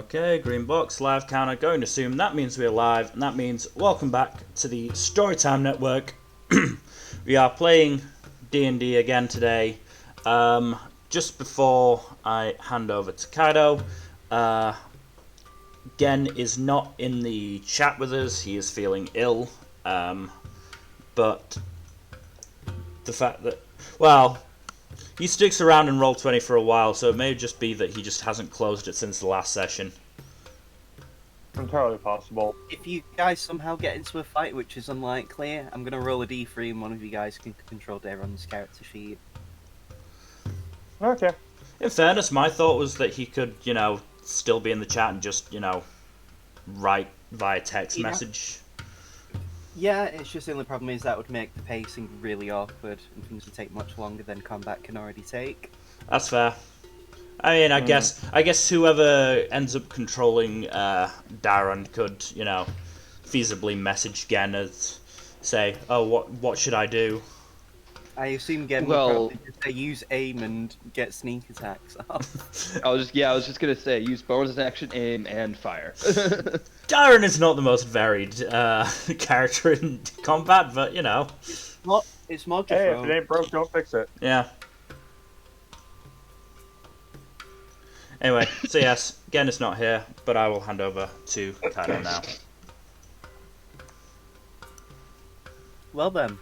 Okay, green box, live counter, going to assume that means we're live, and that means welcome back to the Storytime Network. We are playing D&D again today. Just before I hand over to Kaido, Gen is not in the chat with us, he is feeling ill, but the fact that, well, he sticks around in Roll20 for a while, so it may just be that he just hasn't closed it since the last session. Entirely possible. If you guys somehow get into a fight, which is unlikely, I'm gonna roll a d3 and one of you guys can control Daron's character sheet. Okay. In fairness, my thought was that he could, still be in the chat and just, write via text message. Yeah, it's just the only problem is that would make the pacing really awkward and things would take much longer than combat can already take. That's fair. I mean, I guess whoever ends up controlling Darren could, feasibly message Gen and say, "Oh, what should I do?" I assume Gen will probably just say use aim and get sneak attacks off. I was just gonna say use bonus action, aim, and fire. Darren is not the most varied character in combat, but It's more just hey, if it ain't broke, don't fix it. Yeah. Anyway, so yes, Gen is not here, but I will hand over to Kaido now. Well then,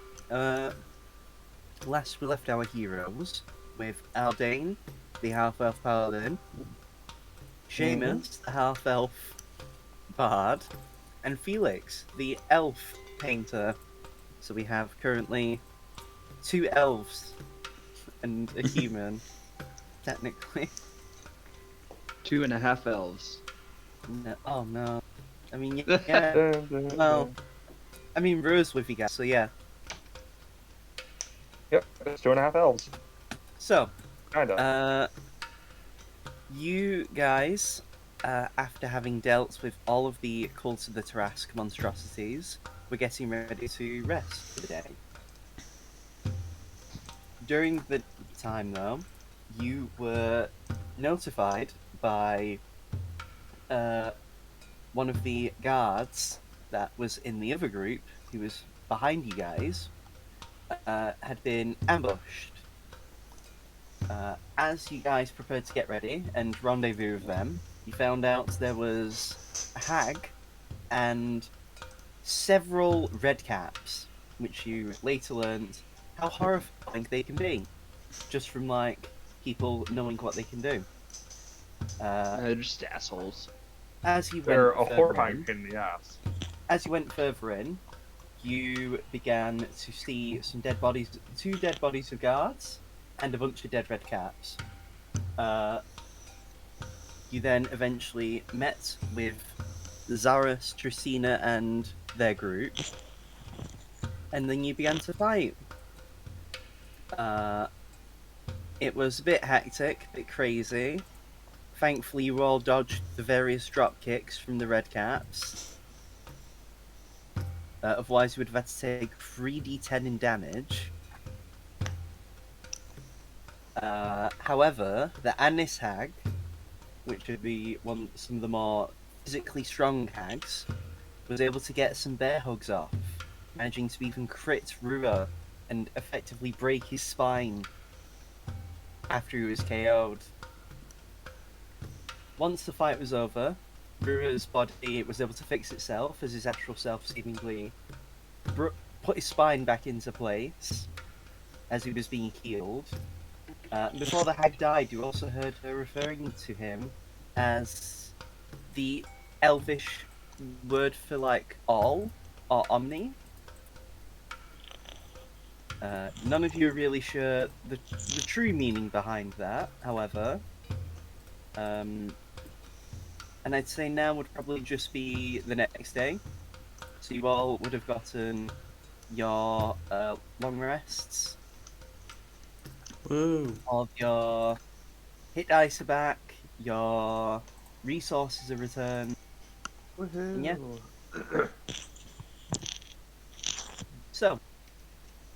last we left our heroes with Aldane, the half-elf paladin, Seamus, the half-elf bard, and Felix, the elf painter. So we have currently 2 elves and a human, technically. 2.5 elves. No, oh no. I mean, yeah. Well, I mean, Rua's with you guys, so yeah. Yep, it's 2.5 elves. So, Kinda. you guys, after having dealt with all of the Cult of the Tarrasque monstrosities, we're getting ready to rest for the day. During the time, though, you were notified by one of the guards that was in the other group, who was behind you guys, had been ambushed. As you guys prepared to get ready and rendezvous with them, you found out there was a hag and several redcaps, which you later learned how horrifying they can be, just from people knowing what they can do. They're just assholes. As you They're went a further horrifying in, pain in the ass. as you went further in, you began to see some dead bodies, 2 dead bodies of guards, and a bunch of dead red caps. You then eventually met with Zaris, Tricina, and their group, and then you began to fight. It was a bit hectic, a bit crazy. Thankfully, you all dodged the various drop kicks from the red caps. Otherwise, you would have had to take 3d10 in damage. However, the Anis hag, which would be some of the more physically strong hags, was able to get some bear hugs off, managing to even crit Rua and effectively break his spine after he was KO'd. Once the fight was over, Rua's body was able to fix itself as his actual self seemingly put his spine back into place as he was being healed. Before the hag died, you also heard her referring to him as the elvish word for all or omni. None of you are really sure the true meaning behind that, however. And I'd say now would probably just be the next day. So you all would have gotten your long rests. Woo. All of your hit dice are back, your resources are returned. Woohoo! Yeah. So,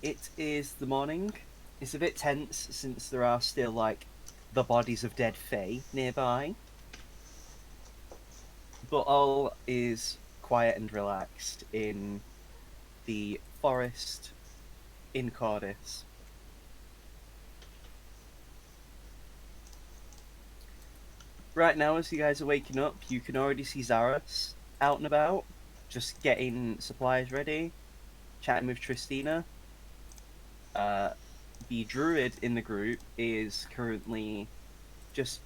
it is the morning. It's a bit tense since there are still the bodies of dead fae nearby. but all is quiet and relaxed in the forest in Cordis. Right now, as you guys are waking up, you can already see Zaras out and about, just getting supplies ready, chatting with Tristina. The druid in the group is currently just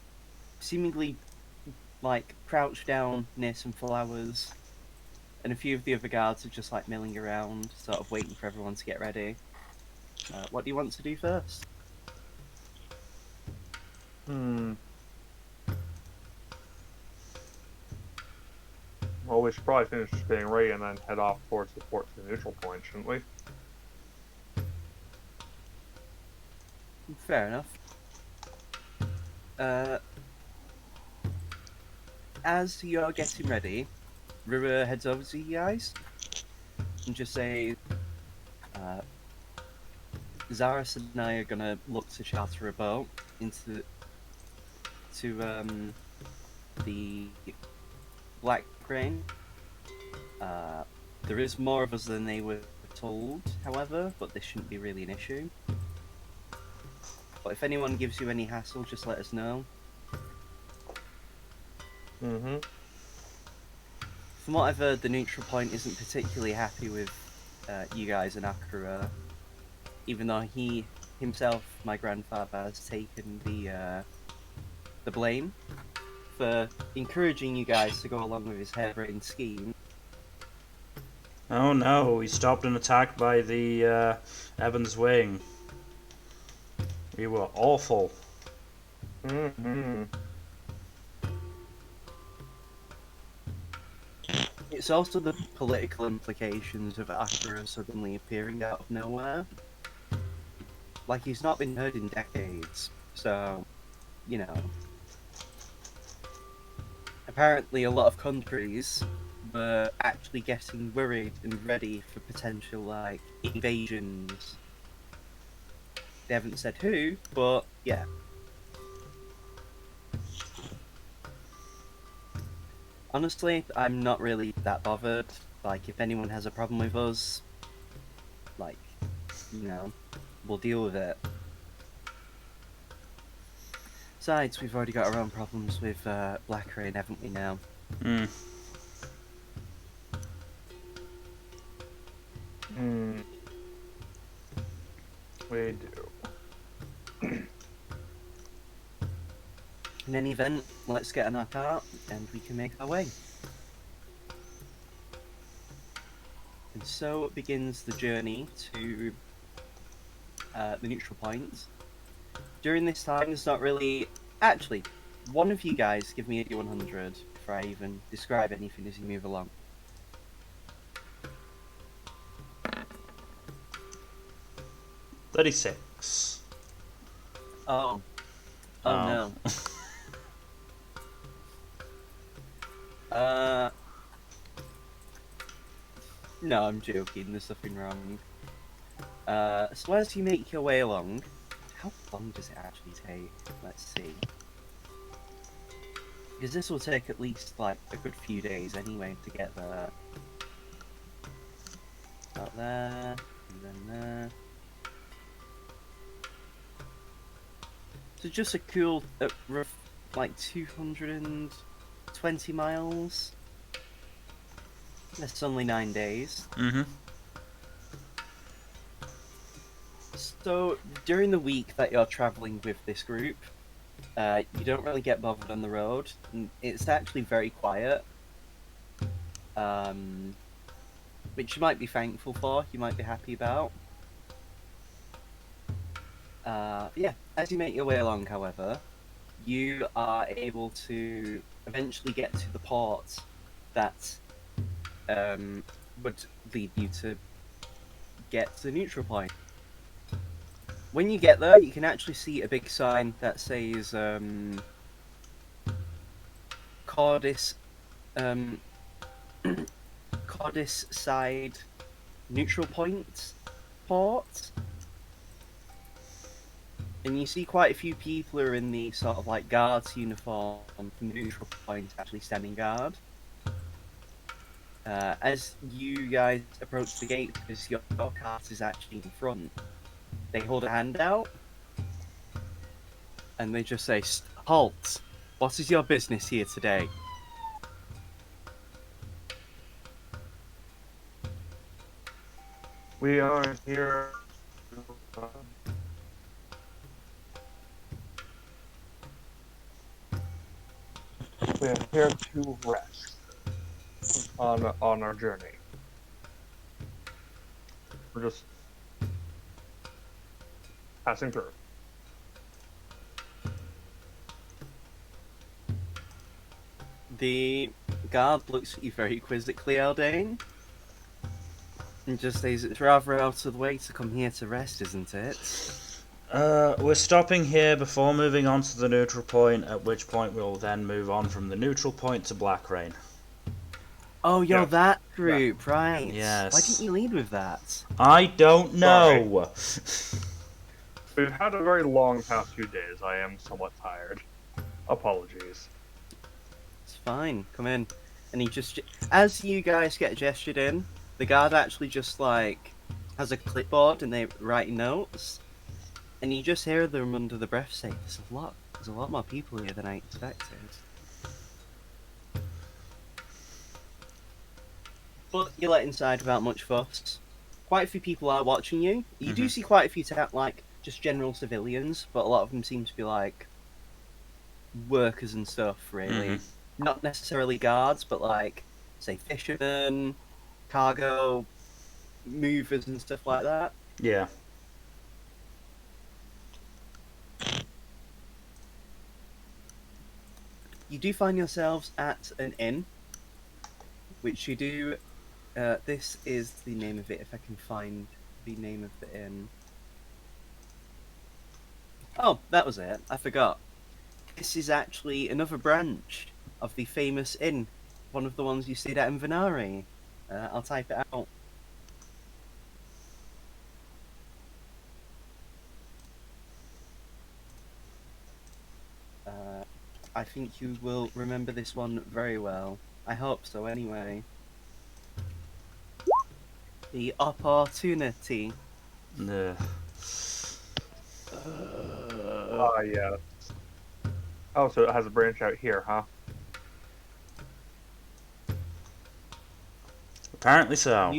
seemingly like crouched down near some flowers, and a few of the other guards are just like milling around, sort of waiting for everyone to get ready. What do you want to do first? Well, we should probably finish getting ready and then head off towards the port to the neutral point, shouldn't we? Fair enough. As you're getting ready, Rua heads over to you guys and just say, Zaris and I are gonna look to charter a boat into the Blackrain. There is more of us than they were told, however, but this shouldn't be really an issue. But if anyone gives you any hassle, just let us know. Mm-hmm. From what I've heard, the neutral point isn't particularly happy with you guys and Akura, even though he himself, my grandfather, has taken the blame for encouraging you guys to go along with his harebrained scheme. Oh no, we stopped an attack by the Evans Wing. We were awful. Mm-hmm. It's also the political implications of Akura suddenly appearing out of nowhere. Like, he's not been heard in decades, so, you know. Apparently, a lot of countries were actually getting worried and ready for potential, like, invasions. They haven't said who, but yeah. Honestly, I'm not really that bothered. Like, if anyone has a problem with us, like, you know, we'll deal with it. Besides, we've already got our own problems with Blackrain, haven't we now? Hmm. We do. In any event, let's get in our cart and we can make our way. And so begins the journey to the neutral point. During this time, there's not really... Actually, one of you guys give me a D100 before I even describe anything as you move along. $36. Oh. Oh no. No, I'm joking, there's nothing wrong. So as you make your way along, how long does it actually take? Let's see. Because this will take at least, like, a good few days anyway to get there. About there, and then there. So just a cool, rough, like, 220 miles. That's only 9 days. Mm-hmm. So, during the week that you're travelling with this group, you don't really get bothered on the road. It's actually very quiet. Which you might be thankful for, you might be happy about. Yeah, as you make your way along, however, you are able to eventually get to the port that would lead you to get to the neutral point. When you get there, you can actually see a big sign that says Cordis Cordis side neutral point port. And you see quite a few people who are in the sort of like guards uniform from the neutral point actually standing guard. As you guys approach the gate, because your cart is actually in front, they hold a hand out, and they just say, "Halt! What is your business here today?" We are here. We are here to rest on our journey. We're just passing through. The guard looks at you very quizzically, Aldane, and just says, "It's rather out of the way to come here to rest, isn't it?" We're stopping here before moving on to the neutral point, at which point we'll then move on from the neutral point to Blackrain. Oh, you're Yeah. that group, right? Yes. Why didn't you lead with that? I don't know! We've had a very long past few days. I am somewhat tired. Apologies. It's fine. Come in. And he just, as you guys get gestured in, the guard actually just like has a clipboard and they're writing notes, and you just hear them under the breath say, There's a lot more people here than I expected." But you're let inside without much fuss. Quite a few people are watching you. You do see quite a few like just general civilians, but a lot of them seem to be like workers and stuff, really. Not necessarily guards, but like, say, fishermen, cargo movers and stuff like that. Yeah. You do find yourselves at an inn, which you do. This is the name of it, if I can find the name of the inn. Oh, that was it. I forgot. This is actually another branch of the famous inn, one of the ones you stayed at in Venari. I'll type it out. I think you will remember this one very well. I hope so, anyway. The Opportunity. Ugh. Yeah. Oh, so it has a branch out here, huh? Apparently so.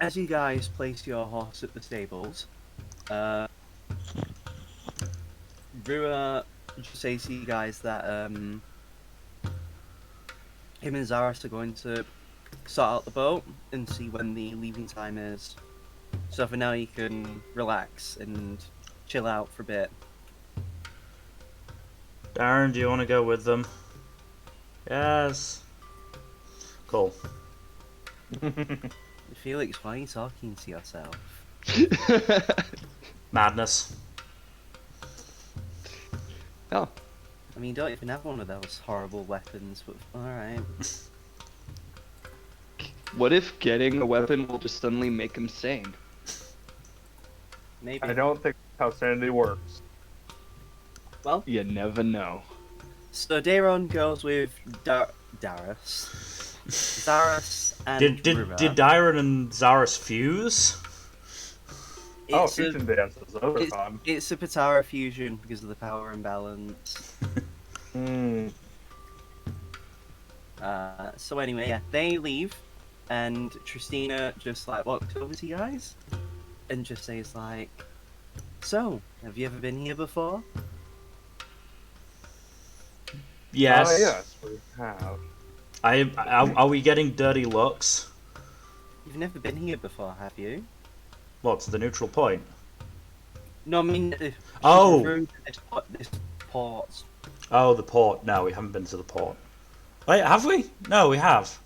As you guys place your horse at the stables, Rua just says to you guys that him and Zaris are going to sort out the boat and see when the leaving time is. So for now you can relax and chill out for a bit. Darren, do you want to go with them? Yes. Cool. Felix, why are you talking to yourself? Madness. Oh, I mean, you don't even have one of those horrible weapons, but alright. what if getting a weapon will just suddenly make him sane? Maybe. I don't think that's how sanity works. Well, You never know. so Daron goes with Darius. Zaris and Did Rua. Darren and Zaris fuse? It's Fusion dances. Those are it's, fun. it's a Patara fusion because of the power imbalance. So anyway, yeah, they leave, and Tristina just like walks over to you guys, and just says like, "So, have you ever been here before?" Yes. Yes, we have. Are we getting dirty looks? You've never been here before, have you? What, to the neutral point? No, I mean, Oh. this port. Oh, the port. No, we haven't been to the port. Wait, have we? No, we have.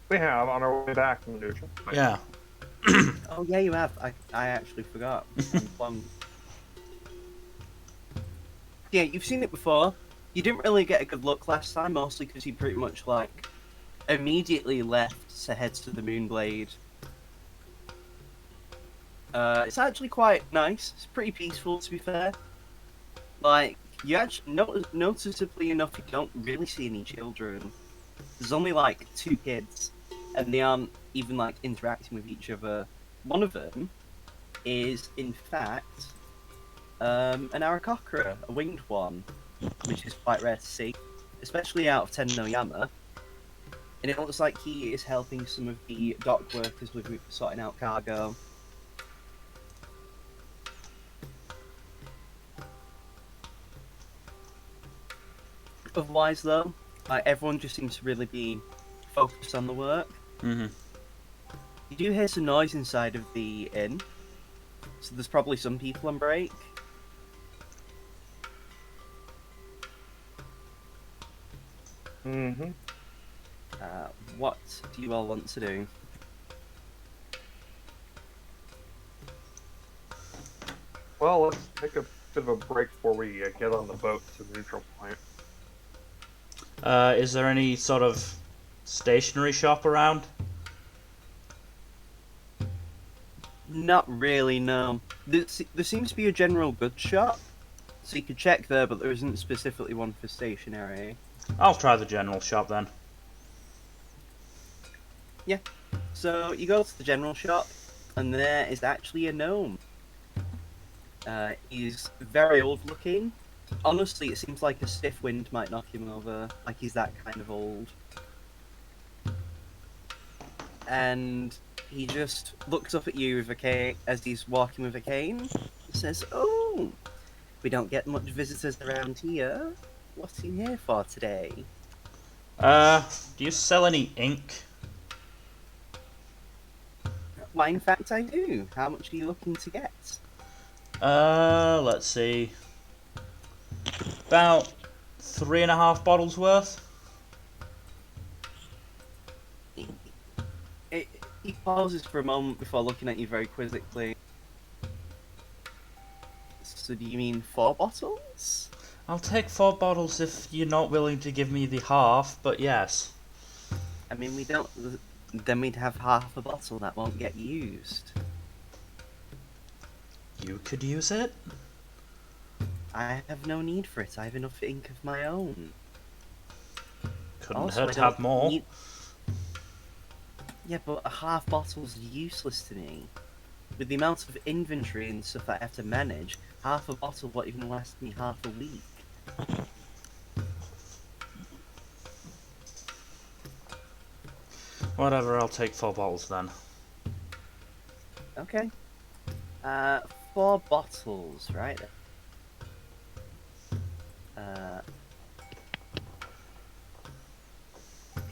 We have on our way back from the neutral. Yeah. Oh yeah, you have. I actually forgot. I'm bummed. Yeah, you've seen it before. You didn't really get a good look last time, mostly because you pretty much like immediately left to head to the Moonblade. It's actually quite nice. It's pretty peaceful, to be fair. Like, You actually, noticeably enough, you don't really see any children. There's only like 2 kids, and they aren't even like interacting with each other. One of them is, in fact, an Arakocra, a winged one, which is quite rare to see, especially out of Tennoyama. And it looks like he is helping some of the dock workers with sorting out cargo. Otherwise, though, like everyone just seems to really be focused on the work. Mm-hmm. You do hear some noise inside of the inn, so there's probably some people on break. Mm-hmm. What do you all want to do? Well, let's take a bit of a break before we get on the boat to the neutral point. Is there any sort of stationery shop around? Not really, no. There seems to be a general goods shop, so you could check there, but there isn't specifically one for stationery. I'll try the general shop then. So you go to the general shop, and there is actually a gnome. He's very old looking. Honestly, it seems like a stiff wind might knock him over, like he's that kind of old. And he just looks up at you with a cane as he's walking with a cane. He says, "Oh, we don't get much visitors around here. What's in here for today?" Do you sell any ink? Why, in fact, I do. How much are you looking to get? Let's see. About 3.5 bottles worth. He pauses for a moment before looking at you very quizzically. So do you mean 4 bottles? I'll take 4 bottles if you're not willing to give me the half, but yes. I mean, we don't... Then we'd have half a bottle that won't get used. You could use it? I have no need for it. I have enough ink of my own. Couldn't Also, hurt I to have don't more. need- Yeah, but a half bottle's useless to me. With the amount of inventory and stuff that I have to manage, half a bottle won't even last me half a week. Whatever, I'll take 4 bottles then. Okay. 4 bottles, right?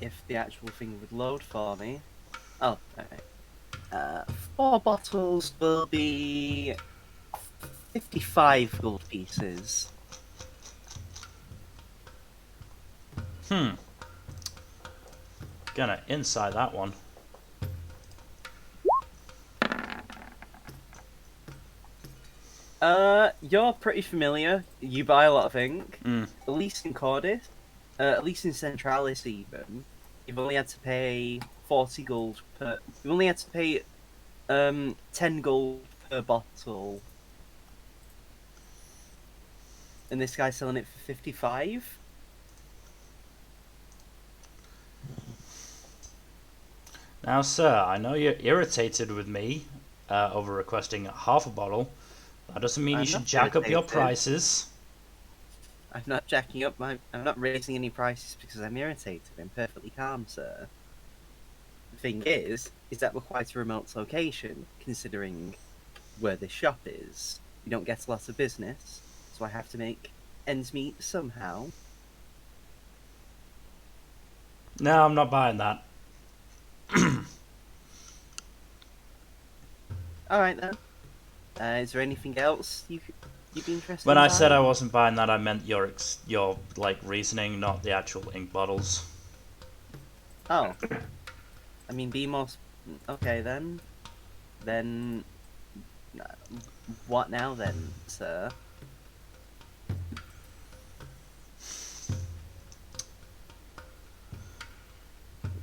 If the actual thing would load for me. Oh, okay. 4 bottles will be 55 gold pieces. Gonna inside that one. You're pretty familiar. You buy a lot of ink. Mm. At least in Cordis, at least in Centralis even, you've only had to pay 40 gold per... You've only had to pay 10 gold per bottle. And this guy's selling it for 55? Now, sir, I know you're irritated with me over requesting half a bottle. That doesn't mean I'm you should not jack up your irritated. prices. I'm not jacking up my... I'm not raising any prices because I'm irritated. I'm perfectly calm, sir. The thing is that we're quite a remote location, considering where this shop is. We don't get a lot of business, so I have to make ends meet somehow. No, I'm not buying that. Alright then. Is there anything else you'd be interested When in I said I buying? wasn't buying that, I meant your like reasoning, not the actual ink bottles. Oh. I mean, be more... Okay then. Then... What now then, sir?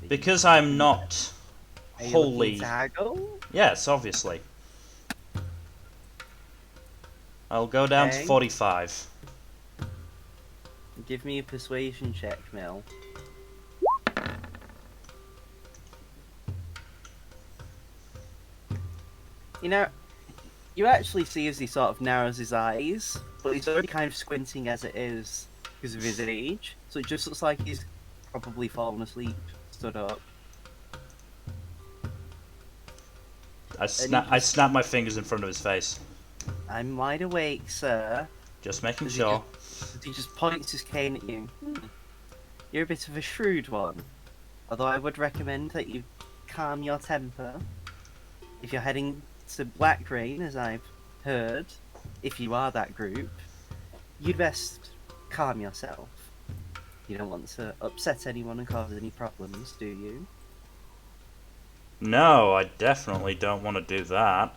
Because I'm not Are you wholly... looking to haggle? Yes, obviously. I'll go down to Okay. 45. Give me a persuasion check, Mel. You know, you actually see as he sort of narrows his eyes, but he's already kind of squinting as it is because of his age. So it just looks like he's probably fallen asleep, stood up. I snap my fingers in front of his face. I'm wide awake, sir. Just making As sure. he just points his cane at you. You're a bit of a shrewd one. Although I would recommend that you calm your temper. If you're heading to Blackrain, as I've heard, if you are that group, you'd best calm yourself. You don't want to upset anyone and cause any problems, do you? No, I definitely don't want to do that.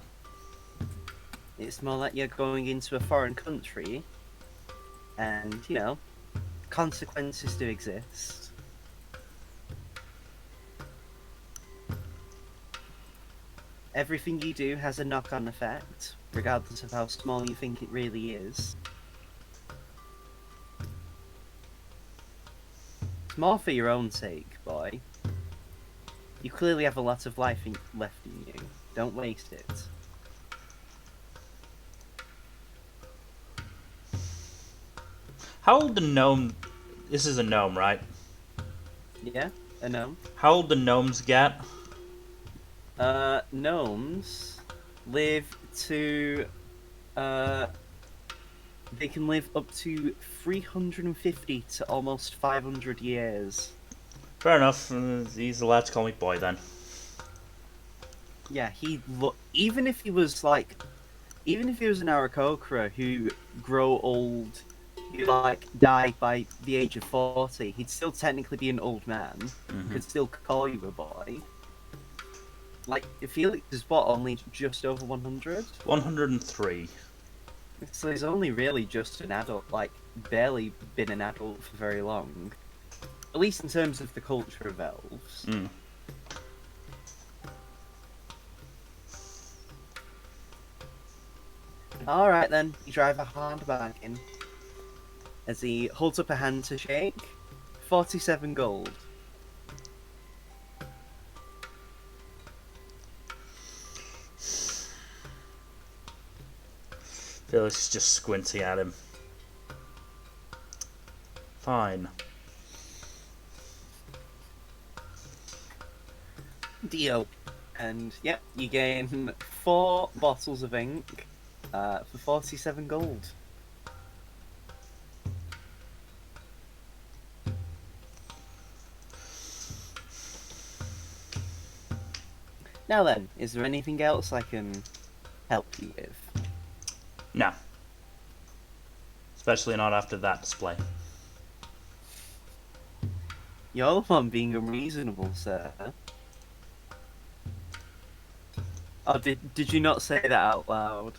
It's more like you're going into a foreign country, and, you know, consequences do exist. Everything you do has a knock-on effect, regardless of how small you think it really is. It's more for your own sake, boy. You clearly have a lot of life left in you. Don't waste it. How old the gnome... This is a gnome, right? Yeah, a gnome. How old the gnomes get? Gnomes live to, they can live up to 350 to almost 500 years. Fair enough. He's allowed to call me boy then. Yeah, even if he was an Aarakocra who grow old, who like die by the age of 40, he'd still technically be an old man. Could still call you a boy. Like, Felix is what, only just over 100? 103. So he's only really just an adult, like, barely been an adult for very long. At least in terms of the culture of elves. Mm. Alright then, you drive a hard bargain. As he holds up a hand to shake, 47 gold. Felix is just squinting at him. Fine. Deal. And, yep, you gain 4 bottles of ink for 47 gold. Now then, is there anything else I can help you with? No. Especially not after that display. You're the one being unreasonable, sir. Oh, did you not say that out loud?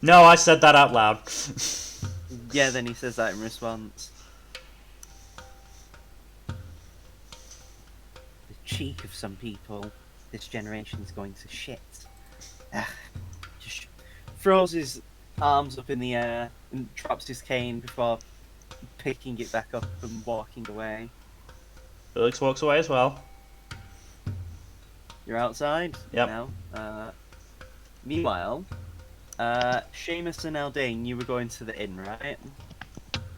No, I said that out loud. Yeah, then he says that in response. The cheek of some people. This generation's going to shit. Just throws his arms up in the air and drops his cane before picking it back up and walking away. Felix walks away as well. You're outside Yep. now. Meanwhile, Seamus and Aldane, you were going to the inn, right?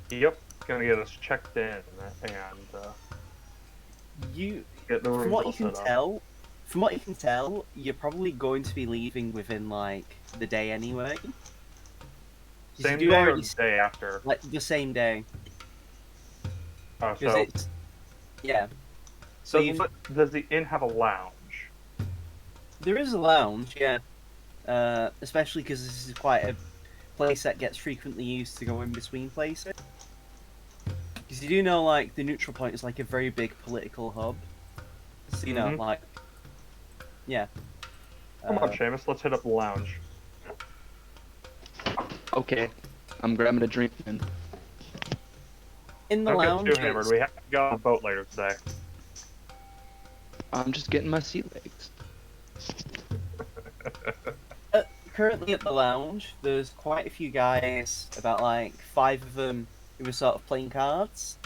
Yep, gonna get us checked in and You, get the room from what all you can set up. tell, you're probably going to be leaving within like the day anyway. 'Cause Same you day or already the day after? like the same day. Oh, 'Cause so it's yeah. So does the inn have a lounge? there is a lounge, yeah. Especially because this is quite a place that gets frequently used to go in between places. Because you do know, like, the neutral point is like a very big political hub. So, you know, Mhm. like, yeah. Come on, Seamus, let's hit up the lounge. Okay, I'm grabbing a drink then. In the Don't lounge, get too hammered. We have to go on a boat later today. I'm just getting my sea legs. currently at the lounge, there's quite a few guys, about like 5 of them who was sort of playing cards.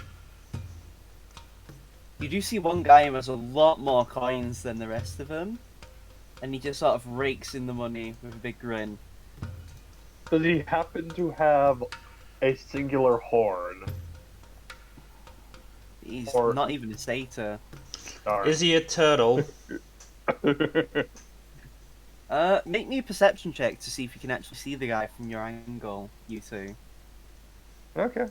You do see one guy who has a lot more coins than the rest of them, and he just sort of rakes in the money with a big grin. Does he happen to have a singular horn? He's Or- not even a satyr. Darn. Is he a turtle? Make me a perception check to see if you can actually see the guy from your angle, you two. Okay.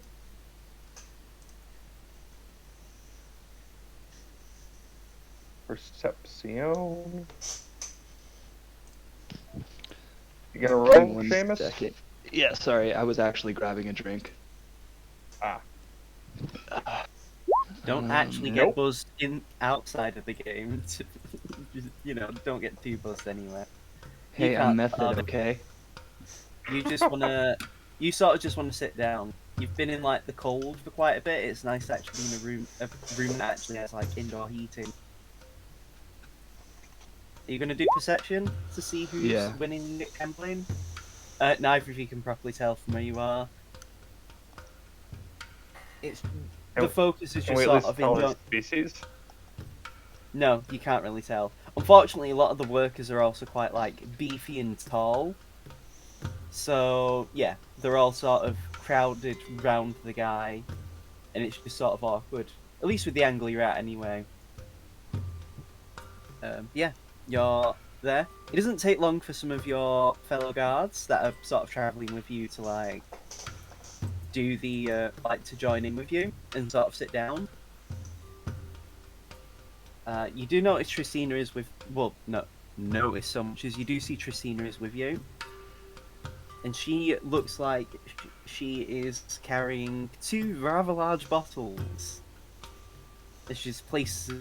Perception. You gonna roll, One Seamus? second. Yeah, sorry, I was actually grabbing a drink. Ah. Don't actually nope. get buzzed in outside of the game. Just, don't get too buzzed anywhere. Hey, I'm can't method, stop it. okay? You just wanna, you sort of just wanna sit down. You've been in like the cold for quite a bit. It's nice to actually be in a room that actually has like indoor heating. Are you gonna do perception to see who's Yeah. winning the campaign? Neither of you can properly tell from where you are. It's the focus is Can just we at sort least of tell his enjoy. species? No, you can't really tell. Unfortunately, a lot of the workers are also quite like beefy and tall. So yeah, they're all sort of crowded round the guy, and it's just sort of awkward. At least with the angle you're at, anyway. Yeah, you're there. It doesn't take long for some of your fellow guards that are sort of travelling with you to like do the to join in with you and sort of sit down. You do notice Trisina is with. Well, no, notice so much as you do see Trisina is with you, and she looks like she is carrying two rather large bottles. And she's placed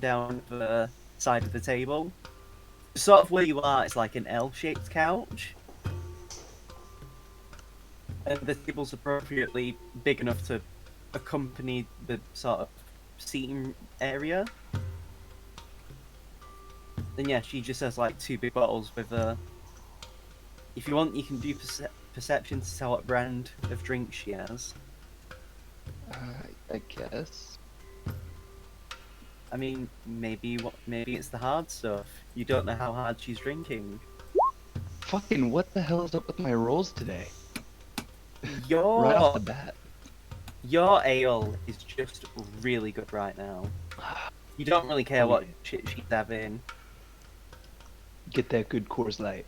down the side of the table. Sort of where you are, it's like an L-shaped couch, and the table's appropriately big enough to accompany the sort of seating area. And yeah, she just has like two big bottles with if you want, you can do perception to tell what brand of drink she has. I guess. I mean, maybe it's the hard stuff. You don't know how hard she's drinking. Fucking what the hell is up with my rolls today? Your Right off the bat. your ale is just really good right now. You don't really care what shit she's having. Get that good Coors Light.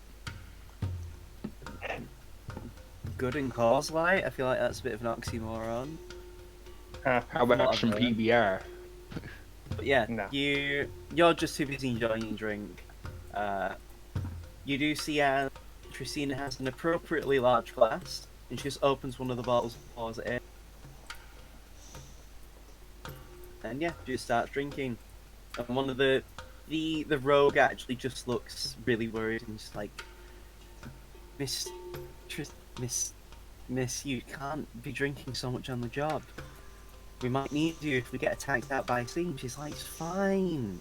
Good and Coors Light. I feel like that's a bit of an oxymoron. How about some Whatever. PBR? But yeah, No. you're just too busy enjoying your drink. You do see Trisina has an appropriately large glass, and she just opens one of the bottles and pours it in. And yeah, just starts drinking. And one of the rogue actually just looks really worried and just like, Miss, you can't be drinking so much on the job. We might need you if we get attacked out by a scene. She's like, it's fine.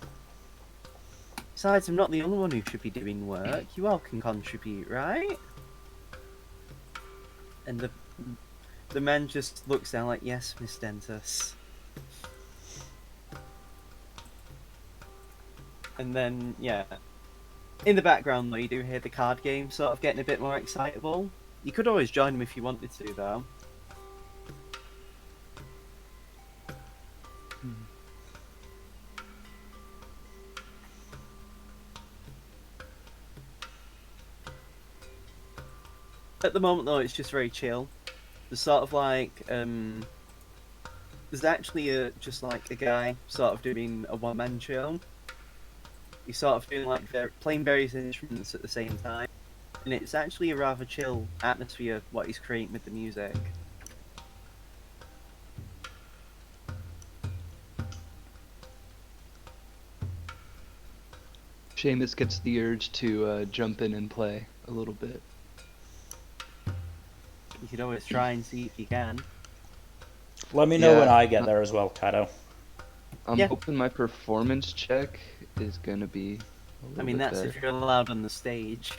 Besides, I'm not the only one who should be doing work. You all can contribute, right? And the man just looks down like, yes, Miss Dentus. And then, yeah. In the background, though, you do hear the card game sort of getting a bit more excitable. You could always join them if you wanted to, though. At the moment, though, it's just very chill. There's sort of like, there's actually just like a guy sort of doing a one-man show. He's sort of doing like playing various instruments at the same time, and it's actually a rather chill atmosphere what he's creating with the music. Seamus gets the urge to jump in and play a little bit. You could always try and see if you can. Let me know Yeah. when I get there as well, Kado. I'm Yeah. hoping my performance check is gonna be a little I mean, bit that's better. if you're allowed on the stage.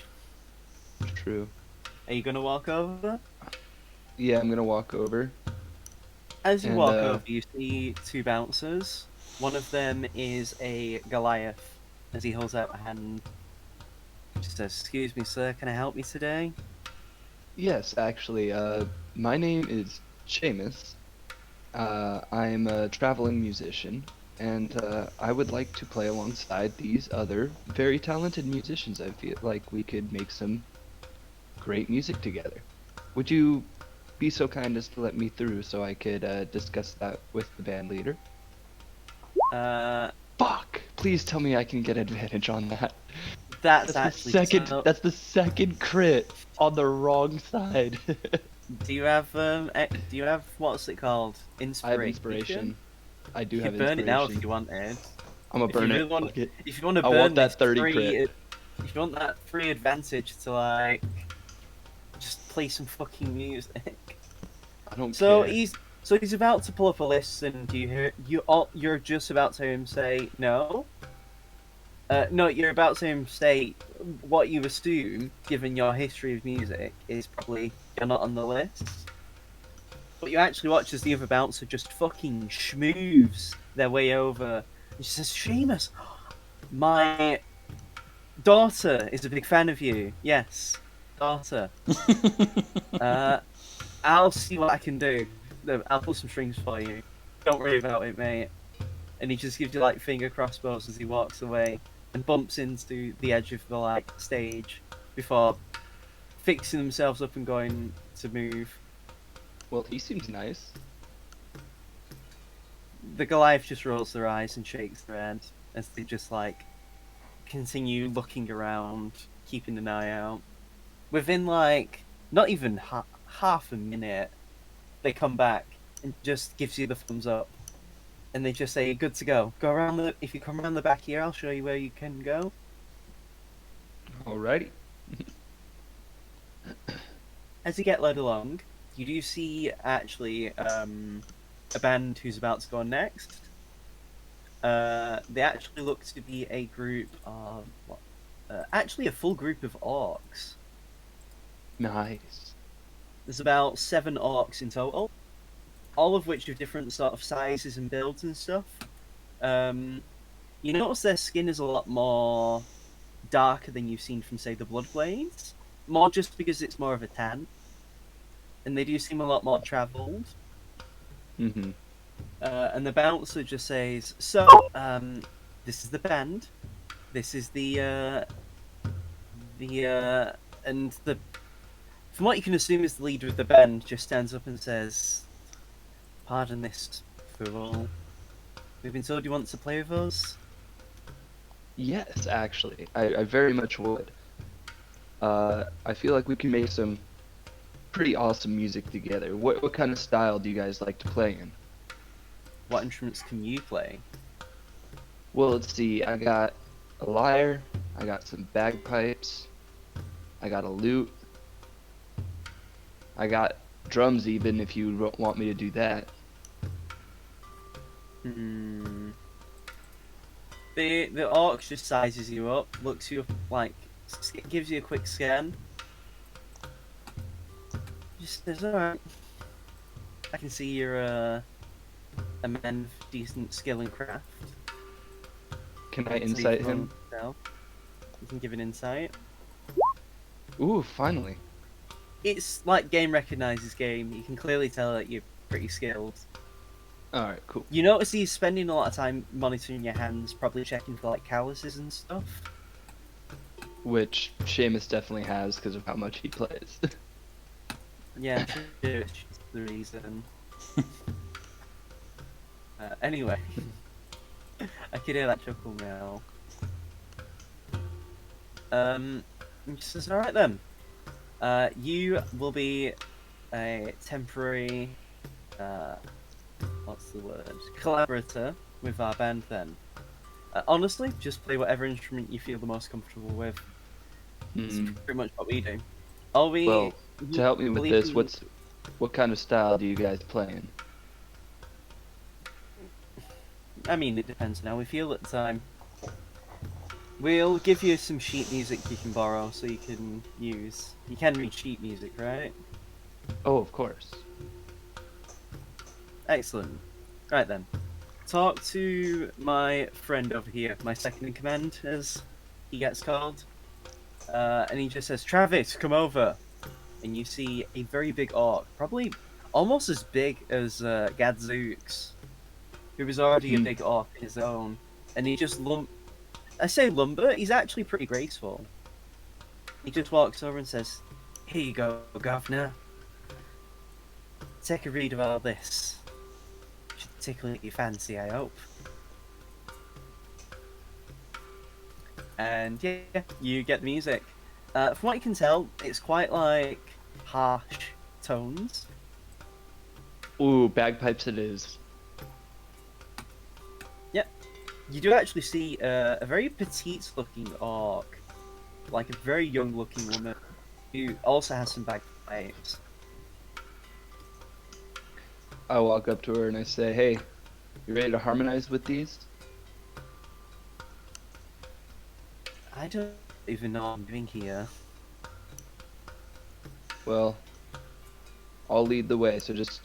True. Are you gonna walk over? Yeah, I'm gonna walk over. As you And, walk over, you see two bouncers. One of them is a Goliath, as he holds out a hand. He says, "Excuse me, sir, can I help you today?" yes, actually, my name is Seamus. I'm a traveling musician, and I would like to play alongside these other very talented musicians. I feel like we could make some great music together. Would you be so kind as to let me through so I could discuss that with the band leader? Uh, Fuck! Please tell me I can get advantage on that. that's actually so. That's the second crit on the wrong side. Do you have do you have what's it called? I have Inspiration. inspiration. I do You have could burn it now if inspiration. you wanted. I'm gonna If you burn really it. want, Fuck it. if you want to I burn want this that 30 free, crit. if you want that free advantage to like just play some fucking music. I don't So care. he's about to pull up a list, and you hear you're just about to hear him say no. No, you're about to hear him say what you assume, given your history of music, is probably you're not on the list. But you actually watch as the other bouncer just fucking schmooves their way over. And she says, "Seamus, my daughter is a big fan of you. Yes, daughter. Uh, I'll see what I can do. No, I'll pull some strings for you. Don't worry about it, mate." And he just gives you like finger crossbows as he walks away and bumps into the edge of the like stage before fixing themselves up and going to move. Well, he seems nice. The Goliath just rolls their eyes and shakes their head as they just like continue looking around, keeping an eye out. Within like not even half a minute, they come back and just gives you the thumbs up, and they just say, "You're good to go. Go around the. If you come around the back here, I'll show you where you can go." Alrighty. As you get led along, you do see actually a band who's about to go next. They actually look to be a group of actually a full group of orcs. Nice. There's about 7 orcs in total, all of which are different sort of sizes and builds and stuff. You notice their skin is a lot more darker than you've seen from, say, the Bloodblades. More just because it's more of a tan. And they do seem a lot more travelled. Mm-hmm. And the bouncer just says, "So, this is the band. This is and the from what you can assume is the leader of the band just stands up and says, 'Pardon this, fool. We've been told you want to play with us.'" Yes, actually. I very much would. I feel like we can make some pretty awesome music together. What kind of style do you guys like to play in? What instruments can you play? Well, let's see. I got a lyre. I got some bagpipes. I got a lute. I got drums even if you want me to do that. Hmm. The orc just sizes you up, looks you up, like gives you a quick scan. Just says, "Alright. I can see you're a man of decent skill and craft." Can I So insight him? You can give an insight. Ooh, finally. It's like game recognizes game. You can clearly tell that you're pretty skilled. Alright, cool. You notice he's spending a lot of time monitoring your hands, probably checking for like calluses and stuff. Which Seamus definitely has because of how much he plays. Yeah, it's the reason. Anyway, I can hear that chuckle now. He says, "All right then. You will be a temporary, what's the word? Collaborator with our band then. Honestly, just play whatever instrument you feel the most comfortable with. It's Hmm. pretty much what we do. All we Well, to help me with believe this, in- what kind of style do you guys play in? I mean, it depends on how we feel at the time. We'll give you some sheet music you can borrow so you can use. You can read sheet music, right? Oh, of course. Excellent. Right then. Talk to my friend over here, my second in command, as he gets called. And he just says, Travis, come over. And you see a very big orc, probably almost as big as Gadzooks, who was already a big orc in his own. And he just I say lumber, he's actually pretty graceful. He just walks over and says, Here you go, governor. Take a read of all this. Should tickle your fancy, I hope. And yeah, you get the music. From what you can tell, it's quite like harsh tones. Ooh, bagpipes it is. Yep. You do actually see a very petite-looking orc, like a very young-looking woman, who also has some bagpipes. I walk up to her and I say, hey, you ready to harmonize with these? I don't even know what I'm doing here. Well, I'll lead the way, so just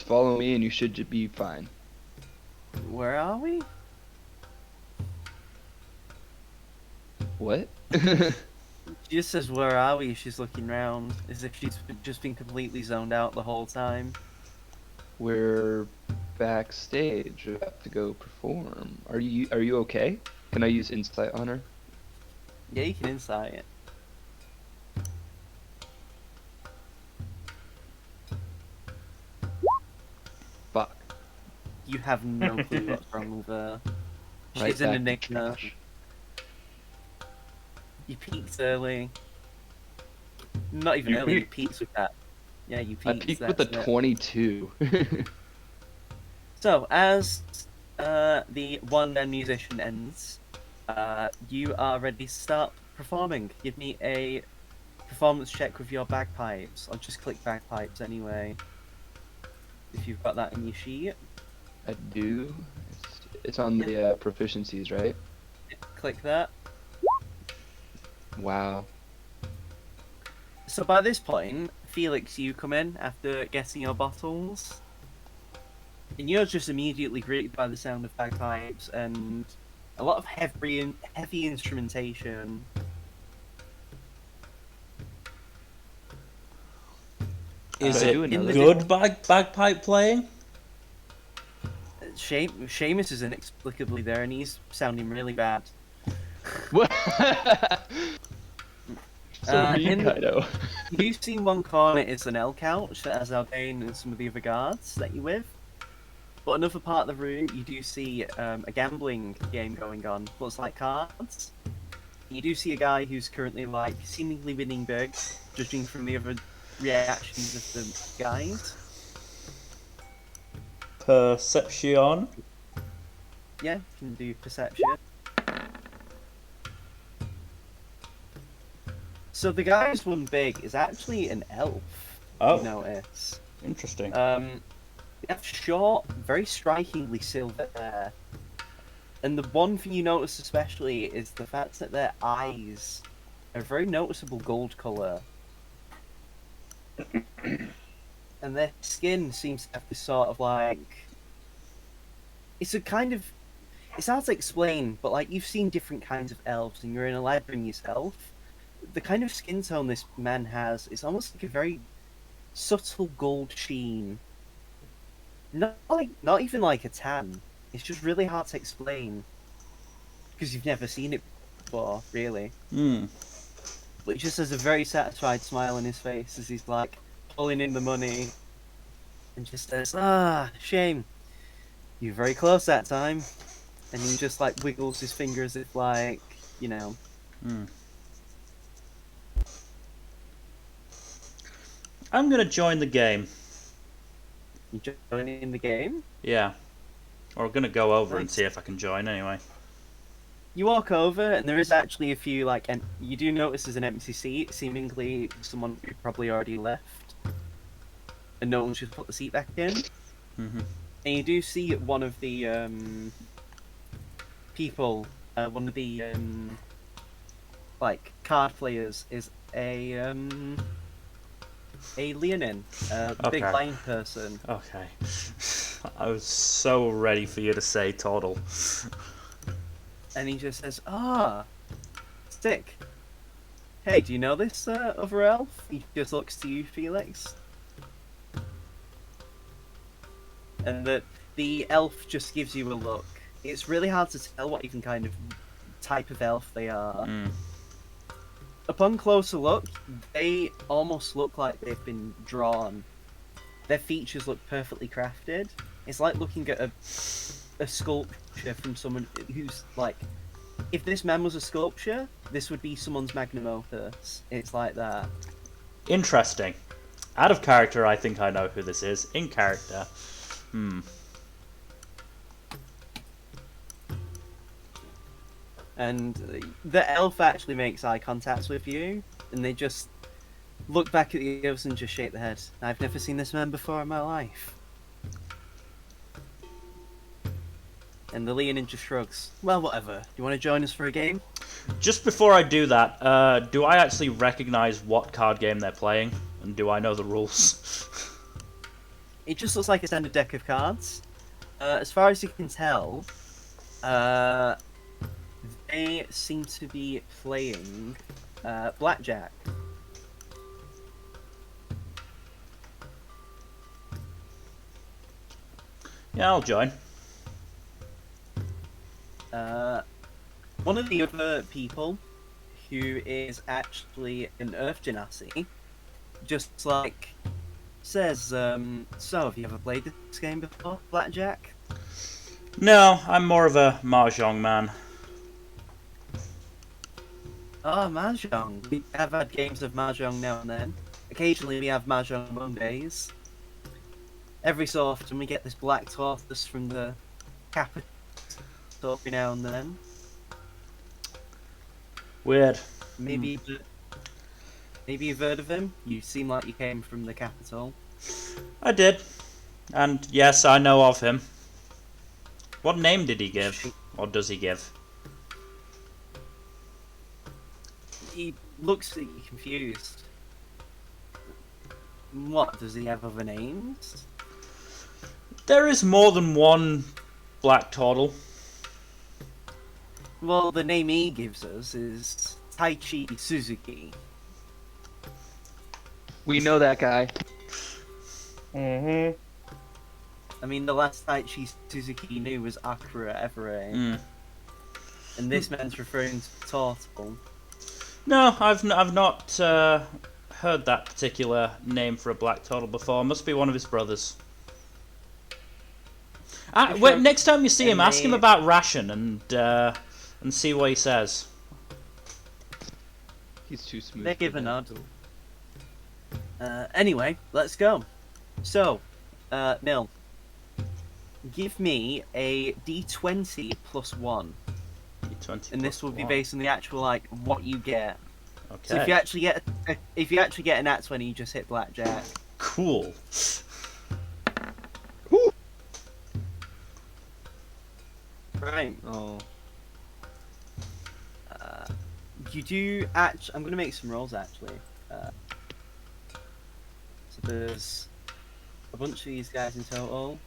follow me and you should be fine. Where are we? What? She just says, where are we? She's looking round, as if she's just been completely zoned out the whole time. We're backstage. We have to go perform. Are you okay? Can I use insight on her? Yeah, you can insight it. Fuck. You have no clue what's wrong with her. Right She's an back to enigma. trash. You peaked early. Not even You early, you peaked? peaked with that. Yeah, you I peaked. peaked with a that's it. 22. So, as the one-man musician ends, you are ready to start performing. Give me a performance check with your bagpipes. I'll just click bagpipes anyway. If you've got that in your sheet. I do. It's on the proficiencies, right? Click that. Wow. So by this point, Felix, you come in after getting your bottles. And you're just immediately greeted by the sound of bagpipes and a lot of heavy instrumentation. Is I it do another- good bagpipe playing? Seamus is inexplicably there and he's sounding really bad. What? So in- Kaido. You've seen one corner is an L couch that has Albane and some of the other guards that you're with. But another part of the room, you do see a gambling game going on, but it's like cards. You do see a guy who's currently like seemingly winning big, judging from the other reactions of the guys. Perception. Yeah, you can do perception. So the guy who's won big is actually an elf. Oh. You notice. Interesting. They have short, very strikingly silver hair. And the one thing you notice especially is the fact that their eyes are a very noticeable gold colour. And their skin seems to have this sort of like... It's a kind of... It's hard to explain, but like you've seen different kinds of elves and you're in a labyrinth yourself. The kind of skin tone this man has is almost like a very subtle gold sheen. Not even like a tan. It's just really hard to explain because you've never seen it before, really. Hmm. But he just has a very satisfied smile on his face as he's like pulling in the money and just says, "Ah, shame. You're very close that time." And he just like wiggles his fingers as if like, you know. Hmm. I'm gonna join the game. You join in the game. Yeah. Or gonna go over and Nice. see if I can join anyway. You walk over, and there is actually a few, like, and you do notice there's an empty seat, seemingly someone who probably already left. And no one's just put the seat back in. Mm-hmm. And you do see one of the, people, one of the, like, card players is a Leonin, the big Okay. blind person. Okay. I was so ready for you to say Toddle. And he just says, sick. Hey, do you know this other elf? He just looks to you, Felix. And the elf just gives you a look. It's really hard to tell what even kind of type of elf they are. Upon closer look, they almost look like they've been drawn. Their features look perfectly crafted. It's like looking at a sculpture from someone who's like... If this man was a sculpture, this would be someone's magnum opus. It's like that. Interesting. Out of character, I think I know who this is. In character. And the elf actually makes eye contact with you, and they just look back at the others and just shake their head. I've never seen this man before in my life. And the Leonin just shrugs. Well, whatever. You want to join us for a game? Just before I do that, do I actually recognize what card game they're playing? And do I know the rules? It just looks like a standard deck of cards. As far as you can tell, they seem to be playing blackjack. Yeah, I'll join. One of the other people, who is actually an Earth Genasi, just like says, so have you ever played this game before, blackjack? No, I'm more of a mahjong man. Oh, mahjong. We have had games of mahjong now and then. Occasionally we have mahjong Mondays. Every so often we get this black tortoise from the capital every now and then. Weird. Maybe you've heard of him? You seem like you came from the capital. I did. And yes, I know of him. What name did he give? Or does he give? He looks at you confused. What, does he have other names? There is more than one black turtle. Well, the name he gives us is Taichi Suzuki. We know that guy. Mm-hmm. I mean, the last Taichi Suzuki he knew was Akira Everett. And this man's referring to Turtle. No, I've not heard that particular name for a black turtle before. Must be one of his brothers. Wait, next time you see him, ask him about Ration and see what he says. He's too smooth. They for give a that. nod. Anyway, let's go. So, Mill, give me a D20 plus 1. D20 And this will be +1. based on the actual, like, what you get. Okay. So if you actually get a nat 20, you just hit blackjack. Cool. Right. Oh. You do actually... I'm going to make some rolls, actually. So there's a bunch of these guys in total.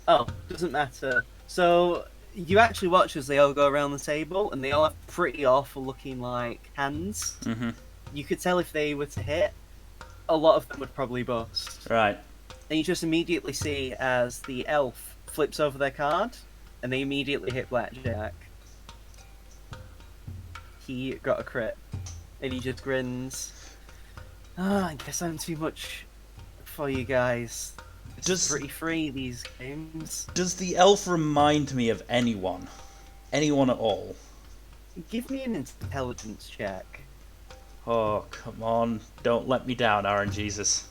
Oh, doesn't matter. So you actually watch as they all go around the table, and they all have pretty awful looking, like, hands. Mm-hmm. You could tell if they were to hit, a lot of them would probably bust. Right. And you just immediately see as the elf flips over their card, and they immediately hit blackjack. He got a crit, and he just grins. I guess I'm too much for you guys. It's pretty free, these games. Does the elf remind me of anyone? Anyone at all? Give me an intelligence check. Oh, come on. Don't let me down, Aaron Jesus.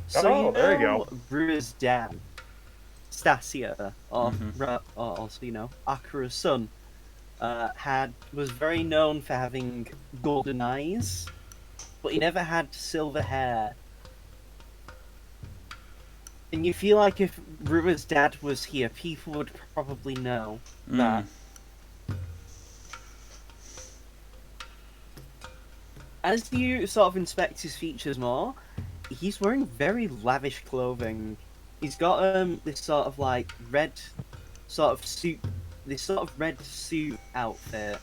So you there you know go. Rua's dad, Stasia, or also, you know, Akira's son, was very known for having golden eyes, but he never had silver hair. And you feel like if Rua's dad was here, people would probably know that. As you sort of inspect his features more, he's wearing very lavish clothing. He's got this sort of like red sort of suit, this sort of red suit outfit,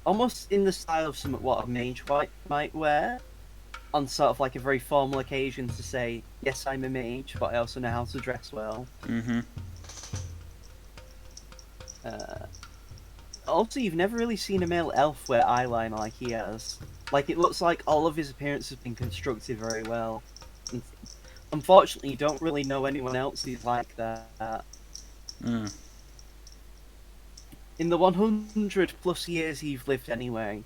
almost in the style of something what a mage might wear on sort of like a very formal occasion to say, yes, I'm a mage, but I also know how to dress well. Mm-hmm. Also, you've never really seen a male elf wear eyeliner like he has. Like, it looks like all of his appearance has been constructed very well. And unfortunately, you don't really know anyone else who's like that. Mm. In the 100 plus years you've lived anyway.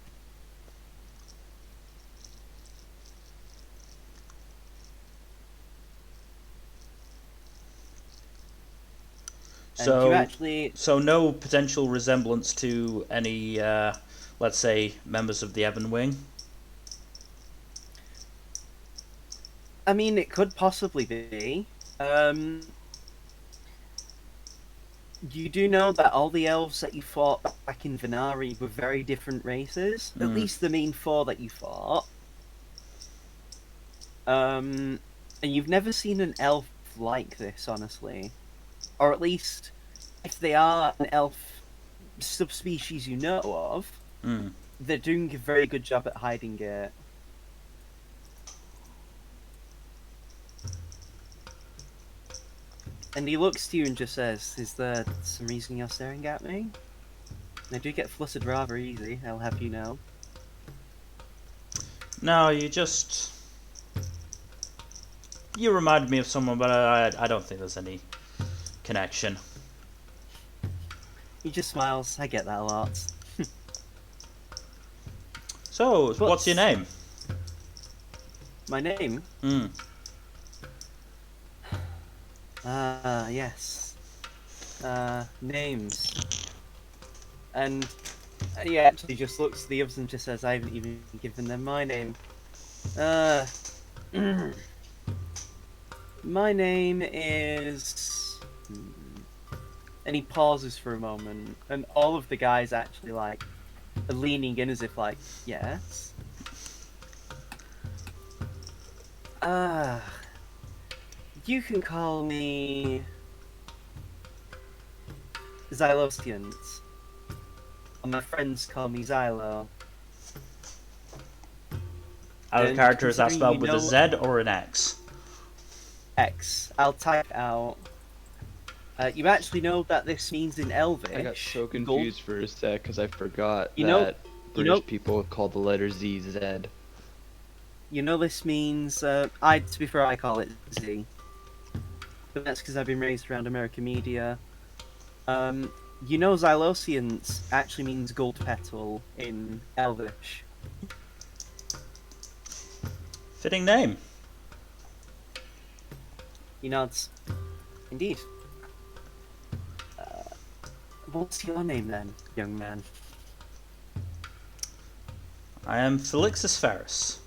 And So, you actually... so no potential resemblance to any, let's say, members of the Ebon Wing? I mean, it could possibly be. You do know that all the elves that you fought back in Venari were very different races. At least the main four that you fought. And you've never seen an elf like this, honestly. Or at least, if they are an elf subspecies you know of, they're doing a very good job at hiding it. And he looks to you and just says, is there some reason you're staring at me? And I do get flustered rather easy, I'll have you know. No, you reminded me of someone, but I don't think there's any connection. He just smiles, I get that a lot. So, what's your name? My name? Yes. Names. And he actually just looks at the others and just says, I haven't even given them my name. My name is... And he pauses for a moment, and all of the guys actually, like, are leaning in as if, like, yes? You can call me... Xylosians. And my friends call me Xylo. Out of And character, is that considering spelled with you a Z or an X? X. I'll type it out. You actually know that this means in Elvish. I got so confused for a sec because I forgot You know- that British people call the letter Z Z. You know this means, to be fair, I call it Z. But that's because I've been raised around American media. You know Xylosians actually means gold petal in Elvish. Fitting name. He nods. Indeed. What's your name then, young man? I am Felixus Ferris.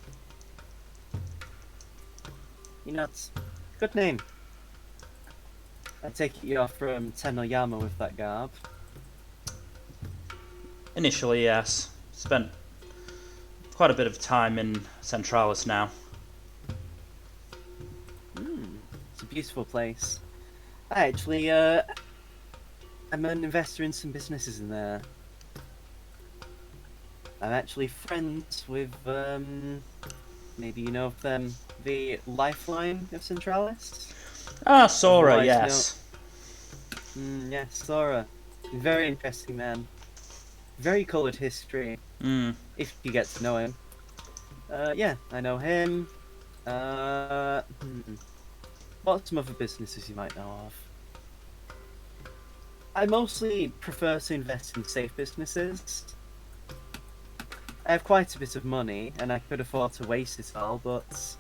He nods. Good name. I take it you're from Tenoyama with that garb. Initially, yes. Spent quite a bit of time in Centralis now. It's a beautiful place. I actually, I'm an investor in some businesses in there. I'm actually friends with, maybe you know of them, the Lifeline of Centralis? Ah, Sora, Otherwise, yes. Yes, Sora. Very interesting man. Very coloured history, if you get to know him. Yeah, I know him. What some other businesses you might know of? I mostly prefer to invest in safe businesses. I have quite a bit of money, and I could afford to waste it all, but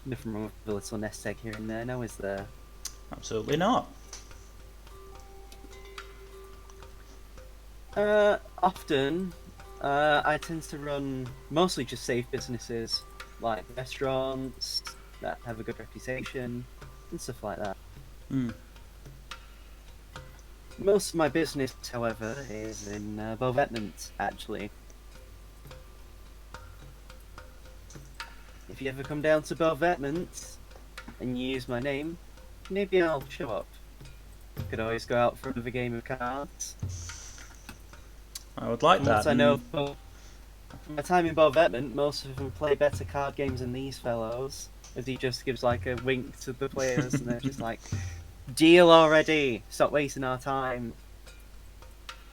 nothing wrong with a little nest egg here and there, now is there? Absolutely not. Often, I tend to run mostly just safe businesses, like restaurants that have a good reputation, and stuff like that. Most of my business, however, is in Bovetnant, actually. if you ever come down to Belvetment and you use my name, maybe I'll show up. Could always go out for another game of cards. I would like From that. what I know from my time in Belvetment, most of them play better card games than these fellows. As he just gives like a wink to the players and they're just like, deal already! Stop wasting our time.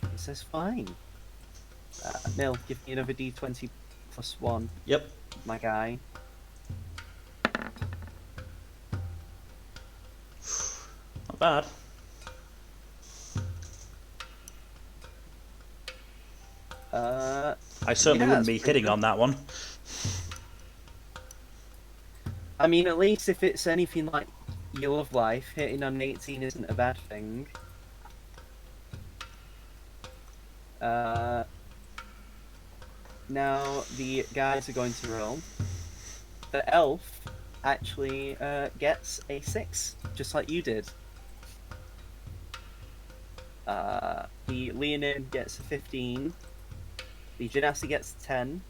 He says, fine. Nil, give me another d20 plus 1, Yep. my guy. Not bad. I certainly yeah, wouldn't be that's pretty hitting good. on that one. I mean, at least if it's anything like your love life, hitting on 18 isn't a bad thing. Now the guys are going to roll. The elf actually gets a 6, just like you did. The Leonin gets a 15. The Genasi gets a 10.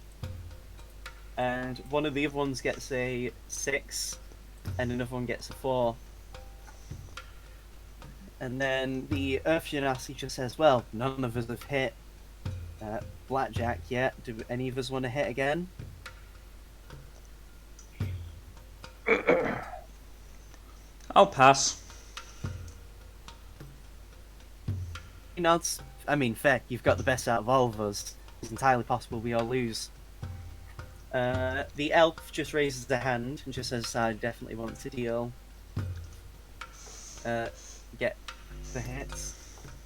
And one of the other ones gets a 6. And another one gets a 4. And then the Earth Genasi just says, well, none of us have hit Blackjack yet. Do any of us want to hit again? I'll pass. He nods. I mean, fair, you've got the best out of all of us. It's entirely possible we all lose. The elf just raises their hand and just says, I definitely want to deal. Get the hits.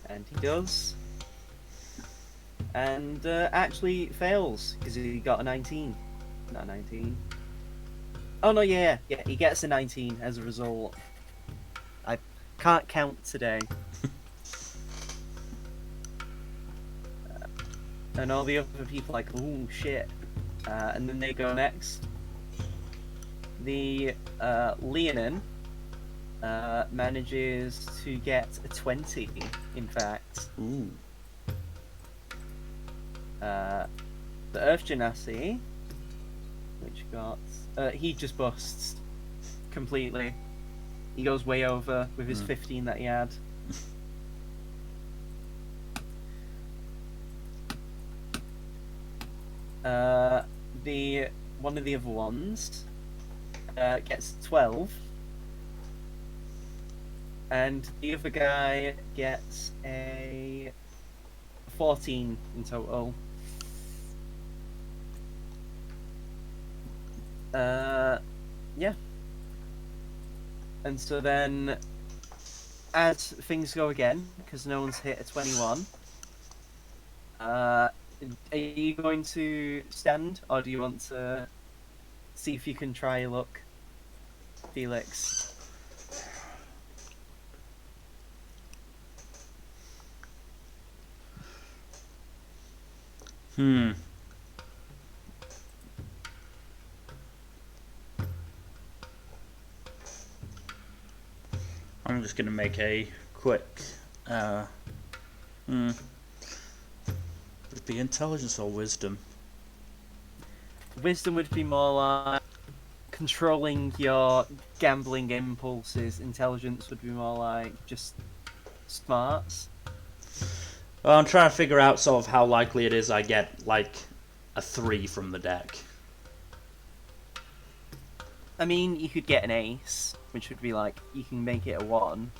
And he does. And actually fails, because he got a 19. Not a 19. Oh no, yeah, he gets a 19 as a result. I can't count today. And all the other people are like, oh shit. And then they go next. The Leonin manages to get a 20, in fact. Ooh. The Earth Genasi, which got... he just busts completely. He goes way over with his 15 that he had. One of the other ones gets 12, and the other guy gets a 14 in total. Yeah. And so then, as things go again, because no one's hit a 21, are you going to stand, or do you want to see if you can try your luck, Felix? I'm just gonna make a quick. Would it be intelligence or wisdom? Wisdom would be more like controlling your gambling impulses. Intelligence would be more like just smarts. Well, I'm trying to figure out sort of how likely it is I get like a 3 from the deck. I mean, you could get an ace, which would be like, you can make it a 1.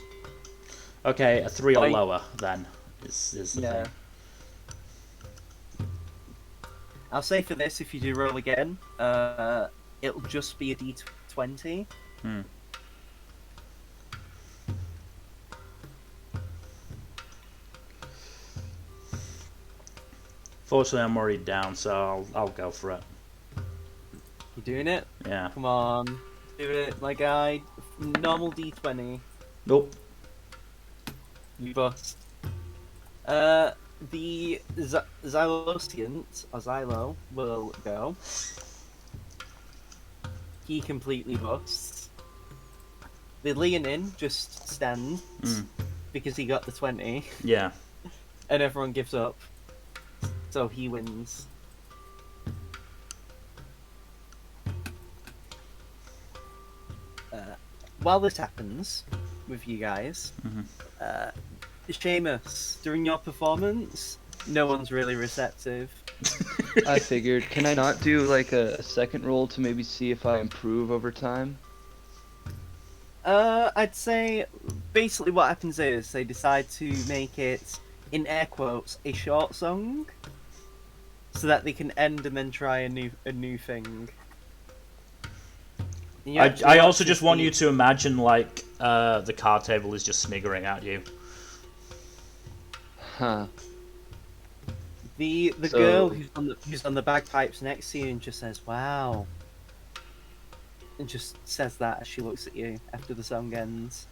Okay, a 3 or Like- lower then is the thing. I'll say for this, if you do roll again, it'll just be a d20. Fortunately, I'm already down, so I'll go for it. You doing it? Yeah. Come on, do it, my guy. Normal d20. Nope. You bust. The Xylosiant, or Xylo, will go. He completely busts. The Leonin just stands, because he got the 20, Yeah. and everyone gives up. So he wins. while this happens with you guys, Mhm. Seamus, during your performance, no one's really receptive. I figured, can I not do like a second roll to maybe see if I improve over time? I'd say basically what happens is they decide to make it, in air quotes, a short song, so that they can end and then try a new thing. And you actually I want also to just want see- you to imagine like the card table is just sniggering at you. Huh. the So- girl who's on the bagpipes next to you and just says, "Wow," and just says that as she looks at you after the song ends.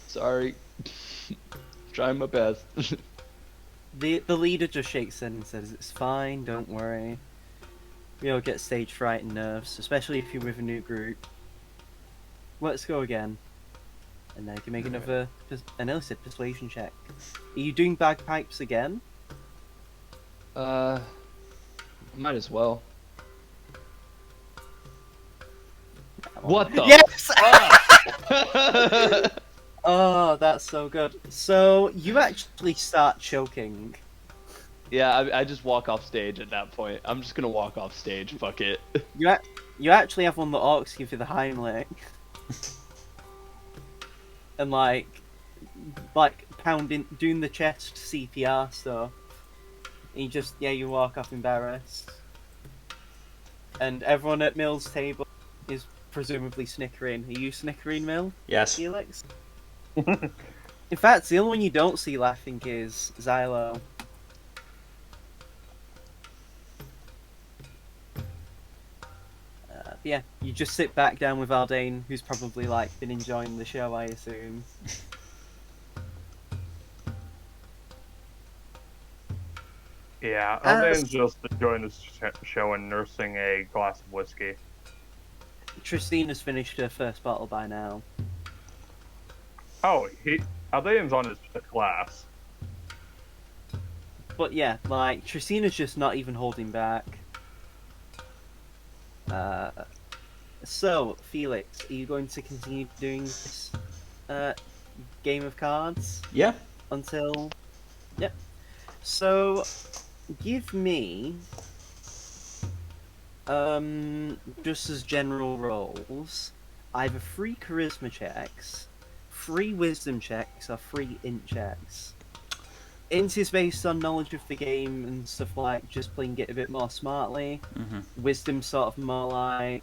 Sorry. Trying my best. The leader just shakes in and says, "It's fine, don't worry. We all get stage fright and nerves, especially if you're with a new group. Let's go again." And now you can make another an illicit persuasion check. Are you doing bagpipes again? Might as well. What the? Yes! fuck? Oh, that's so good. So you actually start choking. Yeah, I just walk off stage at that point. I'm just gonna walk off stage. Fuck it. You actually have one of the orcs give you the Heimlich. And like pounding, doing the chest CPR stuff. And you walk off embarrassed. And everyone at Mill's table is presumably snickering. Are you snickering, Mill? Yes. Felix? In fact, the only one you don't see laughing is Xylo. Yeah, you just sit back down with Aldane, who's probably like been enjoying the show, I assume. Yeah, As- Aldane's just enjoying this show and nursing a glass of whiskey. Tristina's finished her first bottle by now. Oh, Aldane's on his fifth glass. But yeah, like, Tristina's just not even holding back. So, Felix, are you going to continue doing this game of cards Yeah. until... Yep. So, give me... just as general rolls, either 3 charisma checks, 3 wisdom checks, or 3 int checks. Int is based on knowledge of the game and stuff like just playing it a bit more smartly. Wisdom sort of more like,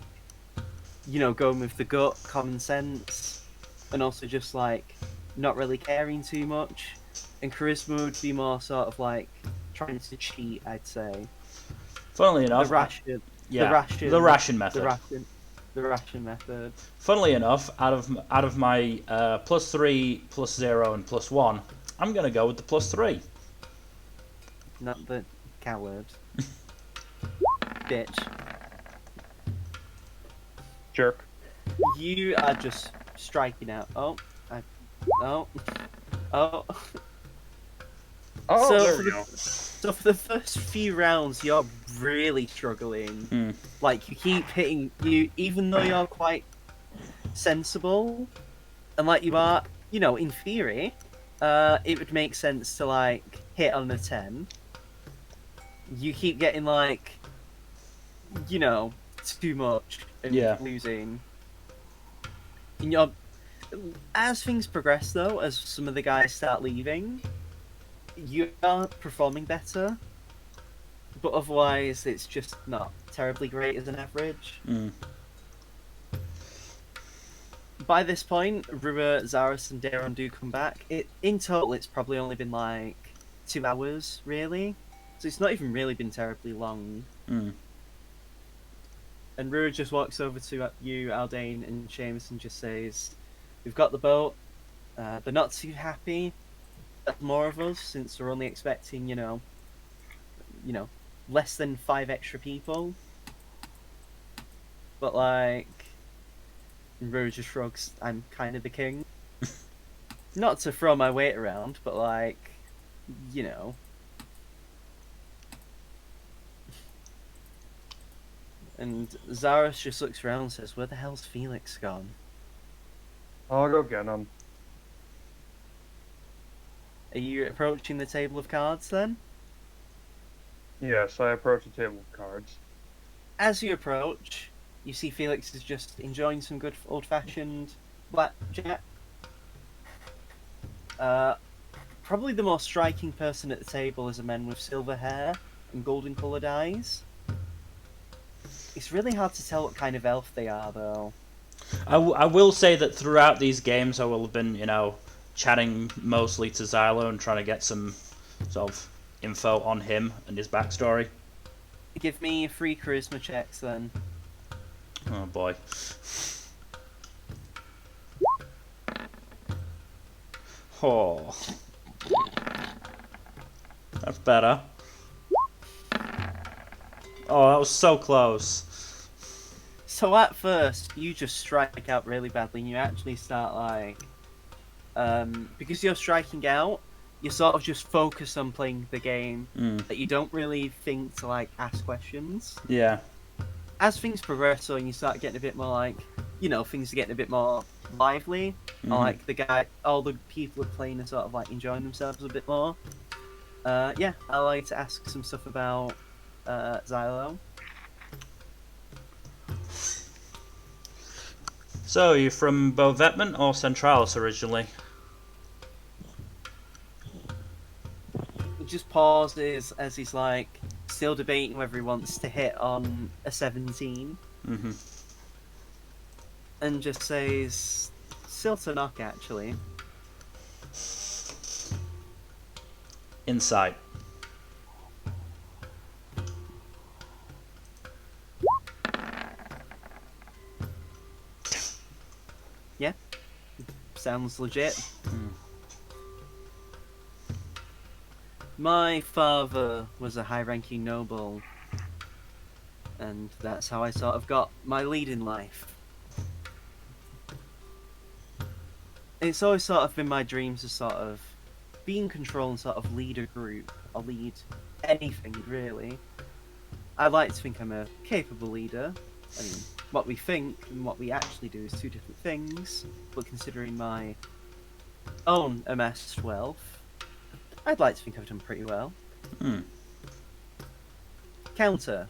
going with the gut, common sense, and also just like not really caring too much. And charisma would be more sort of like trying to cheat, I'd say. Funnily enough, The ration. yeah, The ration method. The ration method. Funnily enough, out of my +3, +0, and +1, I'm gonna go with the +3. Not the coward. Bitch. Jerk. You are just striking out. Oh. Oh. Oh, So there for we go. So for the first few rounds, you're really struggling. Like, you keep hitting you, even though you're quite sensible, and like you are, in theory, it would make sense to like hit on the 10. You keep getting like, too much and Yeah. losing. And as things progress, though, as some of the guys start leaving, you are performing better, but otherwise it's just not terribly great as an average. By this point, Rua, Zaris, and Daron do come back. In total, it's probably only been like 2 hours, really. So it's not even really been terribly long. And Rua just walks over to you, Aldane, and Seamus and just says, "We've got the boat." They're not too happy. More of us, since we're only expecting, less than 5 extra people. But like, Rose just shrugs. I'm kind of the king. Not to throw my weight around, but like, And Zaros just looks around and says, "Where the hell's Felix gone?" I'll go get him. Are you approaching the table of cards then? Yes, I approach the table of cards. As you approach, you see Felix is just enjoying some good old-fashioned blackjack. Probably the most striking person at the table is a man with silver hair and golden-coloured eyes. It's really hard to tell what kind of elf they are, though. I will say that throughout these games, I will have been, chatting mostly to Xylo and trying to get some sort of info on him and his backstory. Give me 3 charisma checks, then. Oh boy. Oh. That's better. Oh, that was so close. So at first, you just strike out really badly, and you actually start, like... because you're striking out, you sort of just focus on playing the game, that you don't really think to, like, ask questions. Yeah. As things progress, so and you start getting a bit more, like, things are getting a bit more lively, or, like, all the people are playing are sort of, like, enjoying themselves a bit more. Yeah, I like to ask some stuff about, Xylo. So, you're from Bovetman or Centralis originally? He just pauses as he's, like, still debating whether he wants to hit on a 17. Mm-hmm. And just says, still to knock, actually. Insight. Yeah, sounds legit. My father was a high-ranking noble, and that's how I sort of got my lead in life. It's always sort of been my dream to sort of be in control and sort of lead a group, or lead anything, really. I like to think I'm a capable leader. I mean, what we think and what we actually do is 2 different things, but considering my own amassed wealth, I'd like to think I've done pretty well. Counter.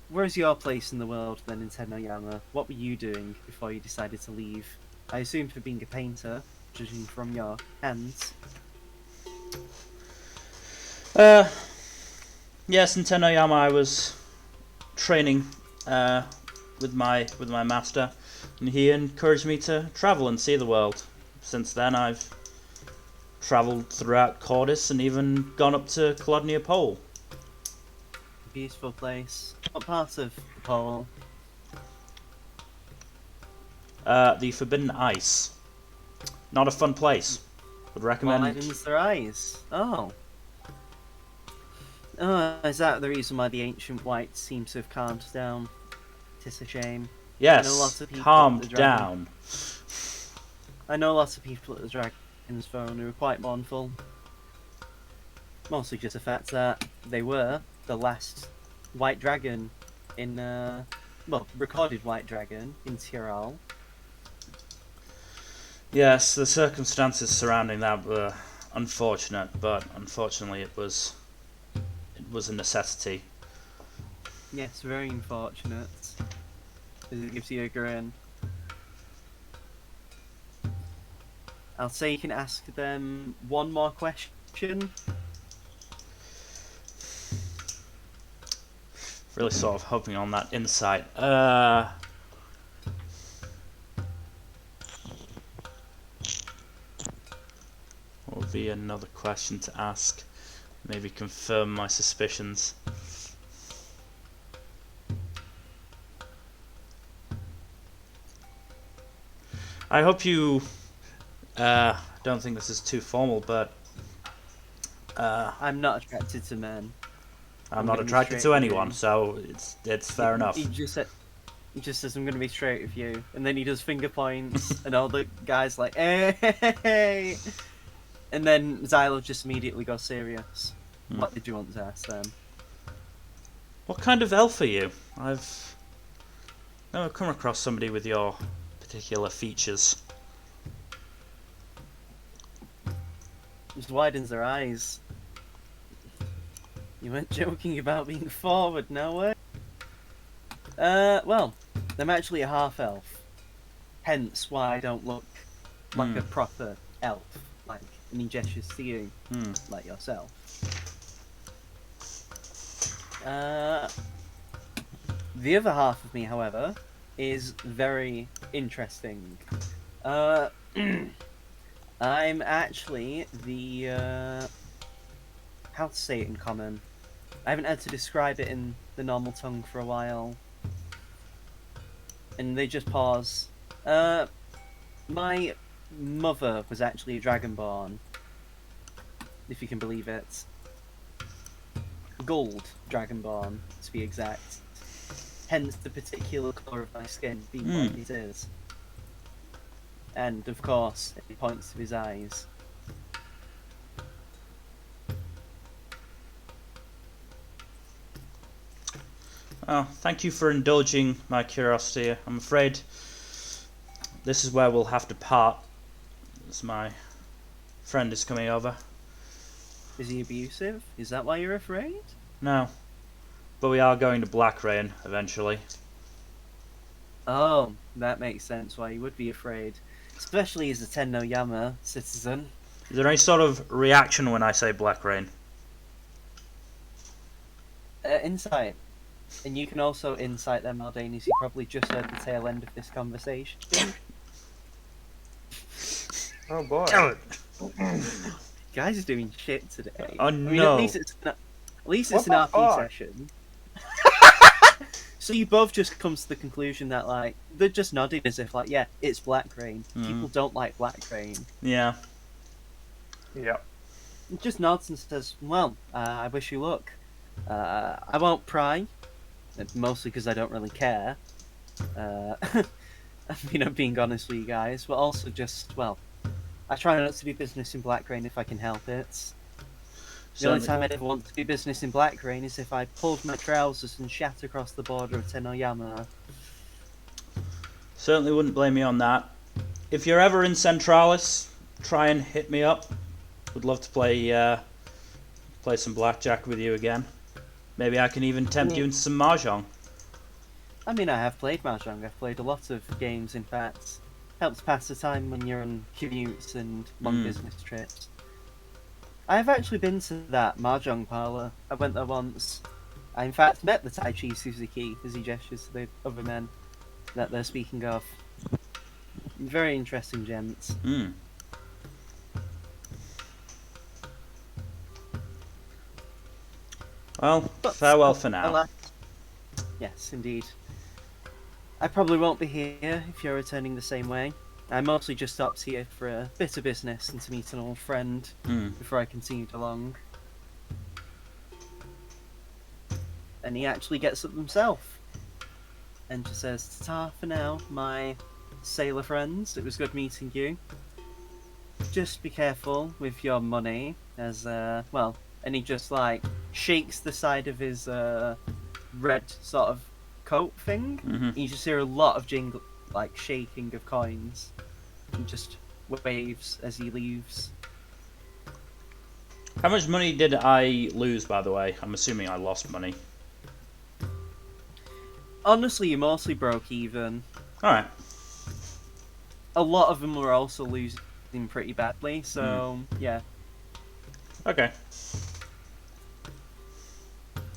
Where's your place in the world then in Tenoyama? What were you doing before you decided to leave? I assume for being a painter, judging from your hands. Yes, in Tenoyama I was training with my master, and he encouraged me to travel and see the world. Since then I've travelled throughout Cordis and even gone up to Clodnia Pole. Beautiful place. What part of the pole? The Forbidden Ice. Not a fun place. Would recommend. Widens their eyes. Oh. Is that the reason why the ancient whites seem to have calmed down? Tis a shame. Yes, calmed down. I know lots of people at the Dragon's Throne who are quite mournful. Mostly just the fact that they were the last white dragon in, recorded white dragon in Tyrol. Yes, the circumstances surrounding that were unfortunate, but unfortunately it was a necessity. Yes, very unfortunate. It gives you a grin. I'll say you can ask them one more question. Really sort of hoping on that insight. What would be another question to ask? Maybe confirm my suspicions. I hope you don't think this is too formal, but I'm not attracted to men. I'm not attracted to anyone, so it's fair enough. He just says, I'm going to be straight with you. And then he does finger points, and all the guys like, hey! And then Xylo just immediately goes serious. What did you want to ask them? What kind of elf are you? I've never come across somebody with your particular features. Just widens their eyes. You weren't joking about being forward, no way? Well, I'm actually a half-elf. Hence why I don't look like a proper elf, like any gestures to you, like yourself. The other half of me, however, is very interesting. I'm actually the, how to say it in common? I haven't had to describe it in the normal tongue for a while. And they just pause. My mother was actually a dragonborn, if you can believe it. Gold dragonborn, to be exact. Hence the particular colour of my skin being what it is. And, of course, he points to his eyes. Oh, thank you for indulging my curiosity. I'm afraid this is where we'll have to part, as my friend is coming over. Is he abusive? Is that why you're afraid? No, but we are going to Blackrain eventually. Oh, that makes sense why you would be afraid. Especially as a Tenno Yama citizen. Is there any sort of reaction when I say Blackrain? Insight. And you can also insight them, Aldane, as you probably just heard the tail end of this conversation. Oh boy. Guys are doing shit today. Oh I mean, no. at least it's an What the RP fuck? session. So you both just come to the conclusion that, like, they're just nodding as if, like, yeah, it's Blackrain. People don't like Blackrain. Yeah. Yep. He just nods and says, well, I wish you luck. I won't pry, mostly because I don't really care. I'm being honest with you guys, but also just, well, I try not to do business in Blackrain if I can help it. The only time I'd ever want to do business in Blackrain is if I pulled my trousers and shat across the border of Tenoyama. Certainly wouldn't blame me on that. If you're ever in Centralis, try and hit me up. Would love to play some blackjack with you again. Maybe I can even tempt you into some mahjong. I mean, I have played Mahjong. I've played a lot of games, in fact. Helps pass the time when you're on commutes and long business trips. I have actually been to that Mahjong parlour. I went there once. I, in fact, met the Tai Chi Suzuki as he gestures to the other men that they're speaking of. Very interesting gents. Well, But, farewell for now. alas, yes, indeed. I probably won't be here if you're returning the same way. I mostly just stopped here for a bit of business and to meet an old friend before I continued along. And he actually gets up himself and just says, "Ta-ta for now, my sailor friends. It was good meeting you. Just be careful with your money, as well." And he just like shakes the side of his red sort of coat thing. You just hear a lot of jingle, like shaking of coins. And just waves as he leaves. How much money did I lose, by the way? I'm assuming I lost money. Honestly, you mostly broke even. Alright. A lot of them were also losing pretty badly, so yeah. Okay.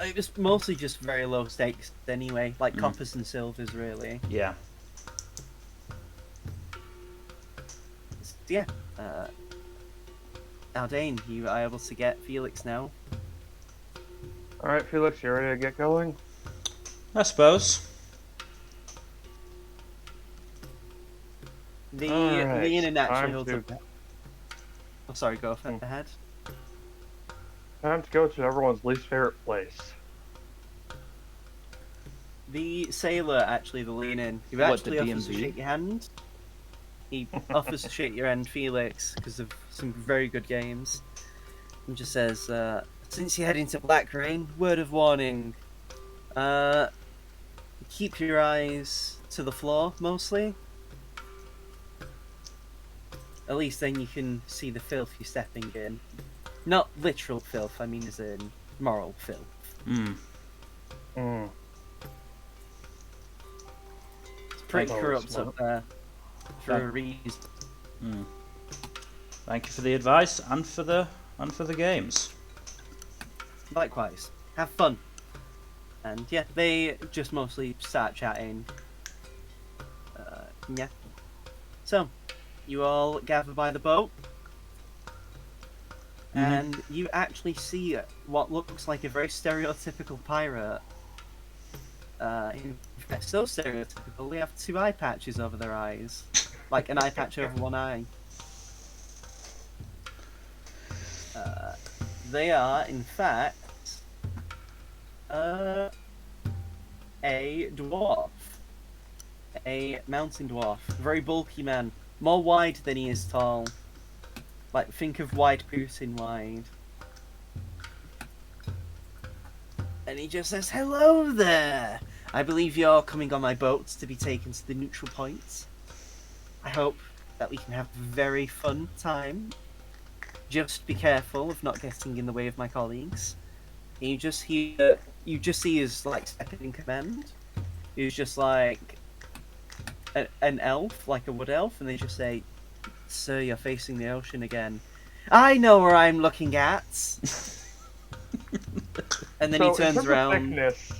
It was mostly just very low stakes anyway, like coppers and silvers, really. Yeah. Yeah. Aldane, you are able to get Felix now. Alright, Felix, you ready to get going? I suppose. The Alright, Ian actually time holds to- up. Oh, sorry, go ahead. Time to go to everyone's least favorite place. The sailor, actually, the lean-in, he What, the actually offers to DMV? shake your hand. He offers to shake your hand, Felix, because of some very good games. And just says, since you're heading to Blackrain, word of warning. Keep your eyes to the floor, mostly. At least then you can see the filth you're stepping in. Not literal filth, I mean as in moral filth. Hmm. Mm. It's pretty That's always corrupt smart. up there. For a reason. Hmm. Thank you for the advice and for the games. Likewise. Have fun. And yeah, they just mostly start chatting. Yeah. So, you all gather by the boat. And you actually see what looks like a very stereotypical pirate. In fact, so stereotypical, they have 2 eye patches over their eyes. Like an eye patch over one eye. They are, in fact, a dwarf. A mountain dwarf. A very bulky man. More wide than he is tall. Like, think of wide Putin wide. And he just says, "Hello there! I believe you're coming on my boat to be taken to the neutral point. I hope that we can have a very fun time. Just be careful of not getting in the way of my colleagues." And you just see his, like, second in command. He's just like an elf, like a wood elf, and they just say, "Sir, you're facing the ocean again." "I know where I'm looking at." And then So, he in turns terms of around. thickness,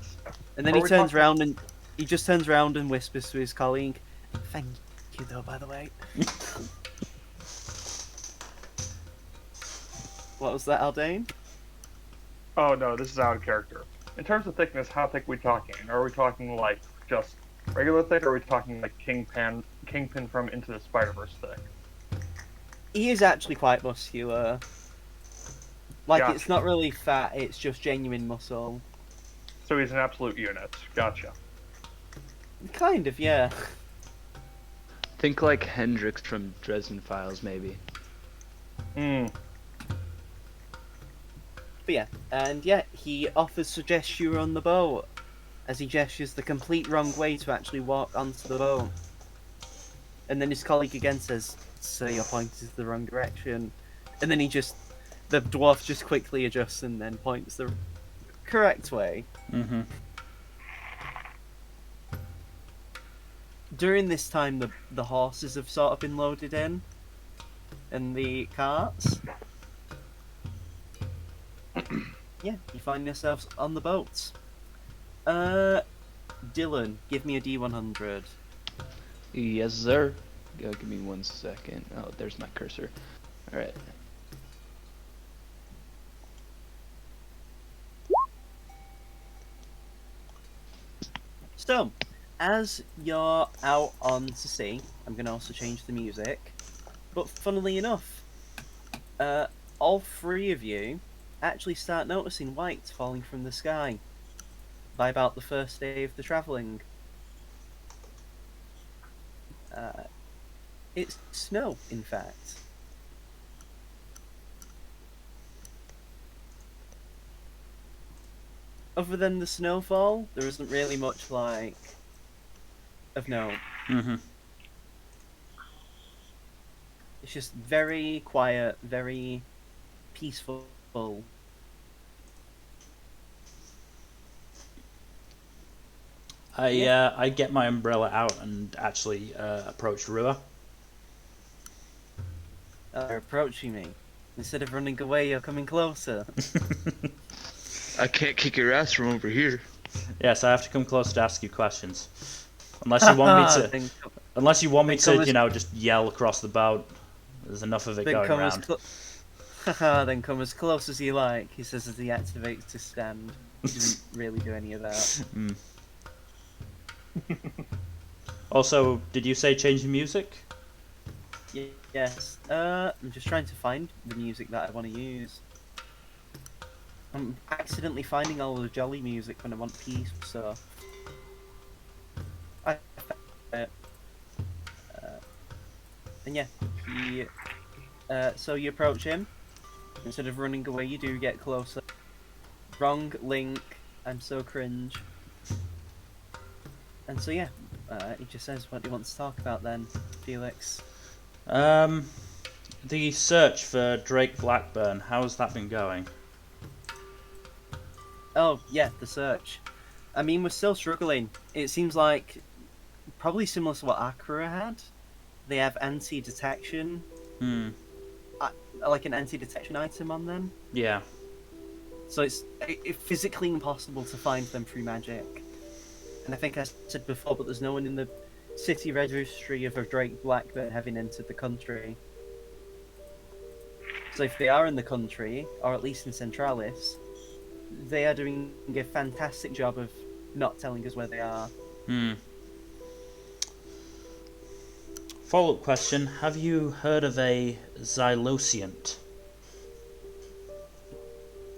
And then are he we turns talking- around and he just turns around and whispers to his colleague, "Thank you, though, by the way." What was that, Aldane? Oh no, this is out of character. In terms of thickness, how thick are we talking? Are we talking like just regular thick, or are we talking like Kingpin from Into the Spider-Verse thick? He is actually quite muscular. Like, Gotcha. it's not really fat, it's just genuine muscle. So he's an absolute unit. Gotcha. Kind of, yeah. Think like Hendrix from Dresden Files, maybe. Hmm. But yeah, and yeah, he offers to gesture on the boat, as he gestures the complete wrong way to actually walk onto the boat. And then his colleague again says, "Sir, your point is the wrong direction." And then the dwarf just quickly adjusts and then points the correct way. Mm-hmm. During this time, the horses have sort of been loaded in, and the carts. Yeah, you find yourselves on the boat. Dylan, give me a D100. Yes, sir. Give me 1 second. Oh, there's my cursor. Alright. So, as you're out on to sea, I'm going to also change the music. But funnily enough, all 3 of you actually start noticing white falling from the sky by about the first day of the travelling. It's snow, in fact. Other than the snowfall, there isn't really much, like, of note. Mm-hmm. It's just very quiet, very peaceful. I get my umbrella out and actually approach Rua. They're approaching me. Instead of running away, you're coming closer. I can't kick your ass from over here. Yes, I have to come close to ask you questions. Unless you want me to, Then unless you want me come to, as- you know, just yell across the boat. There's enough of it going come around. then come as close as you like, he says as he activates his stand. He doesn't really do any of that. Mm. Also, did you say change the music? Yes. I'm just trying to find the music that I want to use. I'm accidentally finding all the jolly music when I want peace, so... I found it. And yeah, so you approach him. Instead of running away, you do get closer. Wrong link. I'm so cringe. And so yeah, he just says, "What do you want to talk about then, Felix?" The search for Drake Blackburn. How's that been going? Oh yeah, the search. I mean, we're still struggling. It seems like probably similar to what Akira had. They have anti-detection, Hmm. like an anti-detection item on them. Yeah. So it's physically impossible to find them through magic. And I think I said before, but there's no one in the city registry of a Drake Blackburn having entered the country. So if they are in the country, or at least in Centralis, they are doing a fantastic job of not telling us where they are. Hmm. Follow-up question: have you heard of a Xylosiant?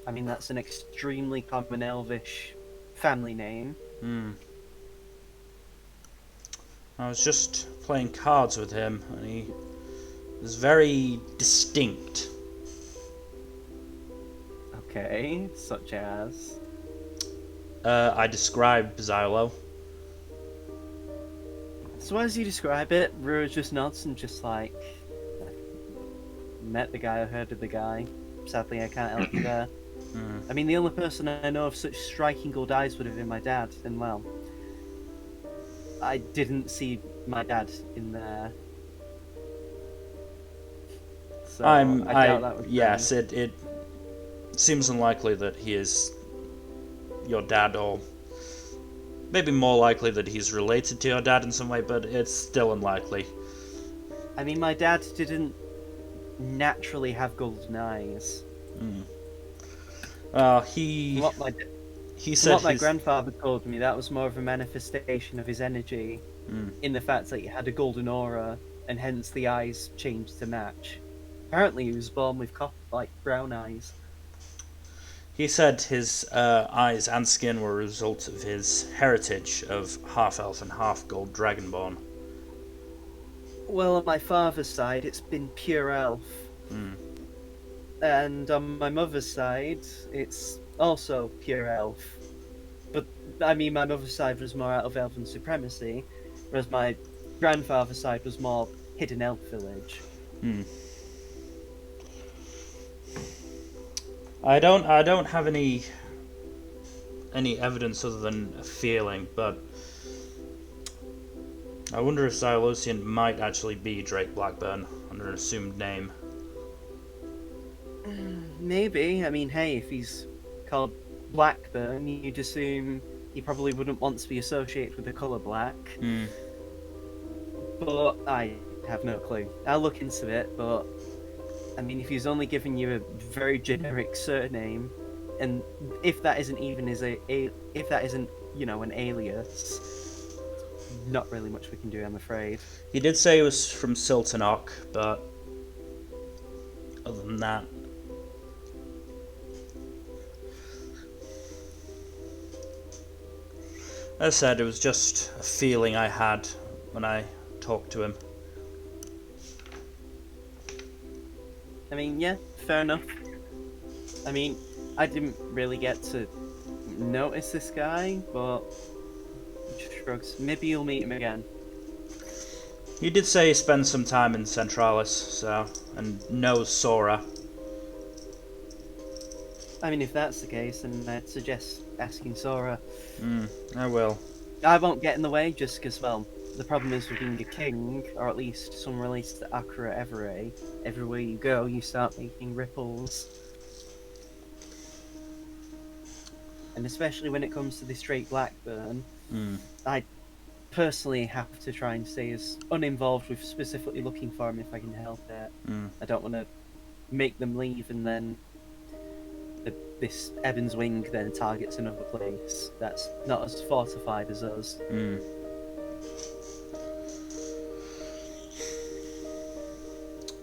I mean, that's an extremely common Elvish family name. Hmm. I was just playing cards with him, and he was very distinct. Okay, such as... I described Xylo. So as you describe it, Rura just nods and just like... Met the guy, I heard of the guy. Sadly, I can't help you there. Hmm. I mean, the only person I know of such striking gold eyes would have been my dad, and well... I didn't see my dad in there. So I doubt that would yes, it seems unlikely that he is your dad, or maybe more likely that he's related to your dad in some way, but it's still unlikely. I mean, my dad didn't naturally have golden eyes. Well, From what my said my his... grandfather told me, that was more of a manifestation of his energy in the fact that he had a golden aura, and hence the eyes changed to match. Apparently, he was born with brown eyes. He said his eyes and skin were a result of his heritage of half-elf and half-gold dragonborn. Well, on my father's side, it's been pure elf. And on my mother's side, it's also pure elf. But, I mean, my mother's side was more out of elven supremacy, whereas my grandfather's side was more hidden elf village. I don't have any evidence other than a feeling, but I wonder if Xylosian might actually be Drake Blackburn under an assumed name. Maybe. I mean, hey, if he's called Blackburn, you'd assume he probably wouldn't want to be associated with the colour black. But I have no clue. I'll look into it, but I mean, if he's only giving you a very generic surname, and if that isn't even if that isn't, you know, an alias, not really much we can do, I'm afraid. He did say he was from Siltonok, but other than that... As I said, it was just a feeling I had when I talked to him. I mean, yeah, fair enough. I mean, I didn't really get to notice this guy, but he just shrugs. Maybe you'll meet him again. He did say he spent some time in Centralis, so, and knows Sora. I mean, if that's the case, then I'd suggest asking Sora. I will. I won't get in the way, just because, well, the problem is with being a king, or at least someone related to Akira Everett, everywhere you go, you start making ripples. And especially when it comes to this Drake Blackburn, I personally have to try and stay as uninvolved with specifically looking for him if I can help it. I don't want to make them leave and then this Eben's Wing then targets another place that's not as fortified as us.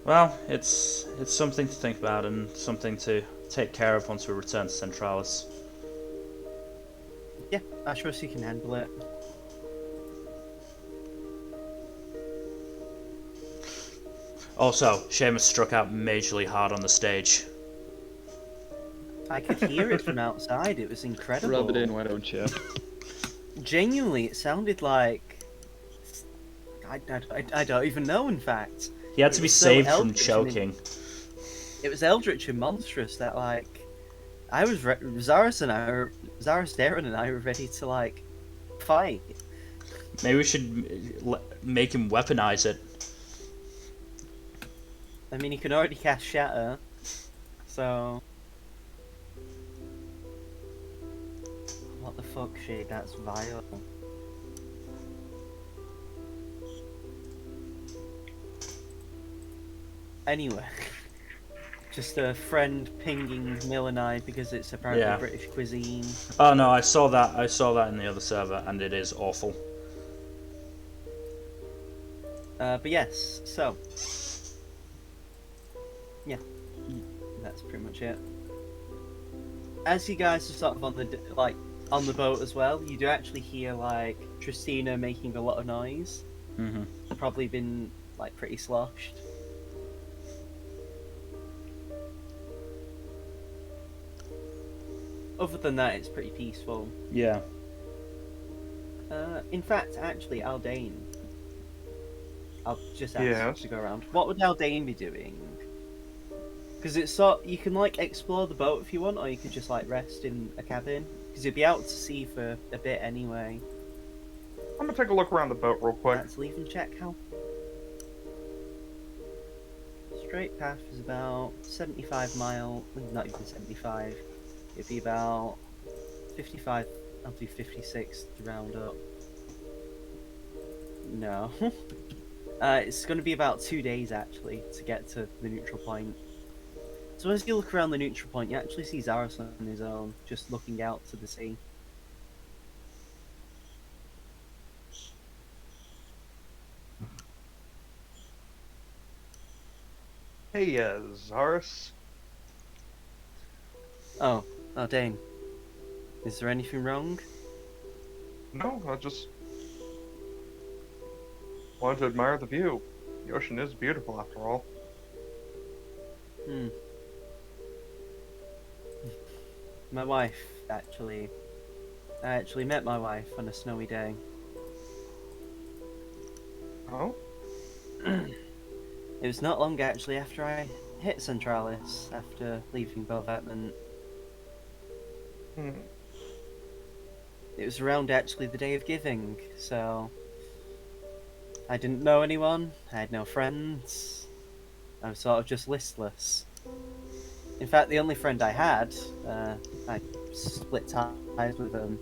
Well, it's something to think about and something to take care of once we return to Centralis. Yeah, I trust you can handle it. Also, Seamus struck out majorly hard on the stage. I could hear it from outside, it was incredible. Rub it in, why don't you? Genuinely, it sounded like I don't even know. In fact, He had it to be was so saved from eldritch choking. it was eldritch and monstrous that like I was Zaris, Darren, and I were ready to like fight. Maybe we should make him weaponize it. I mean, he can already cast Shatter, so what the fuck, shit? That's vile. Anyway, just a friend pinging Mill and I because it's apparently Yeah. British cuisine. Oh no, I saw that. I saw that in the other server, and it is awful. But yes, so yeah, that's pretty much it. As you guys are sort of on the boat as well, you do actually hear like Tristina making a lot of noise. Mm-hmm. Probably been like pretty sloshed. Other than that, it's pretty peaceful. Yeah. In fact, actually, Aldane. I'll just ask Yes. to go around. What would Aldane be doing? Because you can like explore the boat if you want, or you could just like rest in a cabin. Because you'll be out to sea for a bit anyway. I'm gonna take a look around the boat real quick. Let's leave and check how. Straight path is about 75 miles. Not even 75. It'd be about 55. I'll do 56 to round up. No. It's going to be about 2 days actually to get to the neutral point. So as you look around the neutral point, you actually see Zaros on his own, just looking out to the sea. Hey, Zaris. Oh, Dane. Is there anything wrong? No, I just wanted to admire the view. The ocean is beautiful after all. Hmm. My wife, actually. I actually met my wife on a snowy day. Oh? It was not long actually after I hit Centralis after leaving Bovatman. Hmm. It was around actually the day of giving, so I didn't know anyone, I had no friends, I was sort of just listless. In fact, the only friend I had, I split ties with him.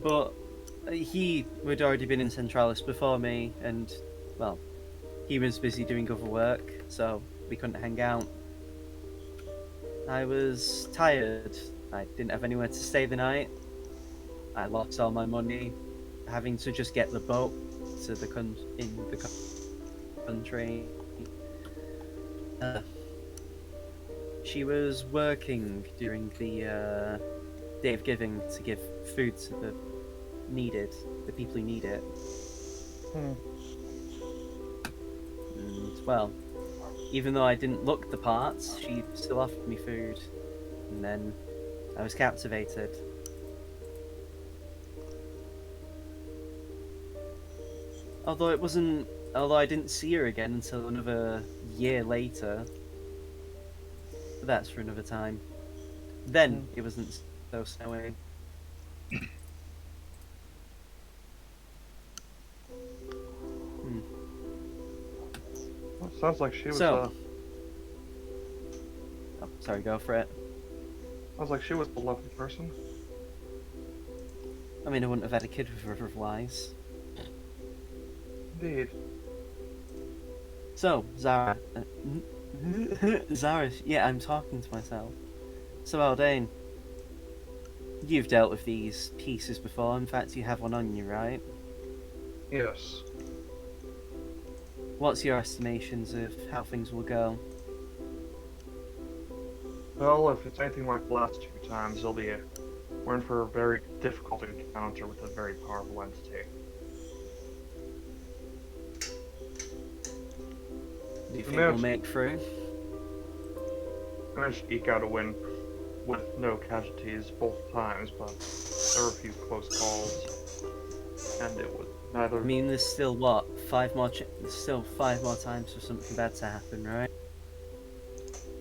But he had already been in Centralis before me, and, well, he was busy doing other work, so we couldn't hang out. I was tired. I didn't have anywhere to stay the night. I lost all my money, having to just get the boat to the country. She was working during the day of giving to give food to the people who need it. Hmm. And, well, even though I didn't look the parts, she still offered me food. And then I was captivated. Although I didn't see her again until another year later. But that's for another time. Then it wasn't so snowy. Well, sounds like she was. So, oh, sorry, go for it. Sounds like she was a lovely person. I mean, I wouldn't have had a kid with her otherwise. Indeed. So, Zara. Zara, yeah, I'm talking to myself. So, Aldane, you've dealt with these pieces before. In fact, you have one on you, right? Yes. What's your estimations of how things will go? Well, if it's anything like the last two times, we're in for a very difficult encounter with a very powerful entity. Do you think we'll make through? I'm gonna just eke out a win. with no casualties both times, but there were a few close calls, and it was neither. I mean, there's still what, there's still 5 more times for something bad to happen, right?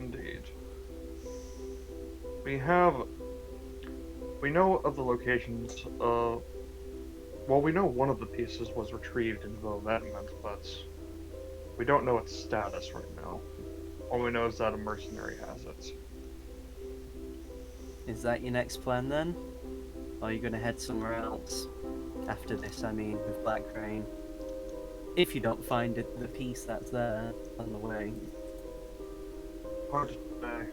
Indeed. We know of the locations of. Well, we know one of the pieces was retrieved in Vilvetment, but we don't know its status right now. All we know is that a mercenary has it. Is that your next plan then? Or are you gonna head somewhere else? After this, I mean, with Blackrain. If you don't find it, the piece that's there on the way. Hard to say.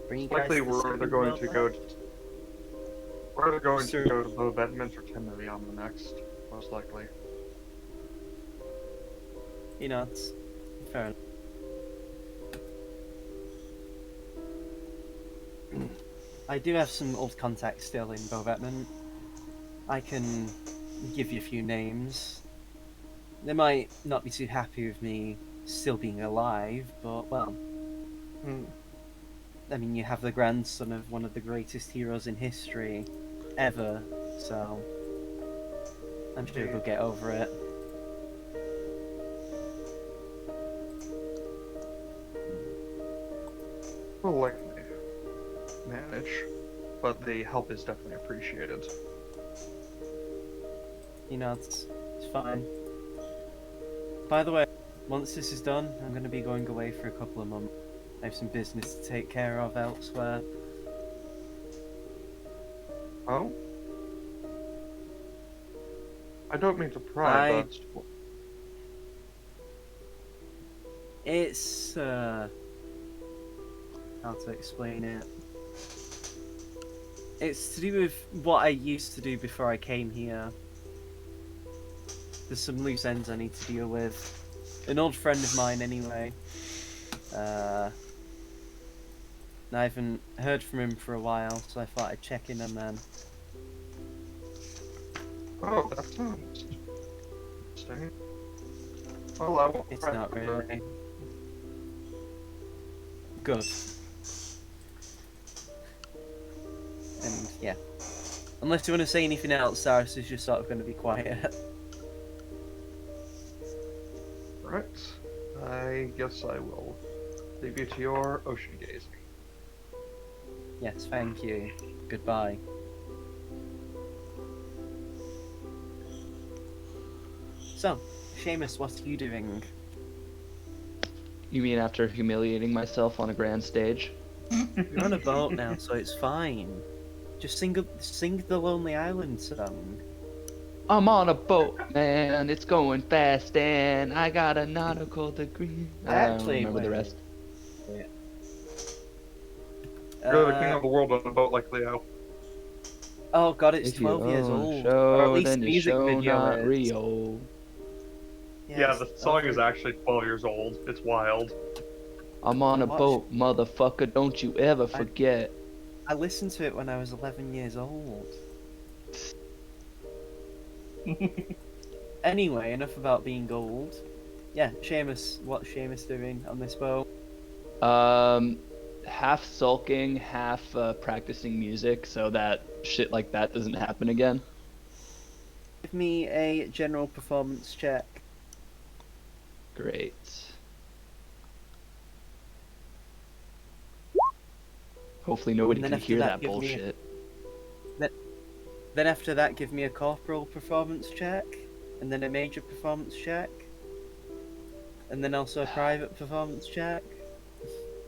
Bring you It's likely guys to the we're either servant going world to then? go to. We're either going Sir. to go to Vilvetment or Timothy on the next, most likely. You know, it's fair enough. I do have some old contacts still in Bovetman. I can give you a few names. They might not be too happy with me still being alive, but well. I mean, you have the grandson of one of the greatest heroes in history ever, so I'm sure they'll get over it. We'll likely manage, but the help is definitely appreciated. You know, it's fine. By the way, once this is done, I'm going to be going away for a couple of months. I have some business to take care of elsewhere. Oh? I don't mean to pry, I- but It's, how to explain it? It's to do with what I used to do before I came here. There's some loose ends I need to deal with. An old friend of mine, anyway. And I haven't heard from him for a while, so I thought I'd check in on them. oh, that sounds interesting. Well, I won't It's pry not further. really. Good. And yeah. Unless you want to say anything else, Cyrus is just sort of going to be quiet. Right. I guess I will leave you to your ocean gazing. Yes, thank you. Goodbye. So, Seamus, what are you doing? You mean after humiliating myself on a grand stage? You're on a boat now, so it's fine. Just sing the Lonely Island song. I'm on a boat, man. It's going fast, and I got a nautical degree. I don't Actually, remember the wait. rest. You're the king of the world on a boat like Leo. Oh god, it's If you 12 years own a old. show, Or at least then the you music show video not is. real. Yeah, the song is over- actually 12 years old. It's wild. I'm on a Watch- boat, motherfucker. Don't you ever forget. I listened to it when I was 11 years old. Anyway, enough about being old. Yeah, Seamus, what's Seamus doing on this boat? Half sulking, half practicing music so that shit like that doesn't happen again. Give me a general performance check. Great. Hopefully nobody And then can after hear that, that give me a- bullshit. Then after that, give me a corporal performance check, and then a major performance check, and then also a private performance check.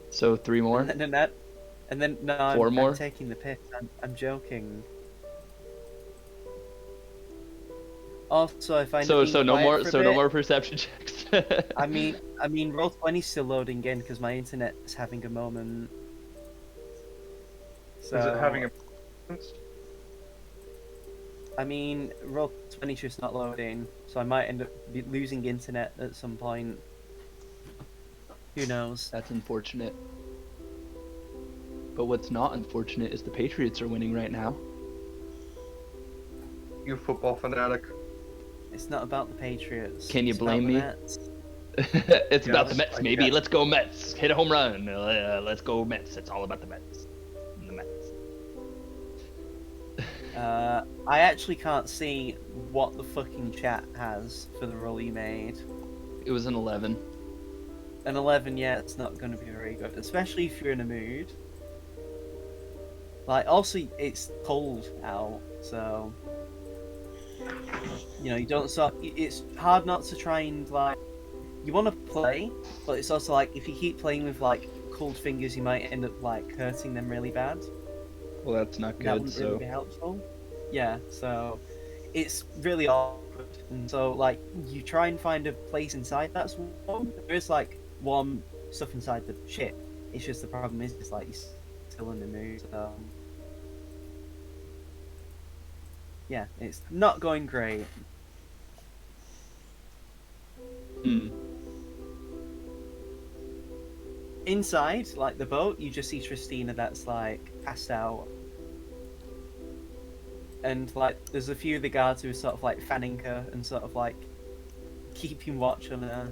So 3 more? And then no, I'm, 4 more? I'm taking the piss. I'm joking. Also, if I So no more no more more. perception checks. I mean, Roll20's still loading in because my internet's having a moment. So, Is it having a... I mean, Roll20's just not loading, so I might end up losing internet at some point. Who knows? That's unfortunate. But what's not unfortunate is the Patriots are winning right now. You football fanatic. It's not about the Patriots. Can you It's about blame the me? Nets. It's about the Yes, Mets, I maybe. guess. Let's go Mets. Hit a home run. Let's go Mets. It's all about the Mets. The Mets. I actually can't see what the fucking chat has for the roll you made. It was an 11. An 11, yeah, it's not going to be very good, especially if you're in a mood. Like, also, it's cold out, so you know you don't. So it's hard not to try and like. You want to play, but it's also like if you keep playing with like cold fingers, you might end up like hurting them really bad. Well, that's not And that good, wouldn't really so... be helpful. Yeah, so it's really awkward, and so like you try and find a place inside that's warm. There is like warm stuff inside the ship. It's just the problem is it's like you're still in the mood. So yeah, it's not going great. Hmm. Inside, like the boat, you just see Tristina that's like passed out. And like there's a few of the guards who are sort of like fanning her and sort of like keeping watch on her.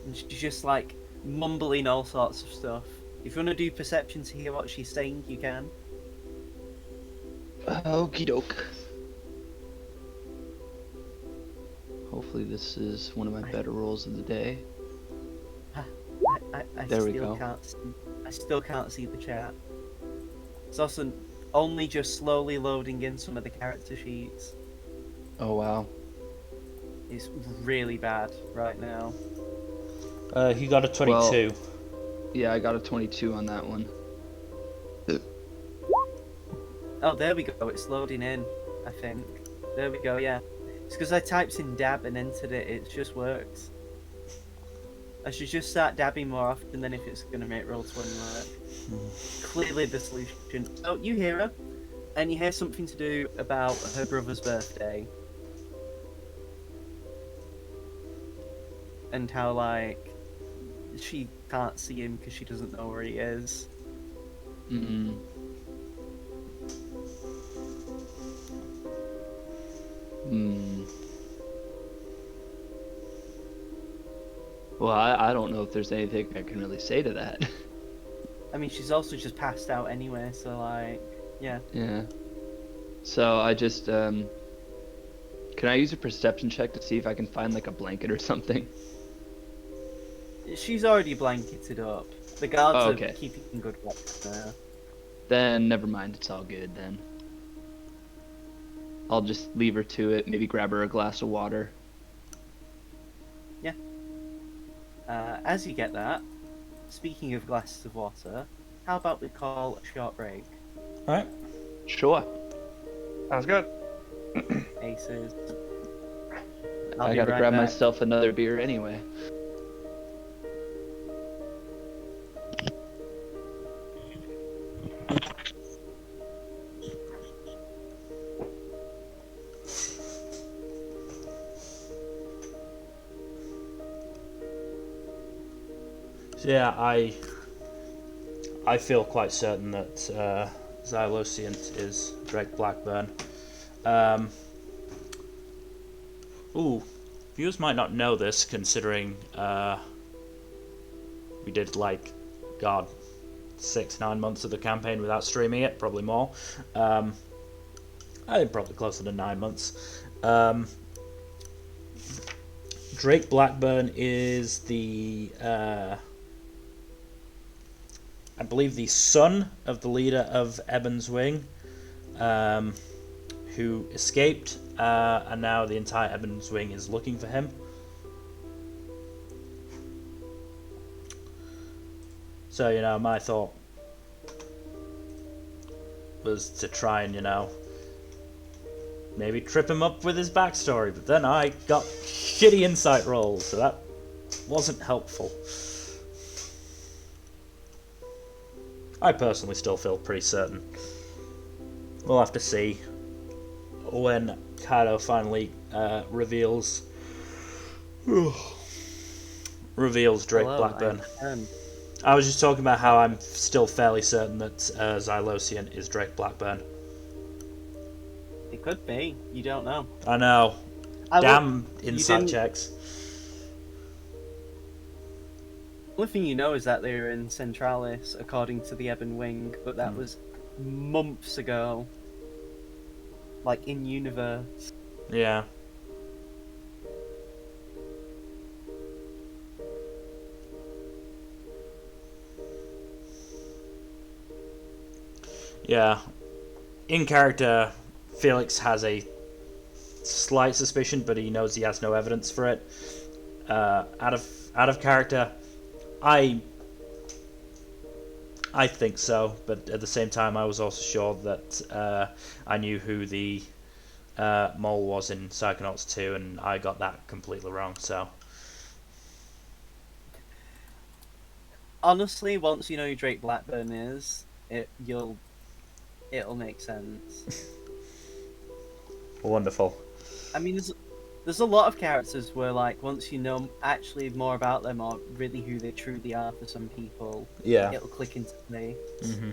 And she's just like mumbling all sorts of stuff. If you want to do perception to hear what she's saying, you can. Okie doke. Hopefully this is one of my better rolls of the day. I There we still go. can't see, I still can't see the chat. It's also only just slowly loading in some of the character sheets. Oh, wow. It's really bad right now. He got a 22. Yeah, I got a 22 on that one. Oh, there we go. It's loading in, I think. There we go, yeah. It's because I typed in dab and entered it. It just works. I should just start dabbing more often than if it's going to make Roll20 work. Clearly the solution. So you hear her, and you hear something to do about her brother's birthday. And how, like, she can't see him because she doesn't know where he is. Mm-mm. Hmm. Well, I don't know if there's anything I can really say to that. I mean, she's also just passed out anyway, so, like, yeah. Yeah. So I just, can I use a perception check to see if I can find, like, a blanket or something? She's already blanketed up. The guards Oh, are okay. keeping good watch there. Then, never mind, it's all good then. I'll just leave her to it, maybe grab her a glass of water. As you get that, speaking of glasses of water, how about we call a short break? Alright. Sure. Sounds good. Aces. I gotta grab myself another beer anyway. So yeah, I feel quite certain that Xylosiant is Drake Blackburn. Viewers might not know this, considering we did like, God, 6-9 months of the campaign without streaming it, probably more. I think probably closer to 9 months. Drake Blackburn is the I believe the son of the leader of Ebon's Wing, who escaped, and now the entire Ebon's Wing is looking for him. So, you know, my thought was to try and, you know, maybe trip him up with his backstory, but then I got shitty insight rolls, so that wasn't helpful. I personally still feel pretty certain. We'll have to see when Kaido finally reveals Drake Hello, Blackburn. I'm I was just talking about how I'm still fairly certain that Xylosiant is Drake Blackburn. It could be. You don't know. I know. Damn you insight didn't- checks. The only thing you know is that they were in Centralis, according to the Ebon Wing, but that was months ago. Like, in universe. Yeah. Yeah. In character, Felix has a slight suspicion, but he knows he has no evidence for it. Out of character, I think so, but at the same time, I was also sure that I knew who the mole was in Psychonauts 2, and I got that completely wrong. So Honestly, once you know who Drake Blackburn is, it'll make sense. wonderful. I mean, there's a lot of characters where, like, once you know actually more about them or really who they truly are for some people, Yeah. it'll click into place. Mm-hmm.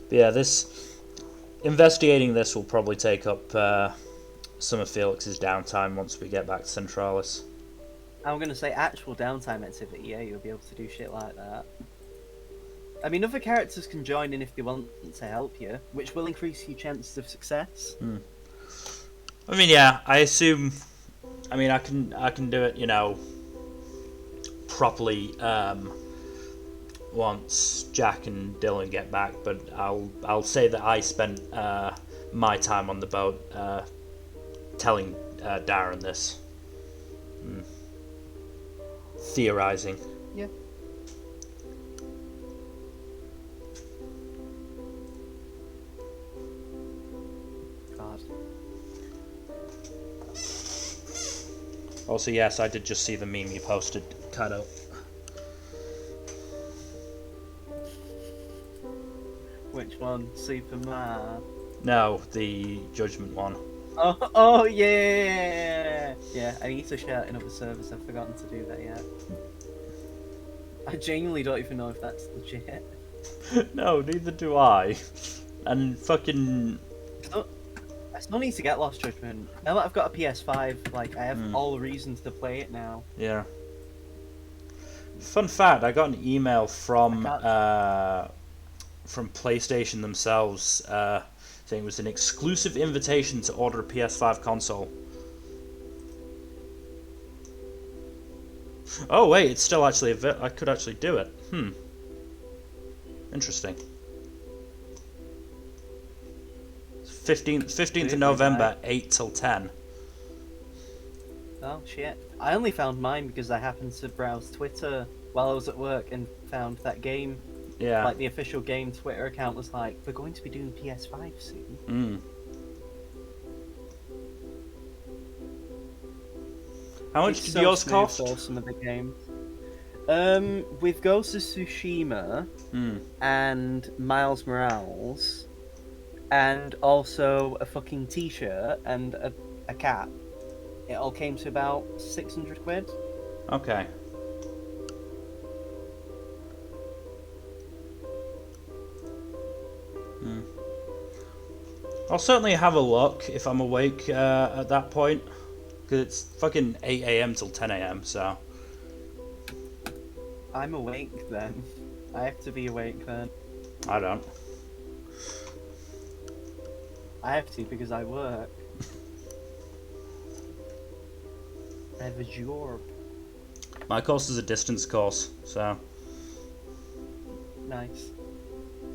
But yeah, investigating this will probably take up some of Felix's downtime once we get back to Centralis. I'm gonna say actual downtime activity. Yeah, you'll be able to do shit like that. I mean, other characters can join in if they want to help you, which will increase your chances of success. I mean, yeah, I assume. I mean, I can do it, properly once Jack and Dylan get back. But I'll say that I spent my time on the boat telling Darren this, theorizing. Yeah. God. Also, yes, I did just see the meme you posted, Kado. Which one? Superman. No, the Judgment one. Oh yeah. Yeah, I need to share it in other servers. I've forgotten to do that yet. I genuinely don't even know if that's legit. No, neither do I. And fucking. I still need to get Lost Judgment. Now that I've got a PS5, like, I have all reasons to play it now. Yeah. Fun fact: I got an email from PlayStation themselves saying it was an exclusive invitation to order a PS5 console. Oh wait, it's still actually I could actually do it. Interesting. 15th of November, 8 till 10. Oh shit. I only found mine because I happened to browse Twitter while I was at work and found that game. Yeah. Like, the official game Twitter account was like, we're going to be doing PS5 soon. How much did yours cost? For some of the games. With Ghost of Tsushima and Miles Morales, and also a fucking t-shirt and a cap, it all came to about 600 quid. Okay. I'll certainly have a look if I'm awake at that point, because it's fucking 8 a.m. till 10 a.m. So I'm awake then. I have to be awake then. I don't. I have to because I work. I have a job. My course is a distance course, so Nice.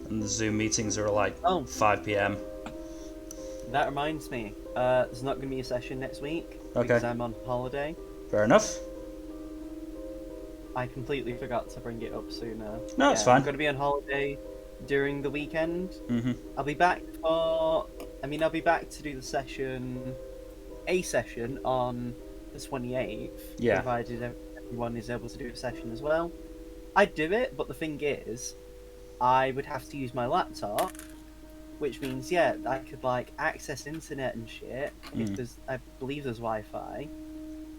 and the Zoom meetings are at like Oh. 5 p.m. That reminds me, there's not going to be a session next week Okay. because I'm on holiday. Fair enough. I completely forgot to bring it up sooner. No, it's fine. I'm going to be on holiday during the weekend. Mm-hmm. I'll be back I'll be back to do a session on the 28th. Yeah. Provided everyone is able to do a session as well. I'd do it, but the thing is, I would have to use my laptop, which means, yeah, I could, like, access internet and shit, if I believe there's Wi-Fi.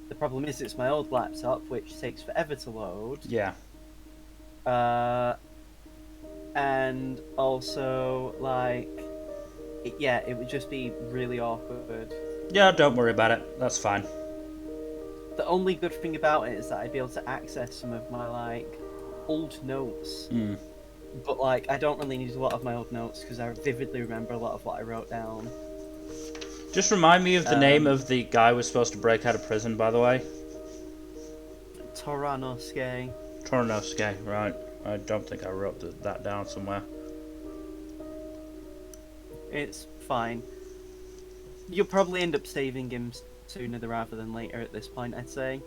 The problem is it's my old laptop, which takes forever to load. Yeah. and also like, it would just be really awkward. Yeah, don't worry about it. That's fine. The only good thing about it is that I'd be able to access some of my like old notes. Hmm. But like, I don't really need a lot of my old notes because I vividly remember a lot of what I wrote down. Just remind me of the name of the guy we're supposed to break out of prison, by the way. Toranosuke. Tornosuke, right. I don't think I wrote that down somewhere. It's fine. You'll probably end up saving him sooner rather than later at this point, I'd say.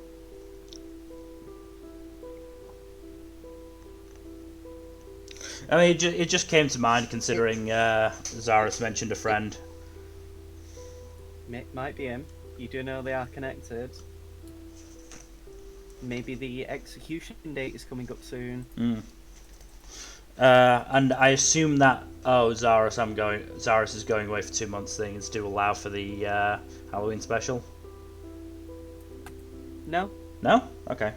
I mean, it just came to mind considering Zaris mentioned a friend. Might be him. You do know they are connected. Maybe the execution date is coming up soon. And I assume that Zaris is going away for 2 months. Things do allow for the Halloween special. No, No? Okay.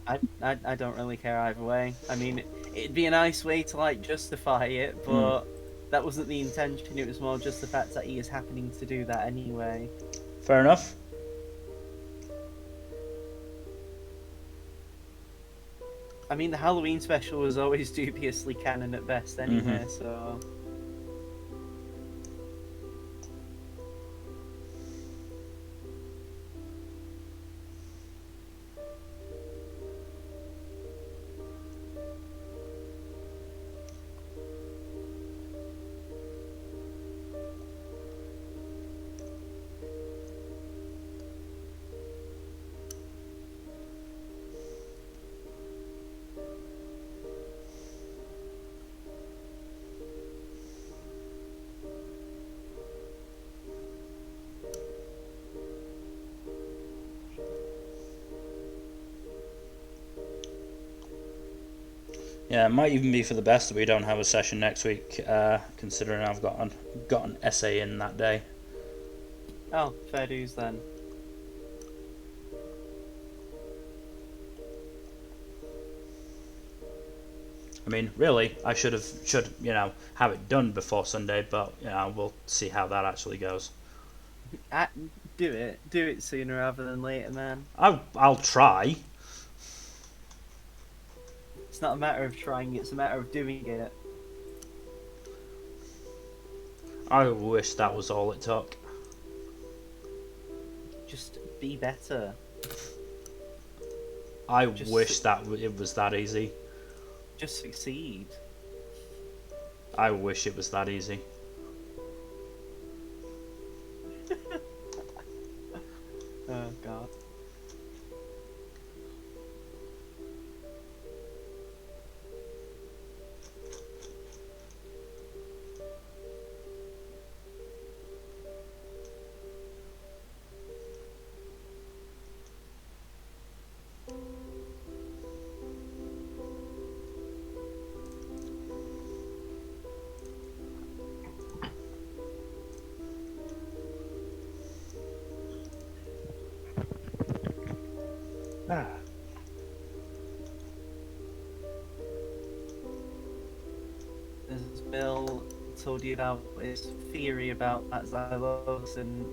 I don't really care either way. I mean, it'd be a nice way to like justify it, but that wasn't the intention. It was more just the fact that he is happening to do that anyway. Fair enough. I mean, the Halloween special was always dubiously canon at best anyway, so... Yeah, it might even be for the best that we don't have a session next week, considering I've got an essay in that day. Oh, fair dues then. I mean, really, I should have it done before Sunday, but we'll see how that actually goes. Do it sooner rather than later, man. I'll try. It's not a matter of trying, it's a matter of doing it. I wish that was all it took. Just be better. I wish that it was that easy. Just succeed. I wish it was that easy. Oh god. Ah. As Bill told you about his theory about that Xylos and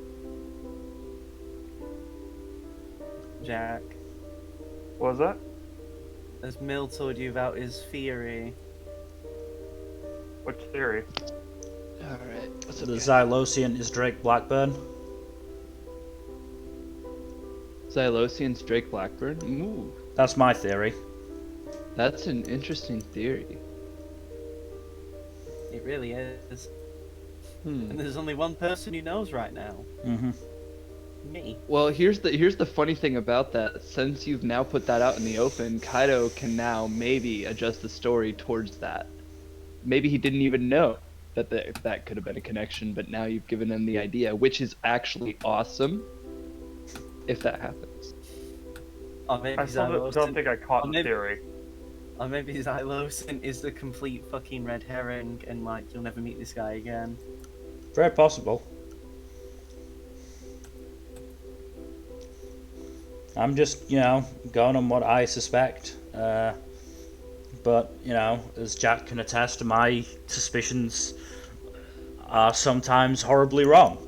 Jack. What was that? As Mill told you about his theory. Which theory? Alright, what's up, The guys? Xylosian is Drake Blackburn. Xylosian's Drake Blackburn? Ooh, That's my theory. that's an interesting theory. It really is. Hmm. And there's only one person who knows right now. Mm-hmm. Me. Well, here's the funny thing about that. Since you've now put that out in the open, Kaido can now maybe adjust the story towards that. Maybe he didn't even know that that could have been a connection, but now you've given him the idea, which is actually awesome. If that happens. Or maybe I still don't think I caught the maybe- theory. Or maybe Xylosin is the complete fucking red herring and like you'll never meet this guy again. Very possible. I'm just, going on what I suspect. but as Jack can attest, my suspicions are sometimes horribly wrong.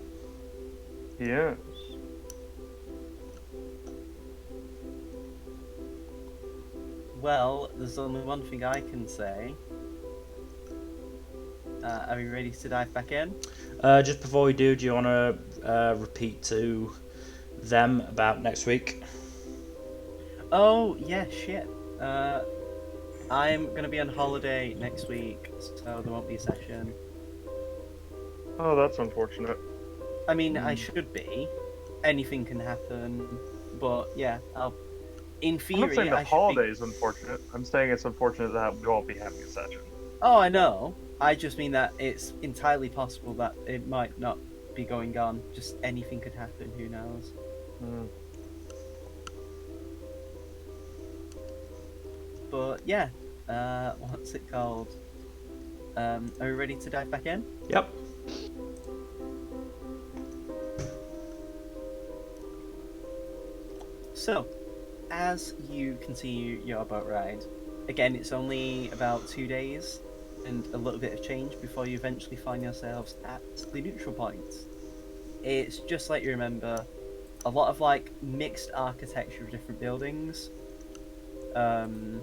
Yes. Well, there's only one thing I can say. Are we ready to dive back in? Just before we do you want to repeat to them about next week? Oh, yeah, shit. I'm going to be on holiday next week, so there won't be a session. Oh, that's unfortunate. I mean, I should be. Anything can happen. But, yeah, in I'm theory, not saying the I should holiday be... is unfortunate. I'm saying it's unfortunate that we won't be having a session. Oh, I know. I just mean that it's entirely possible that it might not be going on. Just anything could happen, who knows. But yeah, what's it called? Are we ready to dive back in? Yep. So, as you continue your boat ride, again, it's only about 2 days and a little bit of change before you eventually find yourselves at the neutral point. It's just like you remember, a lot of like mixed architecture of different buildings. And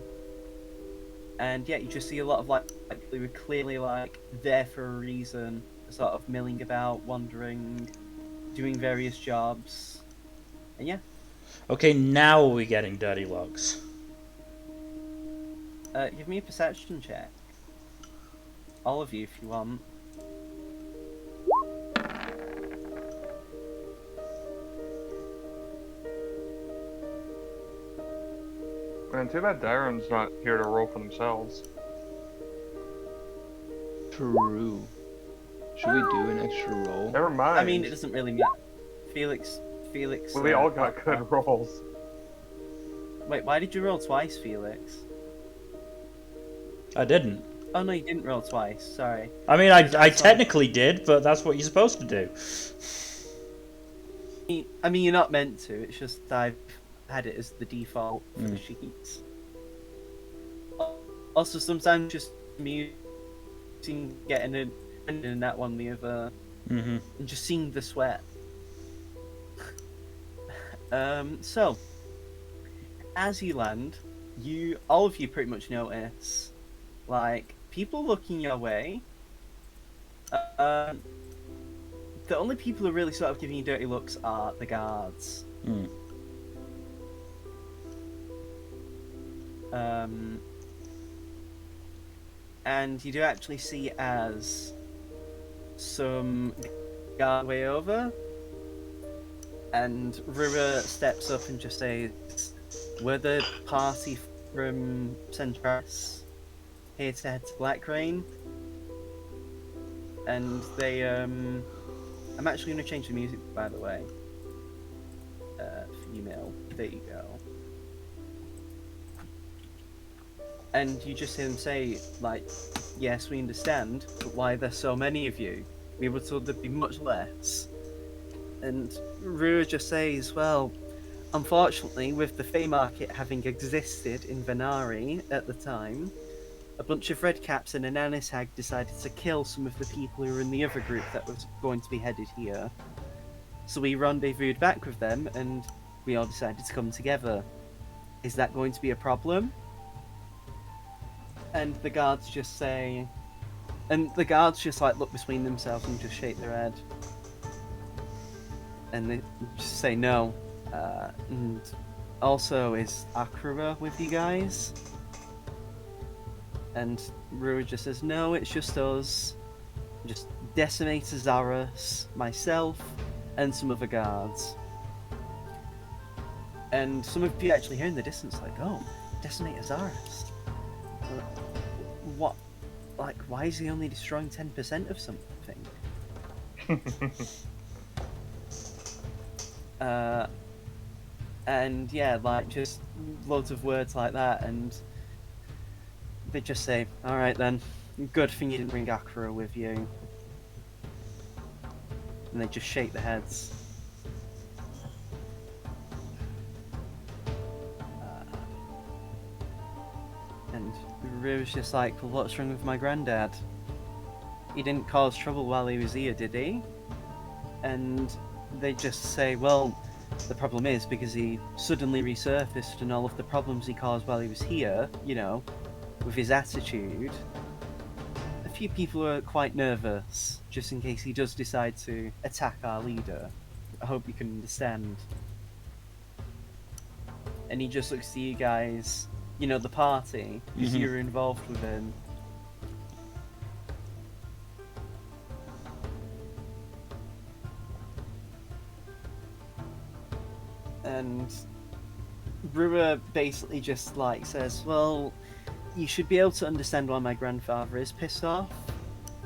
yeah, you just see a lot of like they were clearly like there for a reason, sort of milling about, wandering, doing various jobs, and yeah. Okay, now we're getting dirty looks. Give me a perception check. All of you, if you want. Man, too bad Darren's not here to roll for themselves. True. Should we do an extra roll? Never mind. I mean, it doesn't really matter. Felix. Well, we all got good rolls. Wait, why did you roll twice, Felix? I didn't. Oh no, you didn't roll twice. Sorry. I mean, I technically did, but that's what you're supposed to do. I mean, you're not meant to. It's just I've had it as the default for the sheets. Also, sometimes just muting, getting it, and that one the other, and just seeing the sweat. So, as you land, all of you pretty much notice, like, people looking your way. The only people who are really sort of giving you dirty looks are the guards. And you do actually see as some guard way over, and Rua steps up and just says, "We're the party from Centris, here to head to Blackrain." And they, I'm actually going to change the music, by the way. Female, there you go. And you just hear them say, like, "Yes, we understand, but why there's so many of you? We were told there'd be much less." And Rua just says, "Well, unfortunately, with the Fey market having existed in Venari at the time, a bunch of redcaps and an Anis hag decided to kill some of the people who were in the other group that was going to be headed here. So we rendezvoused back with them, and we all decided to come together. Is that going to be a problem?" And the guards just say... And the guards just, like, look between themselves and just shake their head. And they just say no. And also, is Akrura with you guys? And Rua just says, "No, it's just us. Just Decimator Zaras, myself, and some other guards." And some of you actually hear in the distance, like, "Oh, Decimator Zaras. What? Like, why is he only destroying 10% of something?" And yeah, like, just loads of words like that, and they just say, "Alright then, good thing you didn't bring Akira with you." And they just shake their heads. And And Rue was just like, well, what's wrong with my granddad? He didn't cause trouble while he was here, did he? And they just say, well, the problem is because he suddenly resurfaced and all of the problems he caused while he was here, you know, with his attitude. A few people are quite nervous, just in case he does decide to attack our leader. I hope you can understand. And he just looks to you guys, you know, the party, because you're involved with him. And Brewer basically just like says, well, you should be able to understand why my grandfather is pissed off.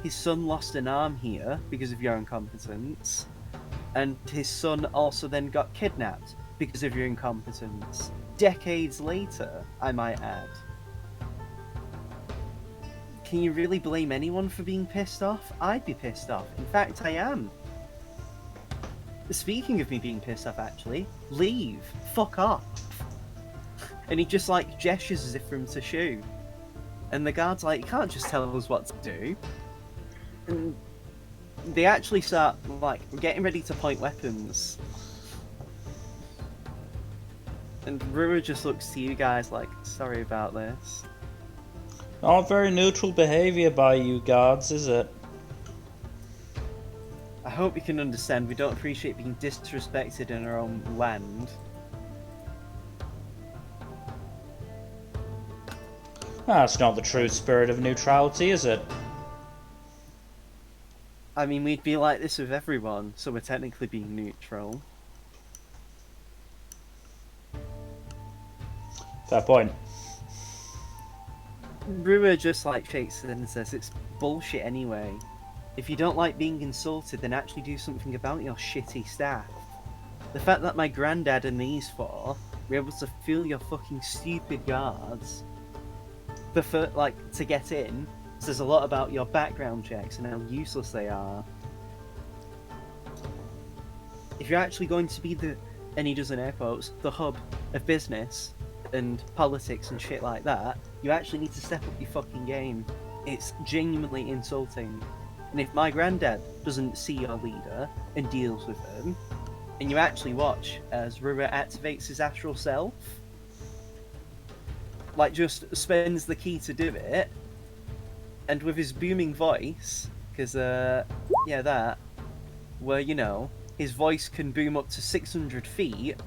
His son lost an arm here because of your incompetence, and his son also then got kidnapped because of your incompetence. Decades later, I might add. Can you really blame anyone for being pissed off? I'd be pissed off. In fact, I am. Speaking of me being pissed off, actually, leave. Fuck off. And he just, like, gestures as if for him to shoot. And the guard's like, you can't just tell us what to do. And they actually start, like, getting ready to point weapons. And Rua just looks to you guys like, sorry about this. Not very neutral behaviour by you guards, is it? I hope you can understand we don't appreciate being disrespected in our own land. That's not the true spirit of neutrality, is it? I mean, we'd be like this with everyone, so we're technically being neutral. Fair point. Brewer just like shakes his head and says, it's bullshit anyway. If you don't like being insulted, then actually do something about your shitty staff. The fact that my granddad and these four were able to fool your fucking stupid guards to get in says a lot about your background checks and how useless they are. If you're actually going to be the, and he does in air quotes, the hub of business and politics and shit like that, you actually need to step up your fucking game. It's genuinely insulting. And if my granddad doesn't see your leader and deals with him, and you actually watch as Rua activates his astral self, like just spends the key to do it, and with his booming voice, because, yeah, that, where, you know, his voice can boom up to 600 feet,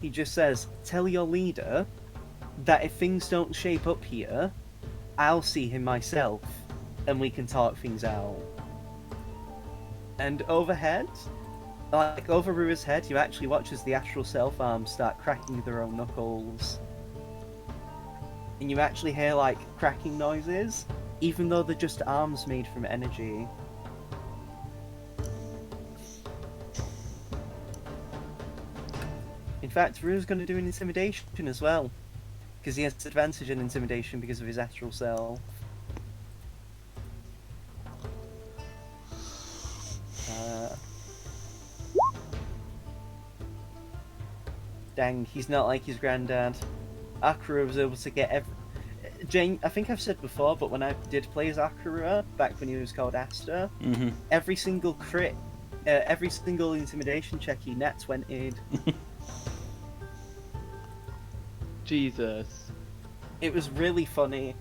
he just says, tell your leader that if things don't shape up here, I'll see him myself, and we can talk things out. And overhead, like over Rua's head, you actually watch as the astral self arms start cracking their own knuckles. And you actually hear like cracking noises, even though they're just arms made from energy. In fact, Rua's going to do an intimidation as well, because he has advantage in intimidation because of his astral self. Dang, he's not like his granddad. Akira was able to get Jane, I think I've said before, but when I did play as Akira, back when he was called Asta, every single crit, every single intimidation check he net 20'd. Jesus. It was really funny.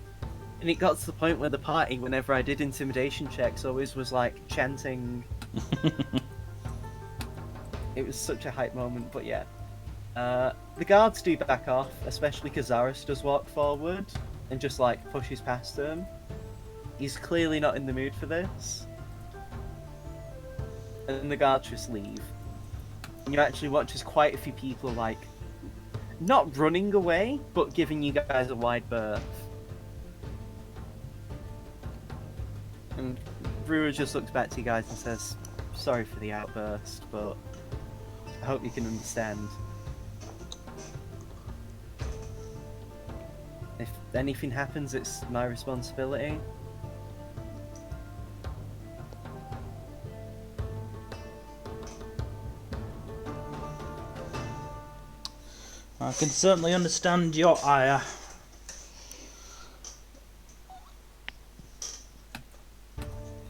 And it got to the point where the party, whenever I did intimidation checks, always was like chanting. It was such a hype moment, but yeah. The guards do back off, especially because Zaris does walk forward and just like pushes past them. He's clearly not in the mood for this. And the guards just leave. And you actually watch as quite a few people like, not running away, but giving you guys a wide berth. And Brewer just looks back to you guys and says, sorry for the outburst, but I hope you can understand. If anything happens, it's my responsibility. I can certainly understand your ire.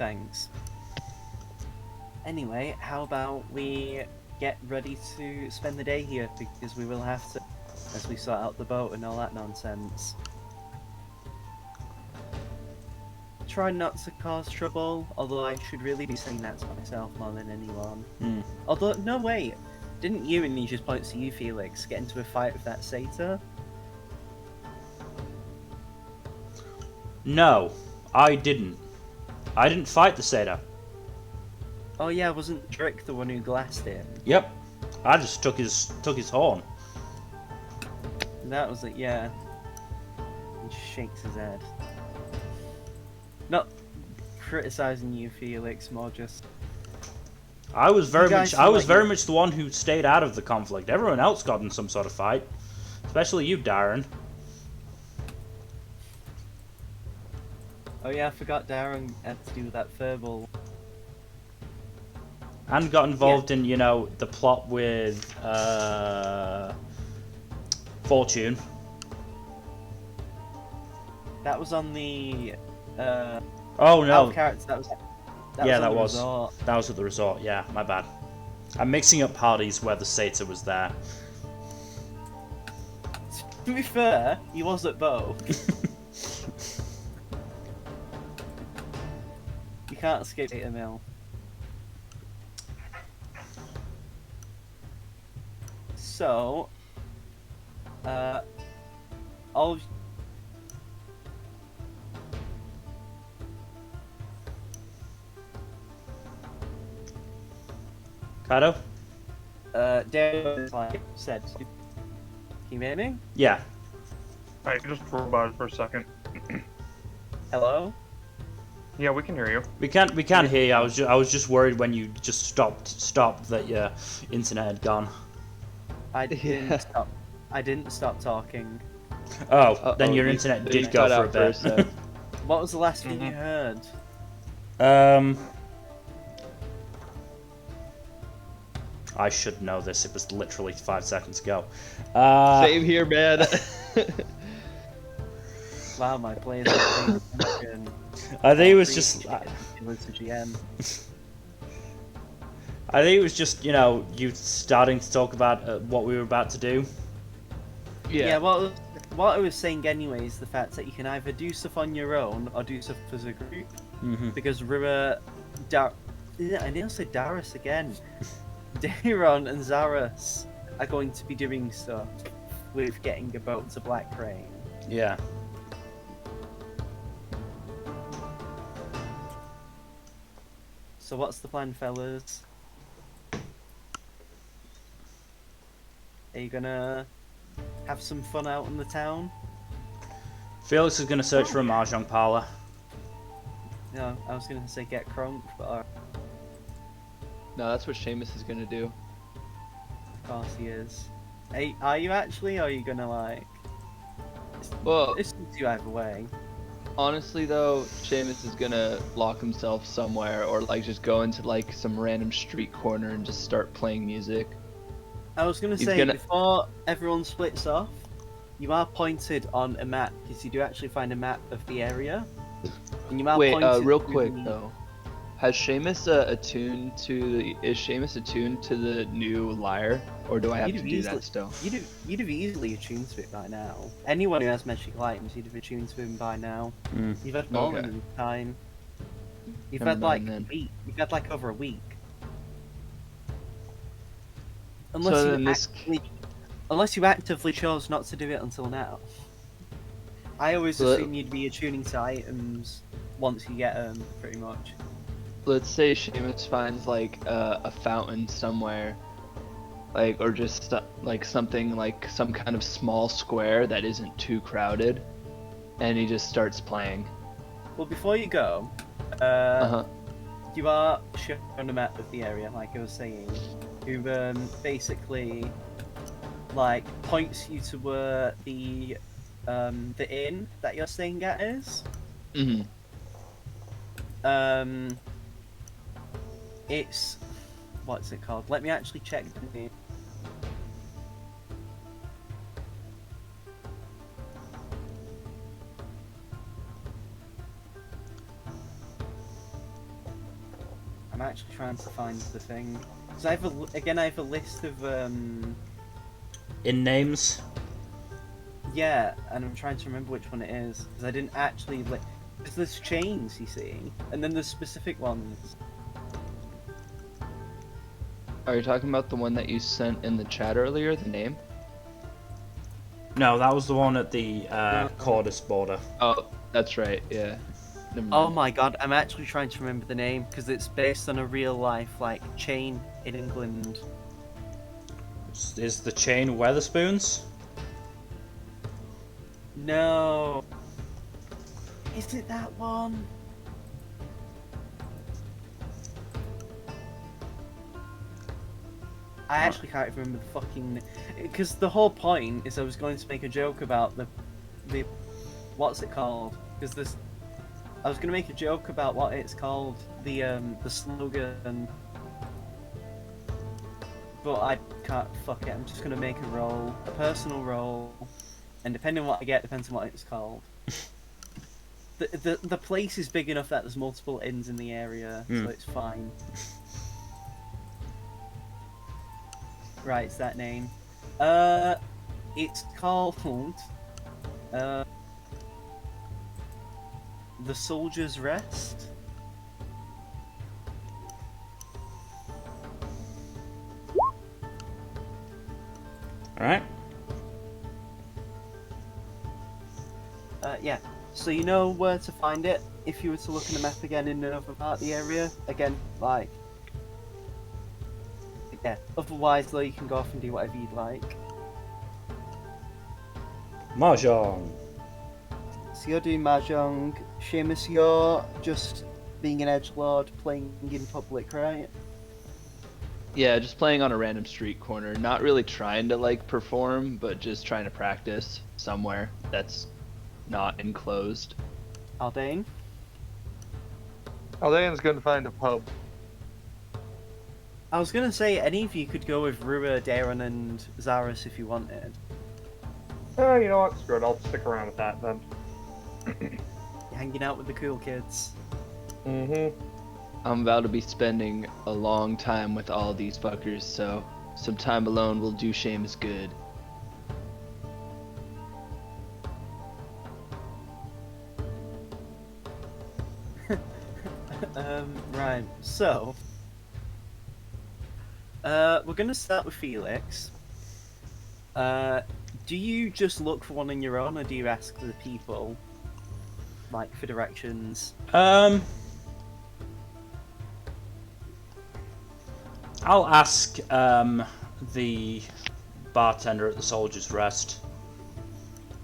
thanks. Anyway, how about we get ready to spend the day here, because we will have to, as we sort out the boat and all that nonsense. Try not to cause trouble, although I should really be saying that to myself more than anyone. Although, no wait, didn't you, and he just points to you, Felix, get into a fight with that satyr? No, I didn't. I didn't fight the satyr. Oh yeah, wasn't Drick the one who glassed him? Yep, I just took his horn. That was it, yeah. He just shakes his head. Not criticizing you, Felix, more just... I was very guys very seem like much the one who stayed out of the conflict. Everyone else got in some sort of fight, especially you, Darren. Oh yeah, I forgot Darren had to do that verbal. And got involved in, you know, the plot with Fortune. That was on the Oh no. out of character. That was Yeah, on that the was. resort. That was at the resort. Yeah, my bad. I'm mixing up parties where the satyr was there. To be fair, he was at both. You can't escape Data Mill. So, all of Kaido? Data like said, can you hear me? Yeah. Alright, just robot for a second. Hello? Yeah, we can hear you. We can't hear you. I was just worried when you just stopped that your internet had gone. I didn't Yeah. stop. I didn't stop talking. Oh, then Uh-oh, your you- internet you did go cut for a out bit. sec. What was the last thing you heard? I should know this. It was literally 5 seconds ago. Same here, man. Wow, my players are paying attention. I think it was just. It was the GM. I think it was just, you know, you starting to talk about what we were about to do. Yeah, what I was saying anyway is the fact that you can either do stuff on your own or do stuff as a group. Mm-hmm. Because I nearly said Darius again. Dairon and Zaras are going to be doing stuff with getting a boat to Blackrain. Yeah. So what's the plan, fellas? Are you gonna have some fun out in the town? Felix is going to search for a mahjong parlor. No, I was gonna say get crunk, but No, that's what Seamus is gonna do. of course he is. Hey, are you actually, or are you gonna like... Well, It's you either way. honestly though, Seamus is gonna lock himself somewhere or like just go into like some random street corner and just start playing music. I was gonna He's say, gonna- before everyone splits off, you are pointed on a map, because you do actually find a map of the area. And you are Wait, pointed real to quick the- though. Has Seamus is Seamus attuned to the new lyre? Or do I have You'd to have do easily- that still? You'd have easily attuned to it by now. Anyone who has magic items, you'd have attuned to him by now. Mm. You've had more Okay. than enough time. You've Never had like mind a then. week. You've had like over a week. So then this- Unless you actively chose not to do it until now. I always So- assume you'd be attuning to items once you get them, pretty much. Let's say Seamus finds like a fountain somewhere, like or just like something like some kind of small square that isn't too crowded, and he just starts playing. Well, before you go, Uh-huh. you are shown a map of the area, like I was saying, who basically like points you to where the inn that you're staying at is. Mm-hmm. It's what's it called? Let me actually check the name. I'm actually trying to find the thing. Because I have a list of In names. yeah, and I'm trying to remember which one it is because I didn't actually like. Because there's chains, you see, and then there's specific ones. Are you talking about the one that you sent in the chat earlier? The name? No, that was the one at the Cordis border. Oh, that's right. Yeah. Never Oh mind. my god, I'm actually trying to remember the name because it's based on a real life like chain in England. Is the chain Weatherspoons? No. Is it that one? I actually can't remember the fucking. Because the whole point is I was going to make a joke about the what's it called? Because this, I was going to make a joke about what it's called, the slogan. But I can't. Fuck it. I'm just going to make a personal roll, and depending on what I get, depends on what it's called. The place is big enough that there's multiple inns in the area, so it's fine. Right, it's that name. It's called The Soldier's Rest. Alright. Yeah. So you know where to find it if you were to look in the map again in another part of the area. Again, like. Yeah. Otherwise, though, you can go off and do whatever you'd like. Mahjong. So you're doing Mahjong. Seamus, you're just being an edgelord playing in public, right? Yeah, just playing on a random street corner. Not really trying to like perform, but just trying to practice somewhere that's not enclosed. Aldane? Aldane's gonna find a pub. I was gonna say any of you could go with Rua, Daron, and Zaris if you wanted. You know what? Screw it. I'll stick around with that then. You're hanging out with the cool kids. Mm-hmm. I'm about to be spending a long time with all these fuckers, so some time alone will do Seamus good. Right, so we're gonna start with Felix. Do you just look for one on your own, or do you ask the people, like, for directions? I'll ask the bartender at the Soldier's Rest.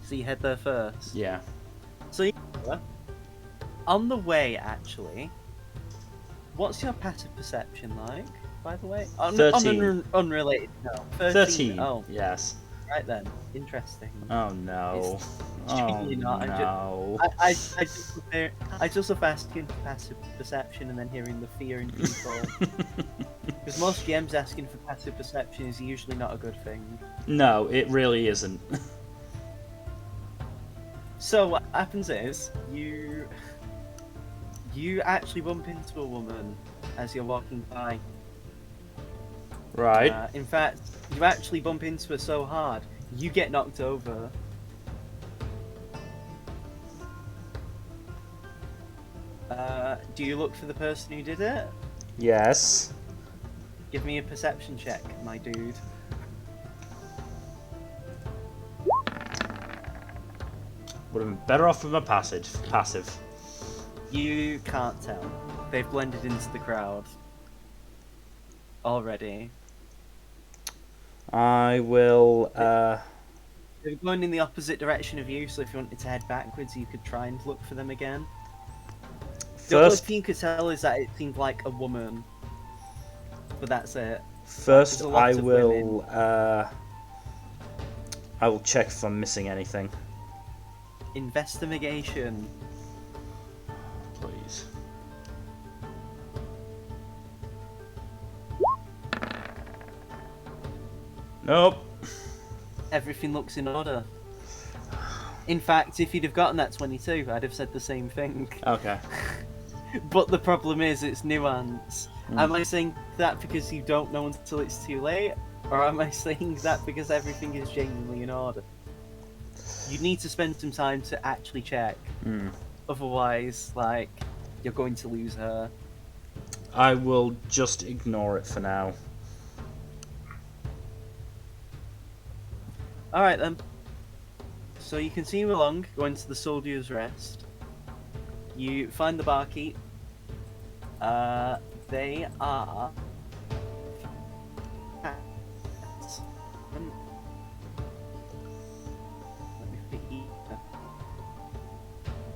So you head there first. Yeah. So on the way, actually, what's your passive perception like? By the way, 13. Unrelated. No, 13. Oh, Yes. right then. Interesting. Oh no. It's Oh genuinely not. no. I just love asking for passive perception and then hearing the fear in people. Because most GMs asking for passive perception is usually not a good thing. No, it really isn't. So what happens is you actually bump into a woman as you're walking by. Right. In fact, you actually bump into her so hard you get knocked over. Do you look for the person who did it? Yes. Give me a perception check, my dude. Would have been better off with my passive. You can't tell. They've blended into the crowd already. I will. They're going in the opposite direction of you, so if you wanted to head backwards, you could try and look for them again. The only First, thing you could tell is that it seemed like a woman, but that's it. first There's a lot I of will. I will check if I'm missing anything. Investigation. Please. Nope. Everything looks in order. In fact, if you'd have gotten that 22, I'd have said the same thing. Okay. But the problem is, it's nuance. Am I saying that because you don't know until it's too late? Or am I saying that because everything is genuinely in order? You need to spend some time to actually check. Otherwise, like, you're going to lose her. I will just ignore it for now. Alright then. So you continue along, going to the Soldier's Rest. You find the barkeep. They are...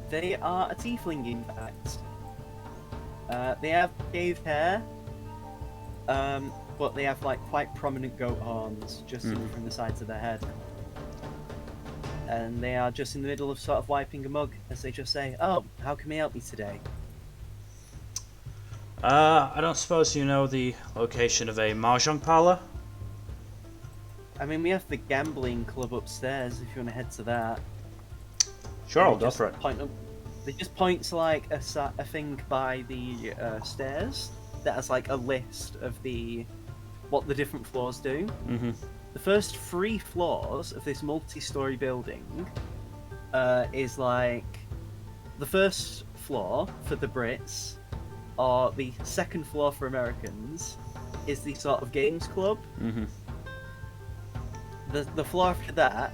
They are a tiefling, in fact. They have shaved hair, but they have like quite prominent goat horns just from the sides of their head. And they are just in the middle of sort of wiping a mug as they just say, "Oh, how can we help you today?" I don't suppose you know the location of a mahjong parlor? I mean, we have the gambling club upstairs if you want to head to that. Sure, I'll They go just for it. They just point to like a thing by the stairs that has like a list of what the different floors do. Mm-hmm. The first 3 floors of this multi-story building is like the first floor for the Brits, or the second floor for Americans is the sort of games club. Mm-hmm. The floor after that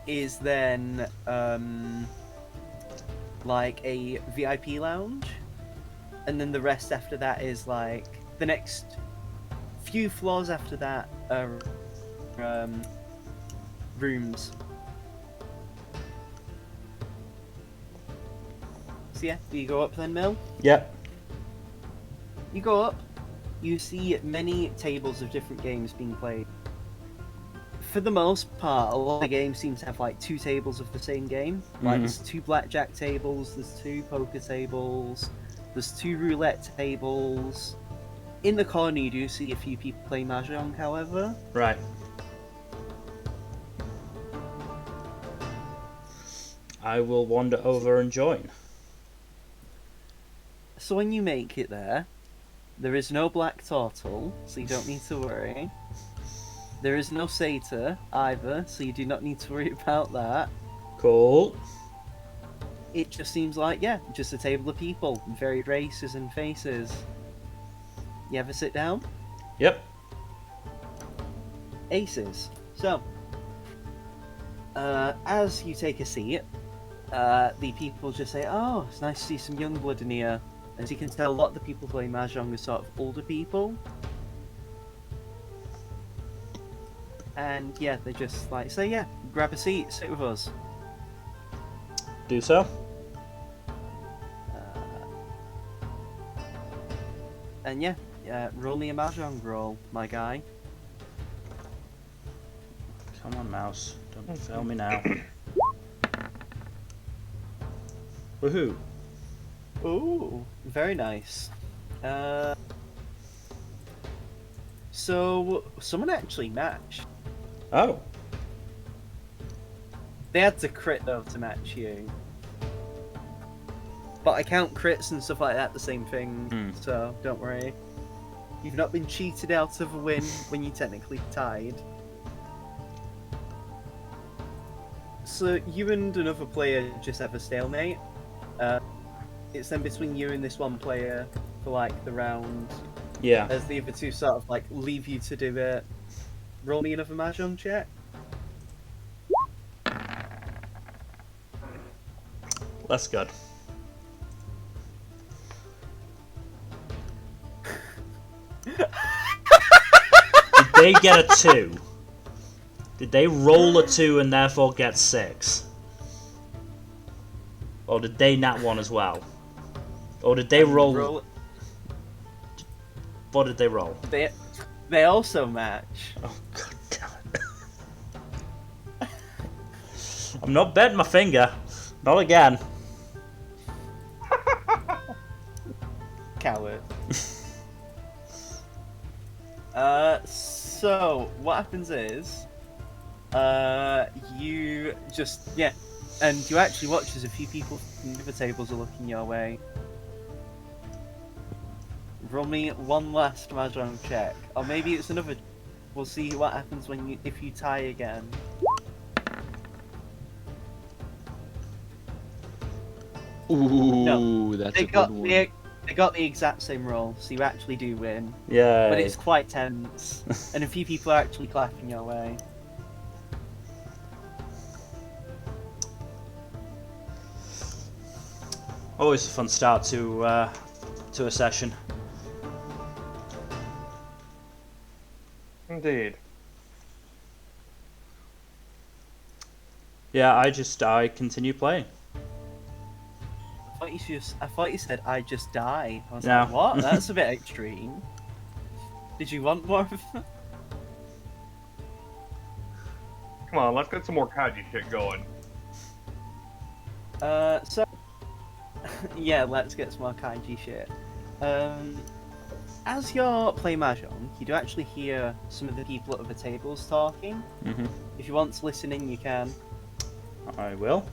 is then like a VIP lounge, and then the rest after that is like the next few floors after that are rooms. So yeah, do you go up then, Mill? Yep. You go up, you see many tables of different games being played. For the most part, a lot of the games seem to have like 2 tables of the same game. Like there's 2 blackjack tables, there's 2 poker tables, there's 2 roulette tables. In the corner you do see a few people play mahjong, however. Right. I will wander over and join. So when you make it there is no black turtle, so you don't need to worry. There is no satyr either, so you do not need to worry about that. Cool. It just seems like, yeah, just a table of people, varied races and faces. You ever sit down? Yep. Aces. So, as you take a seat, the people just say, "Oh, it's nice to see some young blood in here." As you can tell, a lot of the people playing mahjong are sort of older people. And yeah, they just like say, "Yeah, grab a seat, sit with us." Do so. And yeah, roll me a mahjong roll, my guy. Come on, mouse. Don't fail me now. Woohoo. Ooh, very nice. So someone actually matched. Oh. They had to crit though to match you. But I count crits and stuff like that the same thing, so don't worry. You've not been cheated out of a win when you technically tied. So you and another player just have a stalemate. It's then between you and this one player for like the round. Yeah. As the other two sort of like leave you to do it. Roll me another mahjong check. That's good. Did they get a 2? Did they roll a 2 and therefore get 6? Or did they nat 1 as well? Or did they roll... What did they roll? They also match. Oh, god damn it. I'm not betting my finger. Not again. Coward. So what happens is, you just and you actually watch as a few people from the other tables are looking your way. roll me one last Mahjong check. Or maybe it's another... We'll see what happens if you tie again. Ooh, that's a good one. They got the exact same roll, so you actually do win. Yeah. But it's quite tense, and a few people are actually clapping your way. Always a fun start to a session. Indeed. Yeah, I continue playing. I thought you said I just die. I was No. like, what? That's a bit extreme. Did you want more of that? Come on, let's get some more kaiji shit going. So yeah, let's get some more kaiji shit. As you're playing Mahjong, you do actually hear some of the people at the tables talking. Mhm. If you want to listen in, you can. I will.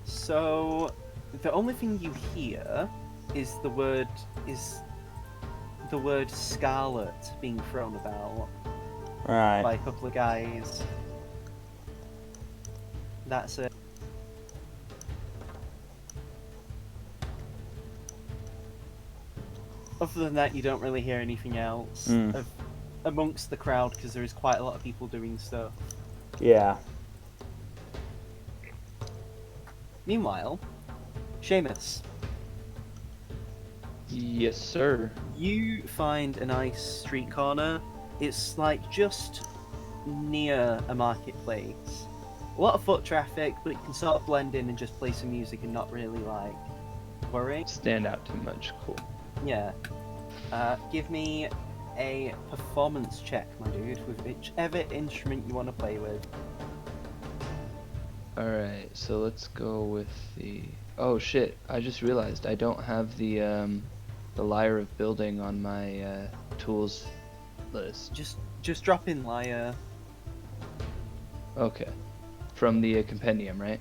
So, the only thing you hear is the word scarlet being thrown about Right. by a couple of guys. That's it. Other than that, you don't really hear anything else amongst the crowd because there is quite a lot of people doing stuff. Yeah. Meanwhile, Seamus, Yes, sir. you find a nice street corner. It's like just near a marketplace. A lot of foot traffic, but you can sort of blend in and just play some music and not really like worry. Stand out too much. Cool. Yeah. Give me a performance check, my dude, with whichever instrument you want to play with. Alright, so let's go with the... Oh shit, I just realized I don't have the Lyre of Building on my tools list. Just drop in Lyre. Okay. From the compendium, right?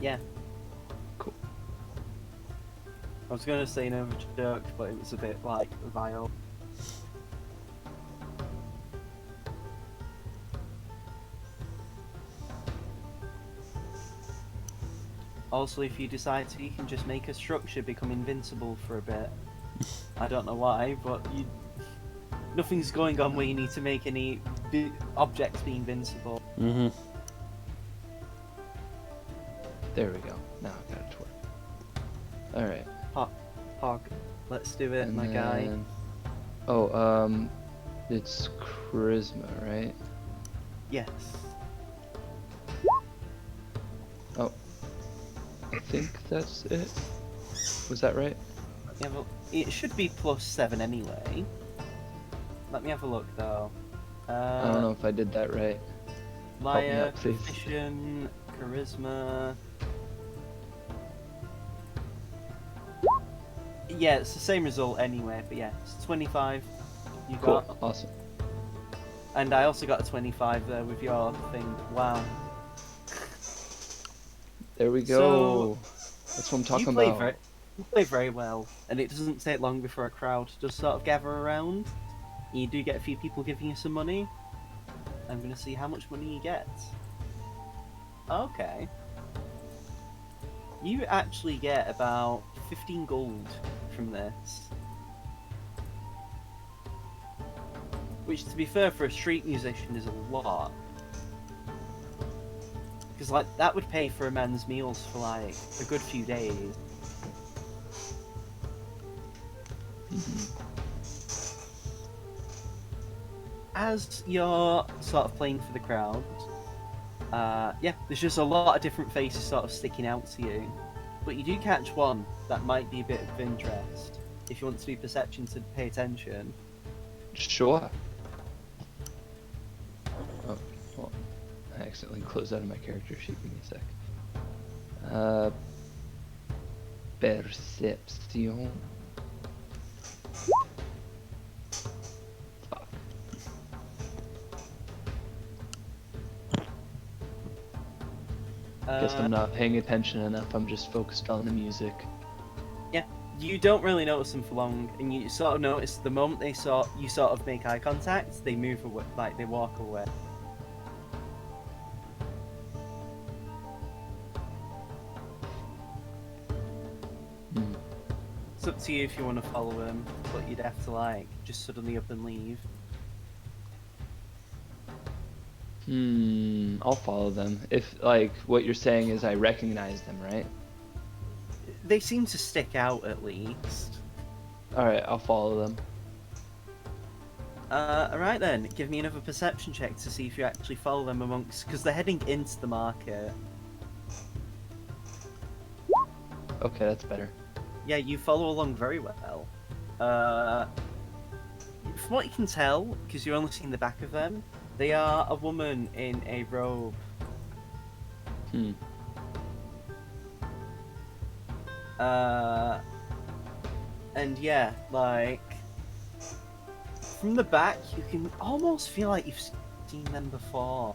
Yeah. Cool. I was gonna say no joke, but it was a bit like vile. Also, if you decide to, you can just make a structure become invincible for a bit. I don't know why, but nothing's going on where you need to make any objects be invincible. Mhm. There we go. Now I got it to work. Alright. Hog, let's do it, my guy. Oh, it's charisma, right? Yes. Oh. I think that's it. Was that right? Yeah, well, it should be +7 anyway. Let me have a look though. I don't know if I did that right. Help me Lyre, out, please. Proficition, Charisma. Yeah, it's the same result anyway, but yeah, it's 25 you Cool. got. Awesome. And I also got a 25 there with your thing. Wow. There we go. That's what I'm talking about. You play very well, and it doesn't take long before a crowd does sort of gather around. You do get a few people giving you some money. I'm gonna see how much money you get. Okay. You actually get about 15 gold from this. Which, to be fair, for a street musician is a lot. Because, like, that would pay for a man's meals for, like, a good few days. As you're sort of playing for the crowd, yeah, there's just a lot of different faces sort of sticking out to you. But you do catch one that might be a bit of interest. If you want to do perception to pay attention. Sure. Oh, well, I accidentally closed out of my character sheet. Give me a sec. Perception. Fuck. Guess I'm not paying attention enough. I'm just focused on the music. You don't really notice them for long, and you sort of notice the moment you sort of make eye contact, they move away, like they walk away. Hmm. It's up to you if you want to follow them, but you'd have to like just suddenly up and leave. I'll follow them. If, like, what you're saying is I recognize them, right? They seem to stick out at least. Alright, I'll follow them. Alright then, give me another perception check to see if you actually follow them amongst, because they're heading into the market. Okay, that's better. Yeah, you follow along very well. From what you can tell, because you're only seeing the back of them, they are a woman in a robe. Hmm. And yeah, like, from the back, you can almost feel like you've seen them before.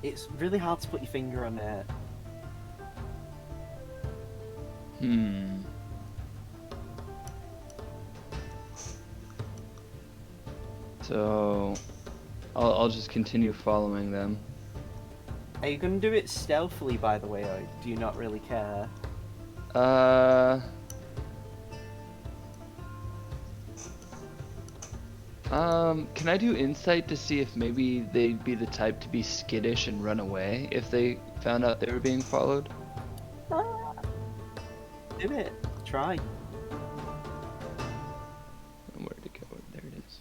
It's really hard to put your finger on it. So, I'll just continue following them. Are you going to do it stealthily, by the way, or do you not really care? Can I do insight to see if maybe they'd be the type to be skittish and run away if they found out they were being followed? Do it. Try. Where'd it go? There it is.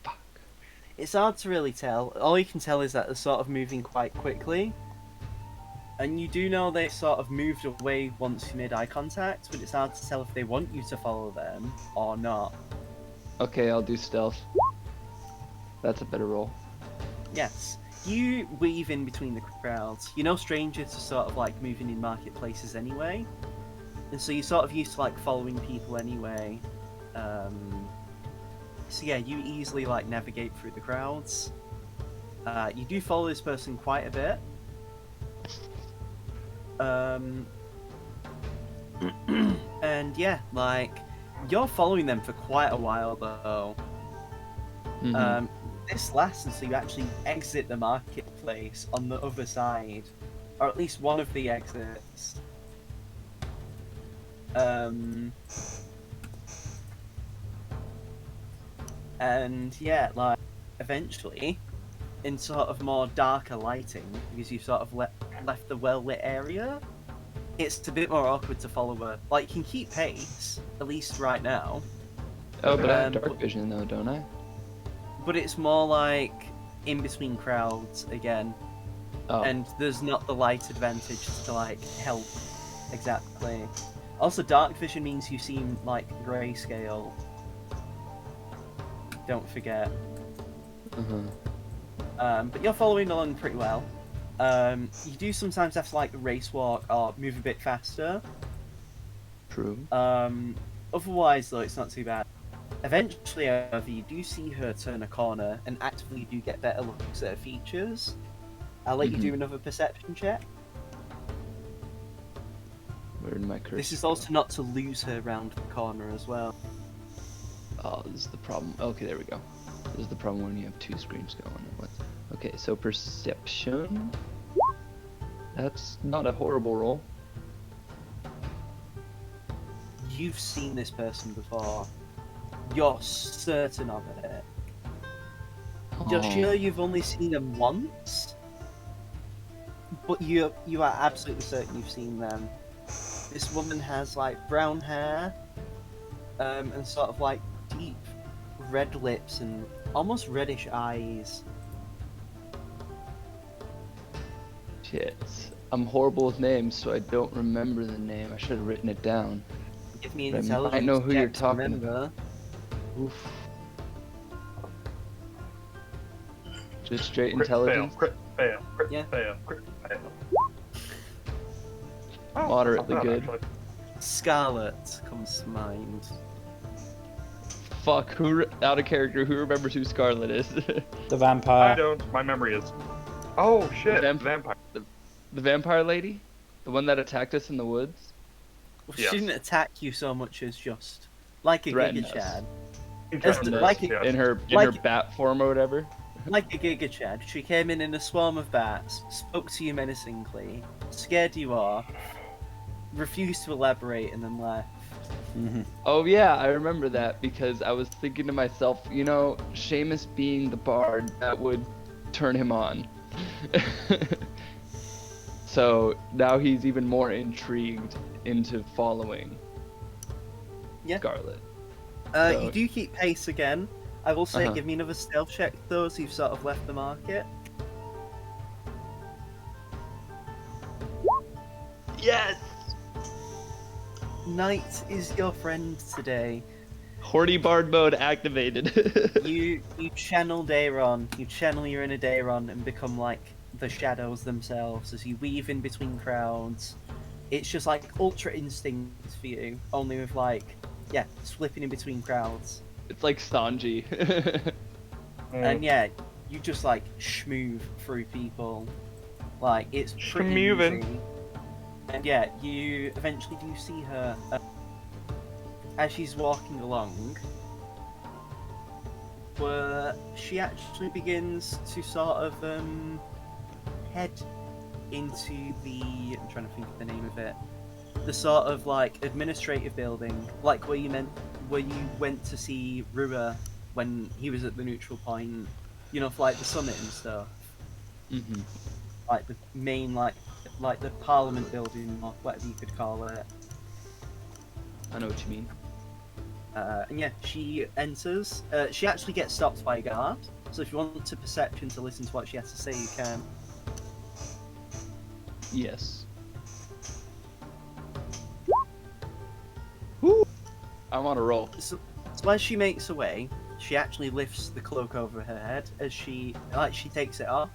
Fuck. It's hard to really tell. All you can tell is that they're sort of moving quite quickly. And you do know they sort of moved away once you made eye contact, but it's hard to tell if they want you to follow them or not. Okay, I'll do stealth. That's a better roll. Yes. You weave in between the crowds. You're no stranger to sort of like moving in marketplaces anyway. And so you're sort of used to like following people anyway. So yeah, you easily like navigate through the crowds. You do follow this person quite a bit. And yeah, like, you're following them for quite a while though. Mhm. This lasts until you actually exit the marketplace on the other side, or at least one of the exits. And yeah, like, eventually, in sort of more darker lighting, because you've sort of left the well-lit area, it's a bit more awkward to follow her. Like, you can keep pace, at least right now. Oh, but I have dark but- vision though, don't I? But it's more like in between crowds again, Oh. and there's not the light advantage to like help exactly. Also, dark vision means you seem like grayscale. Don't forget. But you're following along pretty well. You do sometimes have to like race walk or move a bit faster. True. Otherwise, though, it's not too bad. Eventually, however, you do see her turn a corner and actively do get better looks at her features. I'll let you do another perception check. Where did my cursor This is go? also not to lose her round the corner as well. Oh, this is the problem. Okay, there we go. This is the problem when you have two screens going at once. Okay, so perception. That's not a horrible roll. You've seen this person before. You're certain of it. You're sure you've only seen them once, but you are absolutely certain you've seen them. This woman has like brown hair, and sort of like deep red lips and almost reddish eyes. Shit. I'm horrible with names, so I don't remember the name. I should have written it down. Give me an But I might intelligence know who check you're to talking remember. Oof. Just straight Crit fail, intelligence? crit fail, crit Yeah. fail, crit fail. Moderately not bad, good. actually. Scarlet comes to mind. Fuck, out of character, who remembers who Scarlet is? The I vampire. don't. My memory is. Oh shit! Vamp- Vampire. The vampire lady? The one that attacked us in the woods? Well, she Yes. didn't attack you so much as just like a Threaten Giga us. Chad. Interesting, like it- yes. In her Like- bat form or whatever. Like a Giga Chad, she came in a swarm of bats, spoke to you menacingly, scared you off, refused to elaborate, and then left. Oh yeah, I remember that because I was thinking to myself, you know, Seamus being the bard, that would turn him on. So now he's even more intrigued into following Yeah. Scarlet. You do keep pace again. I will say, Uh-huh. give me another stealth check though, so you've sort of left the market. Yes! Night is your friend today. Horny bard mode activated. You channel Dayron, you channel your inner Dayron and become like the shadows themselves as you weave in between crowds. It's just like ultra instinct for you, only with like, yeah, slipping in between crowds. It's like Sanji. And yeah, you just like schmoove through people. Like, it's pretty Schmoovin'. easy. And yeah, you eventually do see her as she's walking along, where she actually begins to sort of head into the, I'm trying to think of the name of it, the sort of like administrative building, like where you went to see Rua when he was at the neutral point, you know, for like the summit and stuff, Mm-hmm. like the main like the Parliament building or whatever you could call it. I know what you mean. And yeah, she enters. She actually gets stopped by a guard. So if you want to perception to listen to what she has to say, you can. Yes. Woo! I'm on a roll. So as she makes her way, she actually lifts the cloak over her head as she takes it off,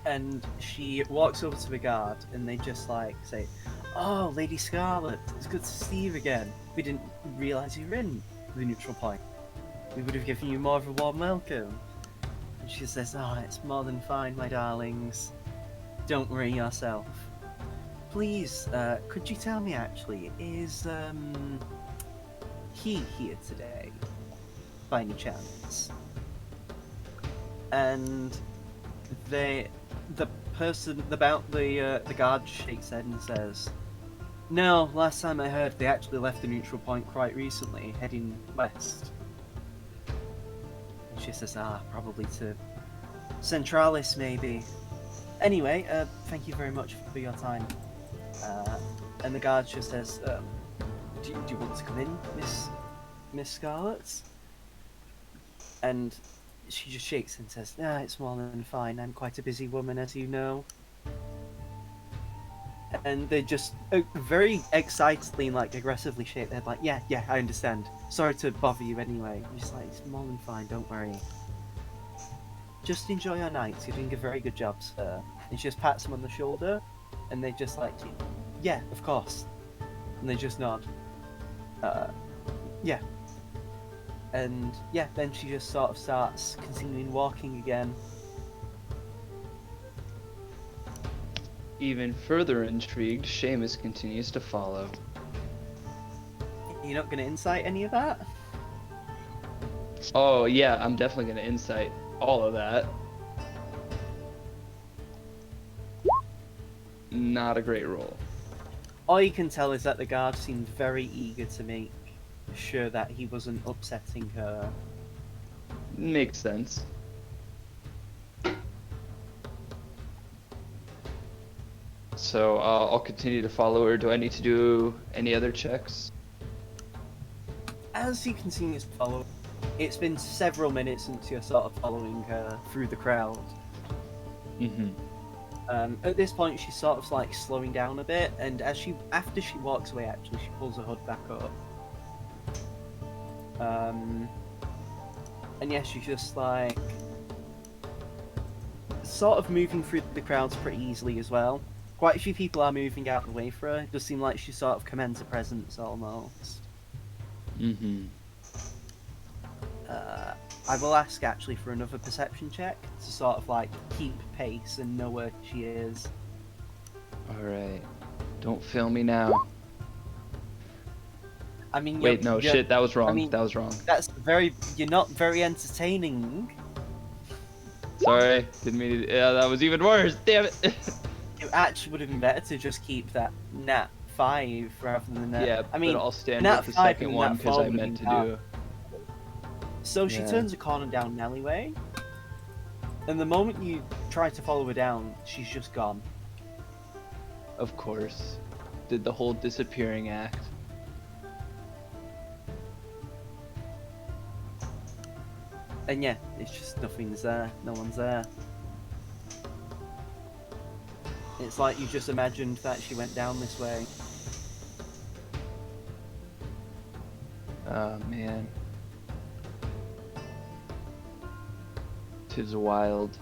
and she walks over to the guard, and they just like say, "Oh, Lady Scarlet, it's good to see you again. We didn't realise you were in the neutral point. We would have given you more of a warm welcome." And she says, "Oh, it's more than fine, my darlings. Don't worry yourself. Please, could you tell me actually, is he here today, by any chance?" And the guard shakes head and says, "No, last time I heard they actually left the neutral point quite recently, heading west." And she says, probably to Centralis maybe. Anyway, thank you very much for your time. And the guard just says, do you want to come in, Miss Scarlet?" And she just shakes and says, "It's more than fine. I'm quite a busy woman, as you know." And they just very excitedly and like aggressively shake their head, like, yeah, I understand. Sorry to bother you anyway." And she's like, "It's more than fine. Don't worry. Just enjoy your night. You're doing a very good job, sir." And she just pats him on the shoulder, and they just like, "Yeah, of course." And they just nod. Yeah. And yeah, then she just sort of starts continuing walking again. Even further intrigued, Seamus continues to follow. You're not going to insight any of that? Oh yeah, I'm definitely gonna insight all of that. Not a great roll. All you can tell is that the guard seemed very eager to make sure that he wasn't upsetting her. Makes sense. So I'll continue to follow her. Do I need to do any other checks? As you continue to follow, it's been several minutes since you're sort of following her through the crowd. Mm-hmm. At this point, she's sort of like slowing down a bit, and after she walks away, actually, she pulls her hood back up. And yeah, she's just like sort of moving through the crowds pretty easily as well. Quite a few people are moving out of the way for her. It does seem like she sort of commands a presence almost. Mm-hmm. I will ask actually for another perception check to sort of like keep pace and know where she is. Alright. Don't fail me now. I mean, Wait, no, shit, that was wrong. mean- that was wrong. You're not very entertaining. Sorry, didn't mean to. Yeah, that was even worse. Damn it. It actually would have been better to just keep that nat 5 rather than that. Yeah, I mean, but I'll stand nat with the 5 second and one nat because 4 I would have meant to been do. So she Yeah. turns a corner down an alleyway, and the moment you try to follow her down, she's just gone. Of course. Did the whole disappearing act. And yeah, it's just nothing's there. No one's there. It's like you just imagined that she went down this way. Oh man. 'Tis wild.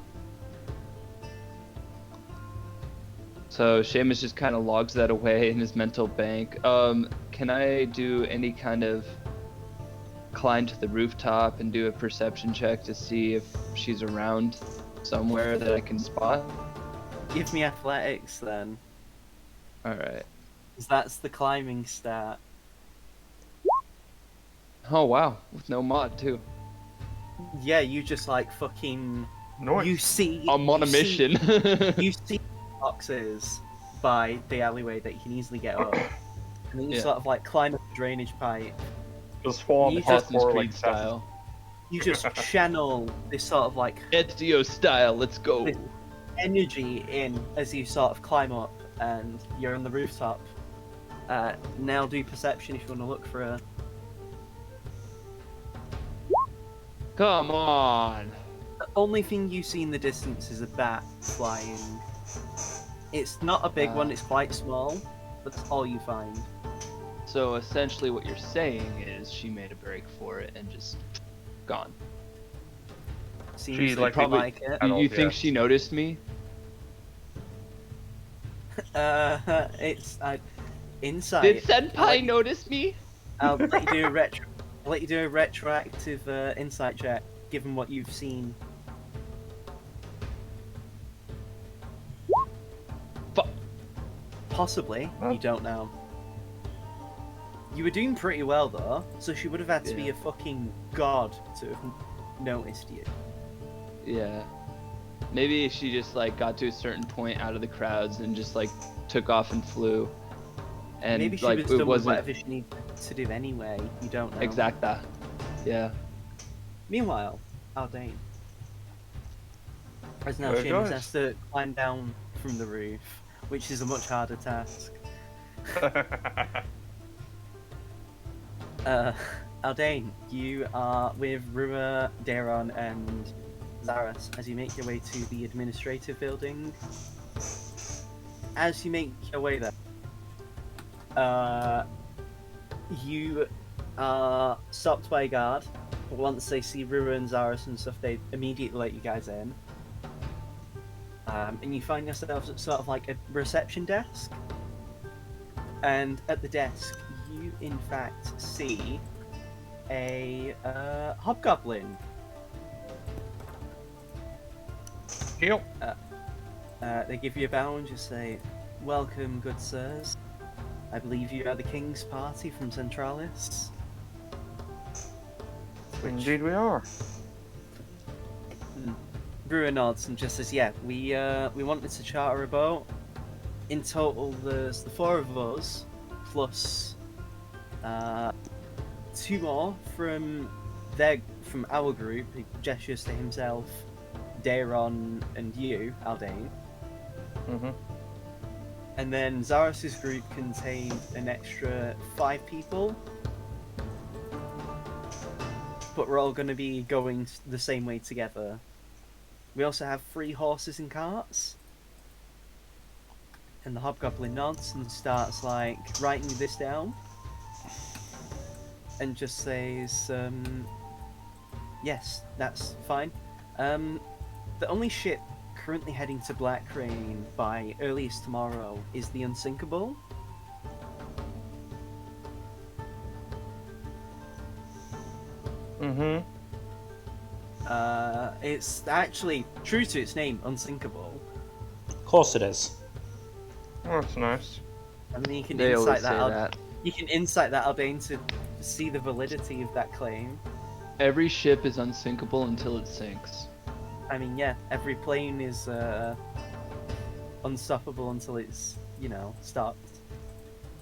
So Seamus just kind of logs that away in his mental bank. Can I do any kind of climb to the rooftop and do a perception check to see if she's around somewhere that I can spot? Give me athletics then, Alright. because that's the climbing stat. Oh wow, with no mod too. Yeah, you just like fucking. Noise. You see. I'm on a you see- mission. You see boxes by the alleyway that you can easily get up, and then you Yeah. sort of like climb up the drainage pipe. Just full on You Assassin's hardcore Creed like style. You just channel this sort of like Ezio style, let's go. This- energy in as you sort of climb up, and you're on the rooftop. Now do perception if you want to look for her. Come on. The only thing you see in the distance is a bat flying. It's not a big one, it's quite small, but that's all you find. So essentially what you're saying is she made a break for it and just gone. Seems She, like, like, like it. I You don't- think yeah. she noticed me? It's insight. Did Senpai notice me? I'll let you do a retroactive insight check, given what you've seen. Fuck. Possibly, Huh? you don't know. You were doing pretty well though, so she would have had to be Yeah. a fucking god to have noticed you. Yeah. Maybe she just like got to a certain point out of the crowds and just like took off and flew. And Maybe she like was it done with wasn't whatever she needed to do anyway. You don't know. exacta. Yeah. Meanwhile, Aldane. As now There Seamus goes. has to climb down from the roof, which is a much harder task. Aldane, you are with Rua, Daron, and Zaras as you make your way to the administrative building. As you make your way there, you are stopped by a guard, but once they see Rua and Zaras and stuff, they immediately let you guys in. And you find yourselves at sort of like a reception desk. And at the desk, you in fact see a hobgoblin. Heal. They give you a bow and just say, "Welcome, good sirs. I believe you are the king's party from Centralis." Indeed we are. Brewer nods and just says, "Yeah, we wanted to charter a boat. In total, there's the 4 of us plus 2 more from our group." He gestures to himself, Daron, and you, Aldane. Mm-hmm. And then Zaras' group contained an extra 5 people. But we're all going to be going the same way together. We also have 3 horses and carts. And the hobgoblin nods and starts like writing this down. And just says, yes, that's fine. The only ship currently heading to Blackrain by earliest tomorrow is the Unsinkable. Mm-hmm. It's actually true to its name, Unsinkable. Of course it is. Oh, that's nice. I mean, you can They always insight say that. that. You can insight that Aldane to see the validity of that claim. Every ship is unsinkable until it sinks. I mean, yeah, every plane is unstoppable until it's, stopped.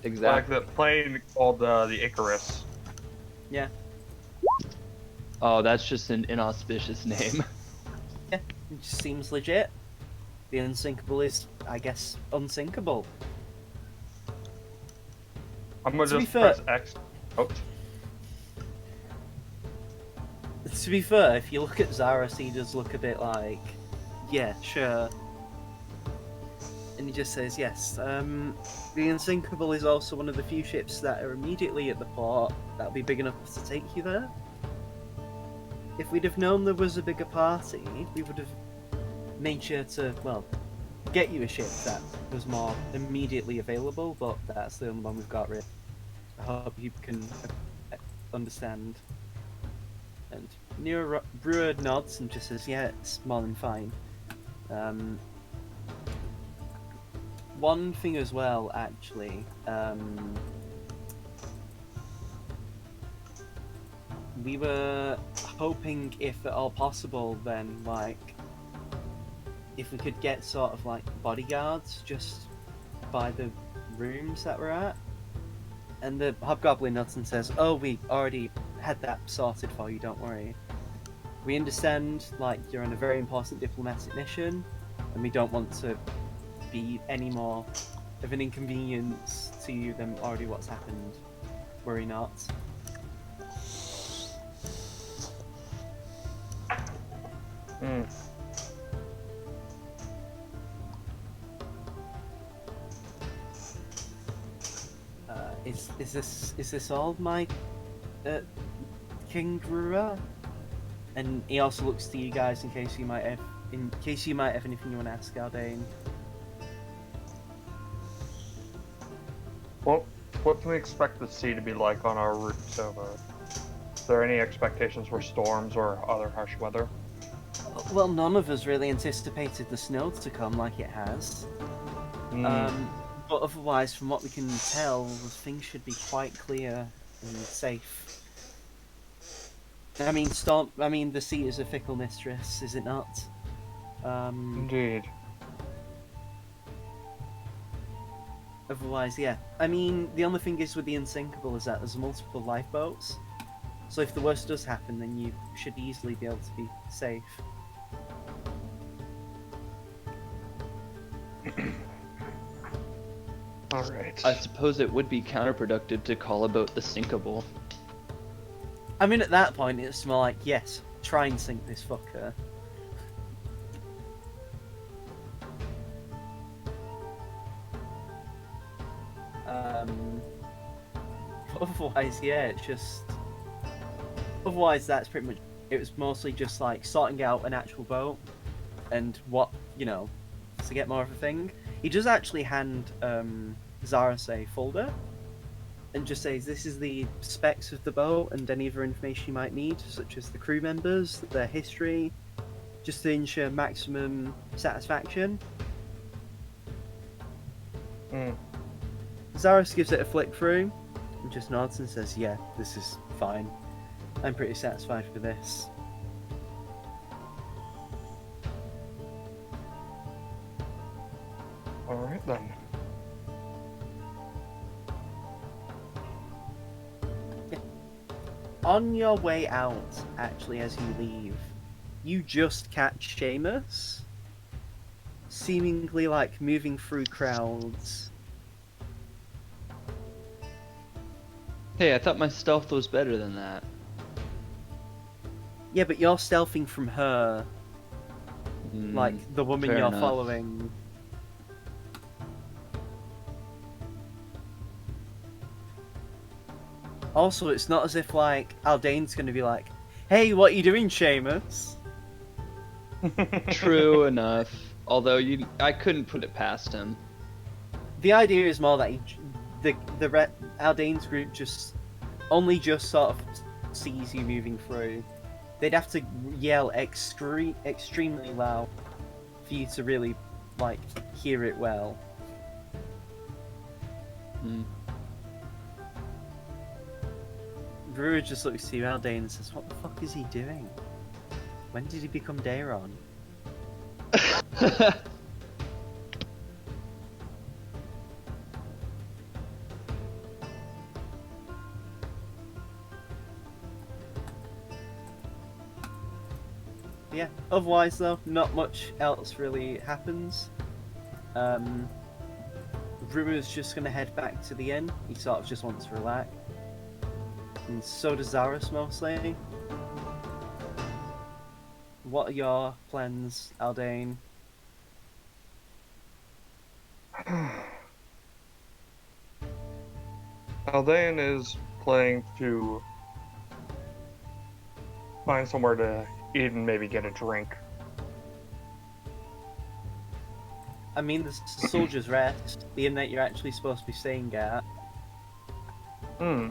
Like Exactly. the plane called the Icarus. Yeah, Oh, that's just an inauspicious name. it just seems legit. The unsinkable is, I guess, unsinkable. I'm gonna To be just fair- press X. Oh, To be fair, if you look at Zaros, he does look a bit like, yeah, sure. And he just says, yes, the Unsinkable is also one of the few ships that are immediately at the port that'll be big enough to take you there. If we'd have known there was a bigger party, we would have made sure to, well, get you a ship that was more immediately available, but that's the only one we've got, really. I hope you can understand. And Nero Brewer nods and just says, yeah, it's more than fine. One thing as well, actually, we were hoping, if at all possible, then, like, if we could get sort of, like, bodyguards just by the rooms that we're at. And the Hobgoblin nods and says, oh, we already had that sorted for you, don't worry. We understand, like, you're on a very important diplomatic mission, and we don't want to be any more of an inconvenience to you than already what's happened. Worry not. hmm. Is this all, my King Brewer? And he also looks to you guys in case you might have anything you want to ask Aldane. Well, what can we expect the sea to be like on our route so far? Is there any expectations for storms or other harsh weather? Well, none of us really anticipated the snow to come like it has. But otherwise, from what we can tell, things should be quite clear and safe. I mean, the sea is a fickle mistress, is it not? Indeed. Otherwise, yeah. I mean, the only thing is with the Unsinkable is that there's multiple lifeboats. So if the worst does happen, then you should easily be able to be safe. Alright. I suppose it would be counterproductive to call a boat the sinkable. I mean, at that point, it's more like, yes, try and sink this fucker. Otherwise, yeah, it's just... Otherwise, that's pretty much... It was mostly just, like, sorting out an actual boat and what, to get more of a thing. He does actually hand Zaros a folder and just says, this is the specs of the boat and any other information you might need, such as the crew members, their history, just to ensure maximum satisfaction. Zaros gives it a flick through and just nods and says, yeah, this is fine. I'm pretty satisfied with this. Alright then. On your way out, actually, as you leave, you just catch Seamus, seemingly like moving through crowds. Hey, I thought my stealth was better than that. Yeah, but you're stealthing from her, like the woman fair you're enough. following. Also, it's not as if, like, Aldane's gonna be like, hey, what are you doing, Seamus? True enough. Although I couldn't put it past him. The idea is more that Aldane's group just sort of sees you moving through. They'd have to yell extremely loud for you to really, like, hear it well. Hmm. Brewer just looks to you, Aldane, and says, "What the fuck is he doing? When did he become Dayron?" Yeah, otherwise though, not much else really happens. Brewer's just gonna head back to the inn. He sort of just wants to relax. And so does Zarus mostly. What are your plans, Aldane? Aldean is planning to find somewhere to eat and maybe get a drink. I mean, the Soldier's Rest, the inn that you're actually supposed to be staying at. Hmm.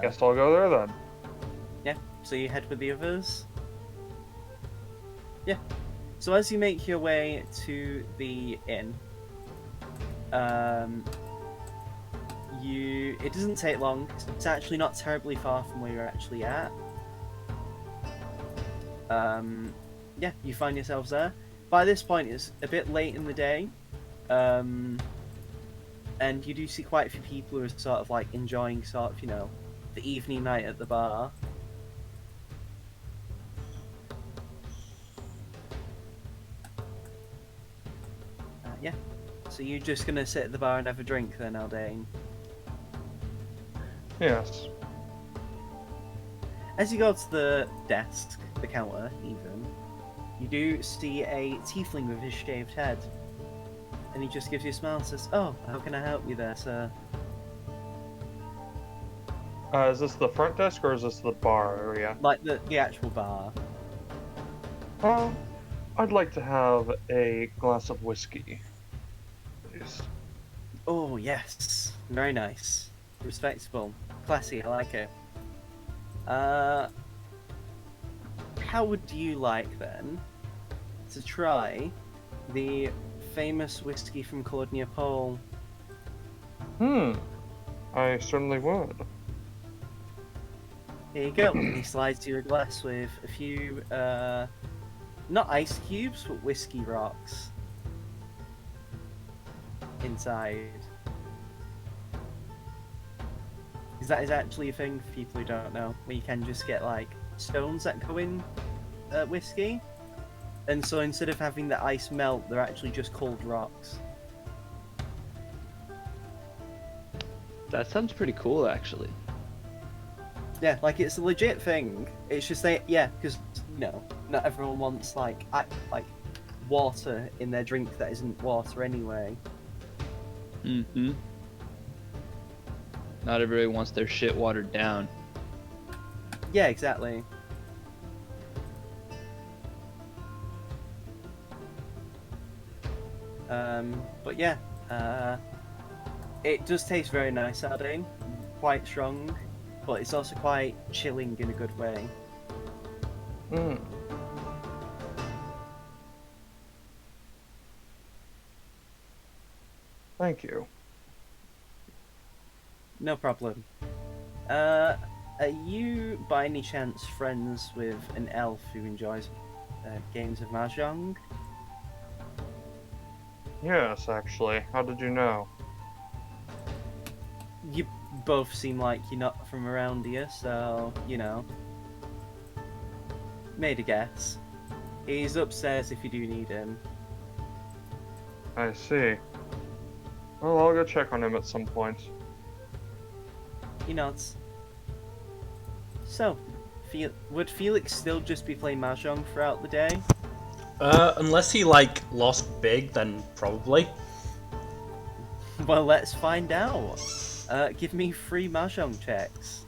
Guess I'll go there then. Yeah, so you head with the others. Yeah. So as you make your way to the inn, it doesn't take long. It's actually not terribly far from where you're actually at. Yeah, you find yourselves there. By this point, it's a bit late in the day, and you do see quite a few people who are sort of like enjoying sort of, the evening night at the bar. Yeah. So you're just gonna sit at the bar and have a drink then, Aldane? Yes. As you go to the desk, the counter even, you do see a tiefling with his shaved head. And he just gives you a smile and says, "Oh, how can I help you there, sir?" Is this the front desk or is this the bar area? Like the actual bar. I'd like to have a glass of whiskey, please. Oh, yes. Very nice. Respectable. Classy, I like it. How would you like, then, to try the famous whiskey from Cordnia Pole? I certainly would. Here you go. And he slides you a glass with a few, not ice cubes, but whiskey rocks inside. That is actually a thing for people who don't know, where you can just get like stones that go in whiskey, and so instead of having the ice melt, they're actually just cold rocks. That sounds pretty cool, actually. Yeah, like it's a legit thing. It's just because not everyone wants like water in their drink that isn't water anyway. Mm-hmm. Not everybody wants their shit watered down. Yeah, exactly. But yeah, it does taste very nice, Aldane. Quite strong, but it's also quite chilling in a good way. Thank you. No problem. Are you, by any chance, friends with an elf who enjoys games of mahjong? Yes, actually. How did you know? You both seem like you're not from around here, so, made a guess. He's upstairs if you do need him. I see. Well, I'll go check on him at some point. He nods. So, would Felix still just be playing mahjong throughout the day? Unless he, lost big, then probably. Well, let's find out. Give me 3 mahjong checks.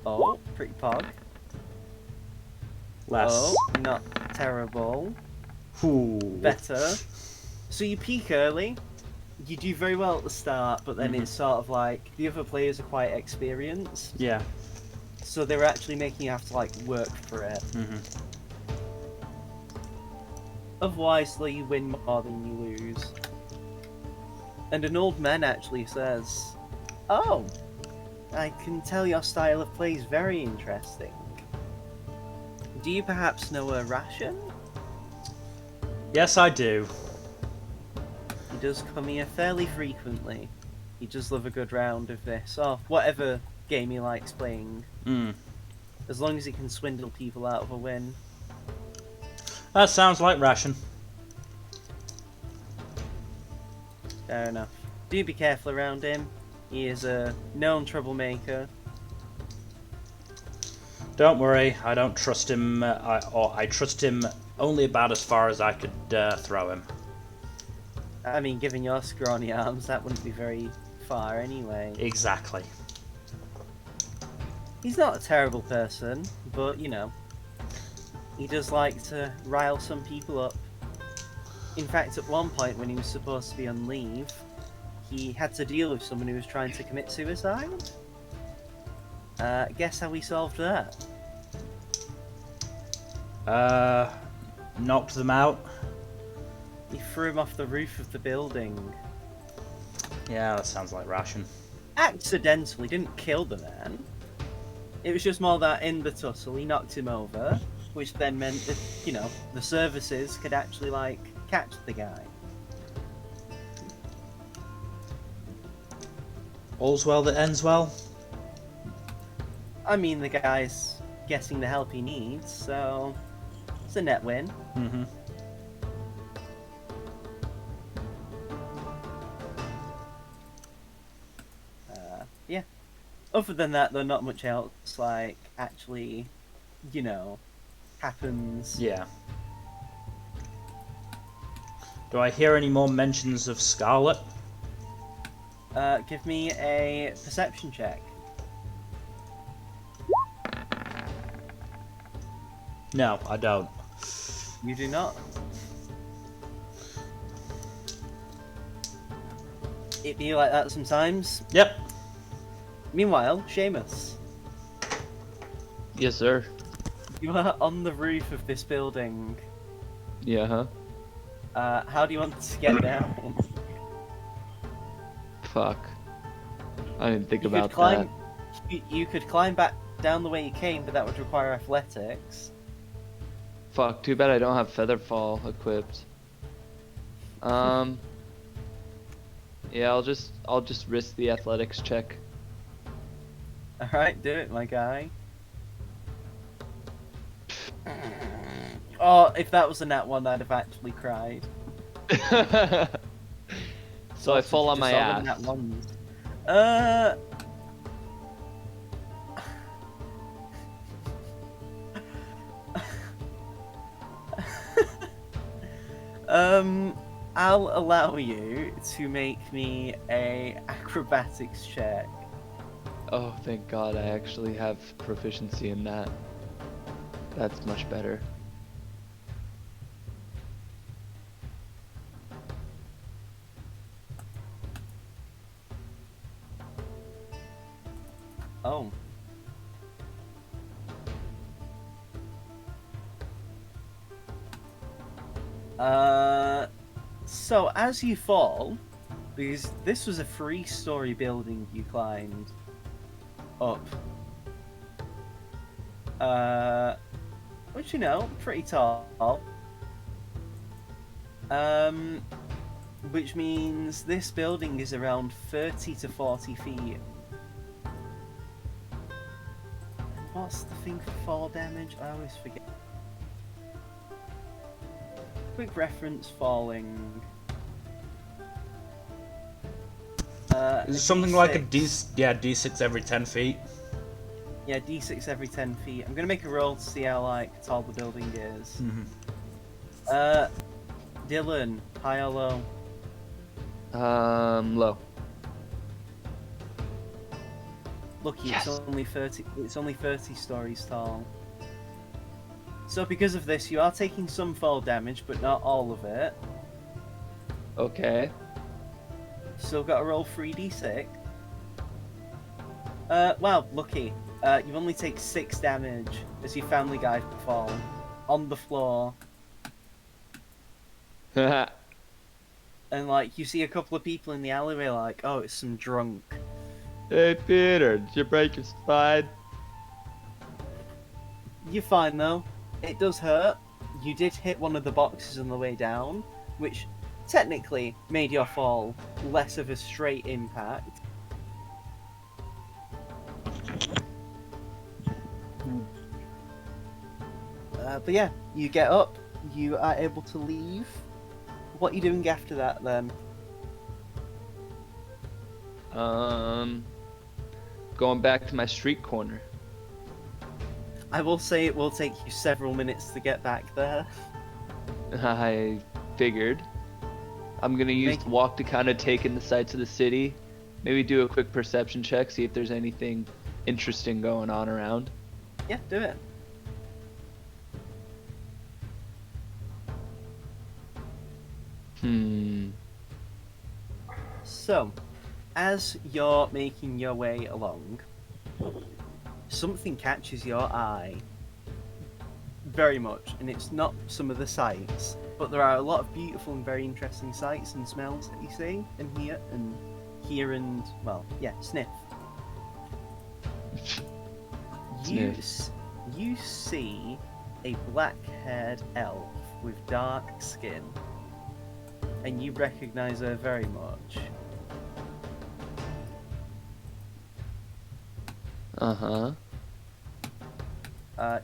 Oh, pretty pog. Less. Oh, not terrible. Ooh. Better. So you peak early. You do very well at the start, but then it's sort of like the other players are quite experienced. Yeah. So they're actually making you have to like work for it. Mm-hmm. Otherwise, you win more than you lose. And an old man actually says, "Oh, I can tell your style of play is very interesting. Do you perhaps know a Ration? Yes, I do. He does come here fairly frequently. He does love a good round of this, or whatever game he likes playing. Mm. As long as he can swindle people out of a win." That sounds like Ration. Fair enough. Do be careful around him. He is a known troublemaker. Don't worry, I don't trust him. I trust him only about as far as I could throw him. I mean, given your scrawny arms, that wouldn't be very far anyway. Exactly. He's not a terrible person, but, you know, he does like to rile some people up. In fact, at one point when he was supposed to be on leave, he had to deal with someone who was trying to commit suicide. Guess how he solved that? Knocked them out. He threw him off the roof of the building. Yeah, that sounds like Ration. Accidentally, didn't kill the man. It was just more that in the tussle he knocked him over, which then meant that, you know, the services could actually, like, catch the guy. All's well that ends well. I mean, the guy's getting the help he needs, so it's a net win. Mm-hmm. Yeah. Other than that, though, not much else, like, actually, you know, happens. Yeah. Do I hear any more mentions of Scarlet? Give me a perception check. No, I don't. You do not. It be like that sometimes. Yep. Meanwhile, Seamus, Yes, sir. you are on the roof of this building. Yeah, huh? How do you want to get down? Fuck. I didn't think You about could climb. You could climb back down the way you came, but that would require athletics. that. Fuck, too bad I don't have Featherfall equipped. Yeah, I'll just risk the athletics check. All right, do it, my guy. Oh, if that was a nat one, I'd have actually cried. So I fall on my Just all the ass. nat ones. I'll allow you to make me a acrobatics check. Oh, thank God I actually have proficiency in that. That's much better. Oh. So as you fall, because this was a 3-story building you climbed up. Which, you know, pretty tall. Which means this building is around 30 to 40 feet. What's the thing for fall damage? I always forget. Quick reference falling. Is it something like a D6 every 10 feet? Yeah, D6 every 10 feet. I'm gonna make a roll to see how like tall the building is. Mm-hmm. Dylan, high or low? Low. Lucky, Yes. it's only 30. It's only 30 stories tall. So because of this, you are taking some fall damage, but not all of it. Okay. Still got to roll 3d6. Wow, lucky. You only take 6 damage as you Family Guy fall on the floor. And like you see a couple of people in the alleyway like, oh, it's some drunk. Hey Peter, did you break your spine? You're fine though. It does hurt. You did hit one of the boxes on the way down, which technically made your fall less of a straight impact. But yeah, you get up, you are able to leave. What are you doing after that then? Going back to my street corner. I will say it will take you several minutes to get back there. I figured. I'm gonna use the walk to kind of take in the sights of the city. Maybe do a quick perception check, see if there's anything interesting going on around. Yeah, do it. So, as you're making your way along, something catches your eye very much, and it's not some of the sights, but there are a lot of beautiful and very interesting sights and smells that you see and hear and well, yeah, sniff. You see a black-haired elf with dark skin, and you recognize her very much.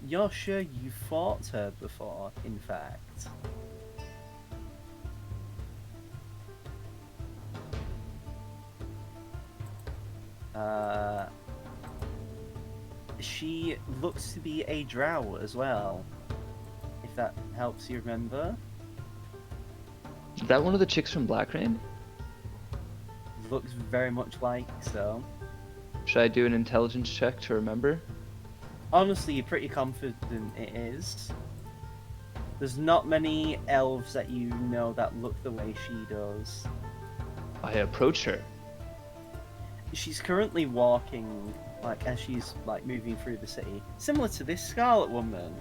You're sure you fought her before, in fact. She looks to be a drow as well, if that helps you remember. Is that one of the chicks from Blackrain? Looks very much like so. Should I do an intelligence check to remember? Honestly, you're pretty confident it is. There's not many elves that you know that look the way she does. I approach her. She's currently walking, like, as she's, like, moving through the city. Similar to this Scarlet Woman.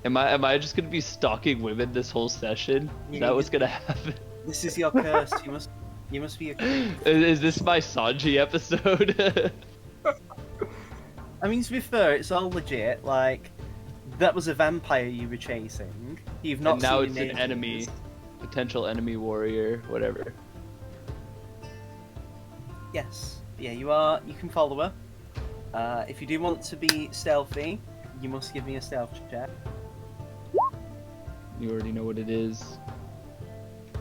Am I just gonna be stalking women this whole session? Is that what's gonna happen? This is your curse. You must be a creep. Is this my Sanji episode? I mean, to be fair, it's all legit. Like, that was a vampire you were chasing. You've not And now seen it's in an ages. enemy. Potential enemy warrior, whatever. Yes. Yeah, you can follow her. If you do want to be stealthy, you must give me a stealth check. You already know what it is.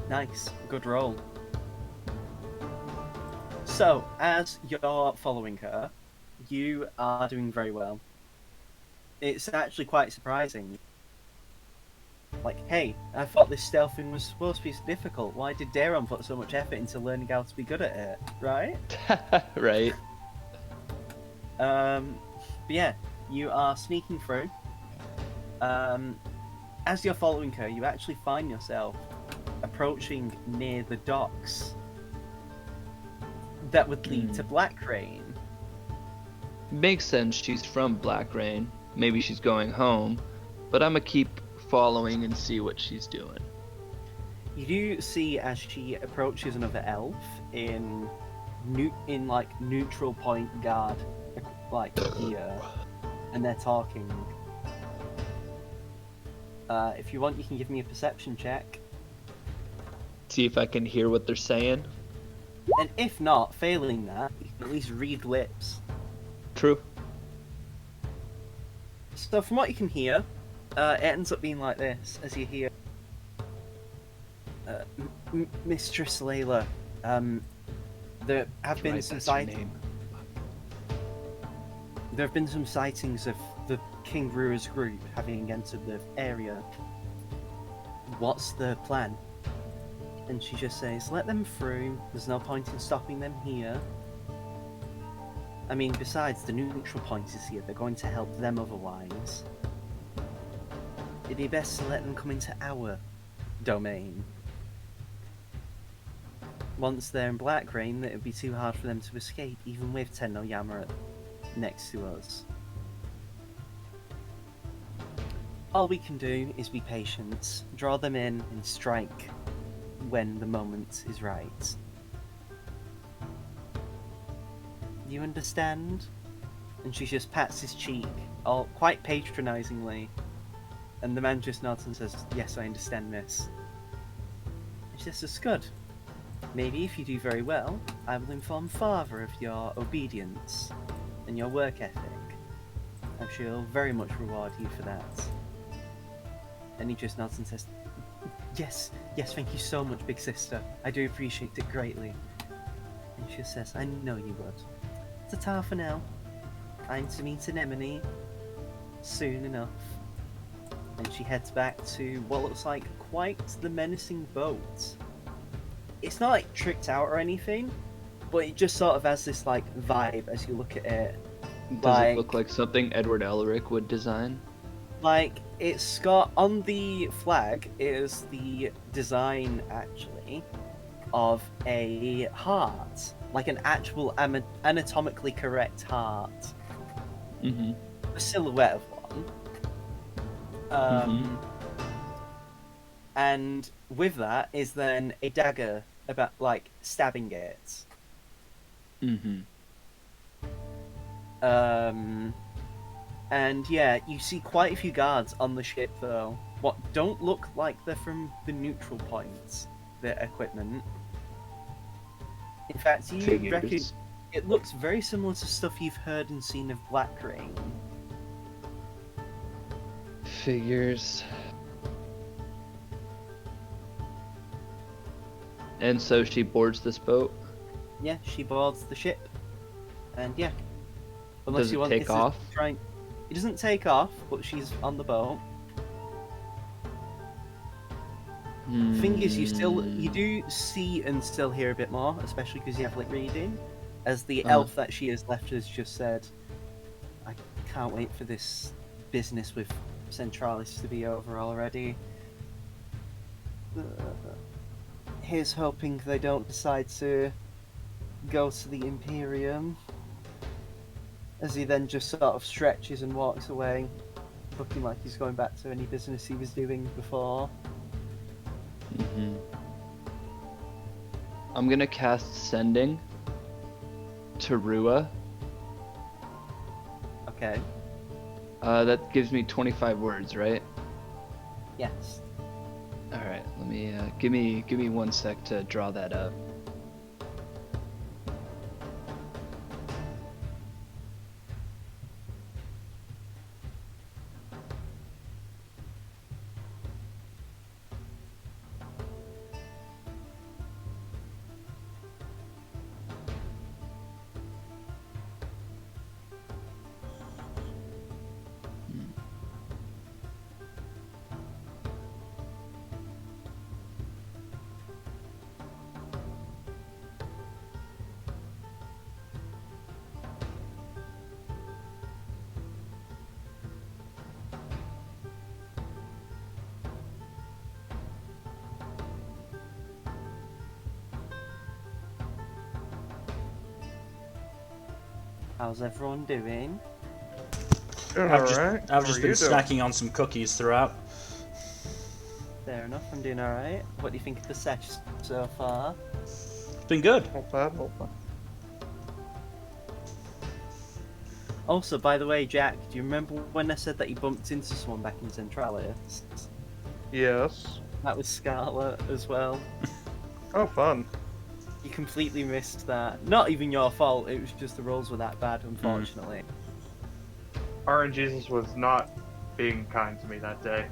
Nice. Good roll. So, as you're following her, you are doing very well. It's actually quite surprising. Like, hey, I thought this stealthing was supposed to be difficult. Why did Daron put so much effort into learning how to be good at it, right? Right. But yeah, you are sneaking through. As you're following her, you actually find yourself approaching near the docks that would lead to Blackrain. Makes sense, she's from Blackrain. Maybe she's going home, but I'ma keep following and see what she's doing. You do see as she approaches another elf in like neutral point guard, like gear, and they're talking. If you want, you can give me a perception check. See if I can hear what they're saying. And if not, failing that, you can at least read lips. True. So from what you can hear, it ends up being like this, as you hear... Mistress Layla, there have been some sightings. There have been some sightings of the King Brewer's group having entered the area. What's the plan? And she just says, let them through, there's no point in stopping them here. I mean, besides, the neutral point is here, they're going to help them otherwise. It'd be best to let them come into our domain. Once they're in Blackrain, it would be too hard for them to escape, even with Tenno Yammer next to us. All we can do is be patient, draw them in, and strike when the moment is right. You understand? And she just pats his cheek, all quite patronizingly. And the man just nods and says, "Yes, I understand, miss." And she says, "Good. Maybe if you do very well, I will inform father of your obedience and your work ethic. I'm sure he'll very much reward you for that." And he just nods and says, yes, thank you so much, big sister. I do appreciate it greatly." And she says, "I know you would. Ta-ta for now. I'm to meet Anemone soon enough." And she heads back to what looks like quite the menacing boat. It's not like tricked out or anything, but it just sort of has this like vibe as you look at it. Does it look like something Edward Elric would design? Like, it's got on the flag is the design actually of a heart, like an actual anatomically correct heart. Mm-hmm. A silhouette of one. And with that is then a dagger about like stabbing it. Mm-hmm. And yeah, you see quite a few guards on the ship though. What don't look like they're from the neutral points, their equipment. In fact, you reckon it looks very similar to stuff you've heard and seen of Blackrain. Figures. And so she boards this boat? Yeah, she boards the ship. And yeah. Unless Does you it want take off? It doesn't take off, but she's on the boat. Thing is, you do see and still hear a bit more, especially because you have lip reading, as the elf that she has left has just said, "I can't wait for this business with Centralis to be over already. Here's hoping they don't decide to go to the Imperium." As he then just sort of stretches and walks away, looking like he's going back to any business he was doing before. Mm-hmm. I'm gonna cast Sending to Rua. Okay. That gives me 25 words, right? Yes. All right. Let me give me 1 sec to draw that up. How's everyone doing? Alright. I've just been snacking on some cookies throughout. Fair enough, I'm doing alright. What do you think of the session so far? It's been good. Not bad, not bad. Also, by the way, Jack, do you remember when I said that you bumped into someone back in Centralis? Yes. That was Scarlet as well. Oh, fun. You completely missed that. Not even your fault, it was just the rolls were that bad, unfortunately. RNGesus was not being kind to me that day.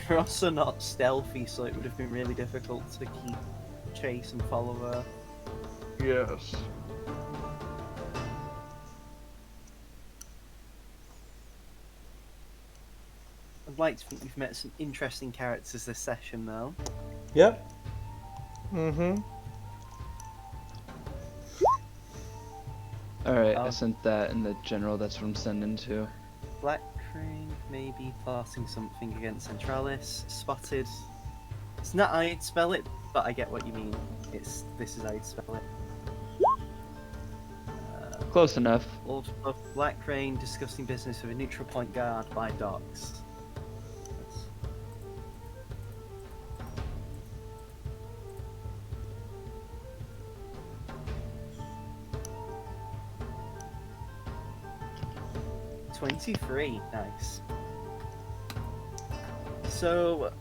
You're also not stealthy, so it would have been really difficult to keep chase and follow her. Yes. I'd like to think you've met some interesting characters this session, though. Yep. Mm-hmm. Alright, I sent that in the general, that's what I'm sending to. Blackrain maybe plotting something against Centralis. Spotted. It's not how you'd spell it, but I get what you mean. This is how you'd spell it. Close enough. Lord of Blackrain discussing business with a neutral point guard by docks. That's- $23, nice. So,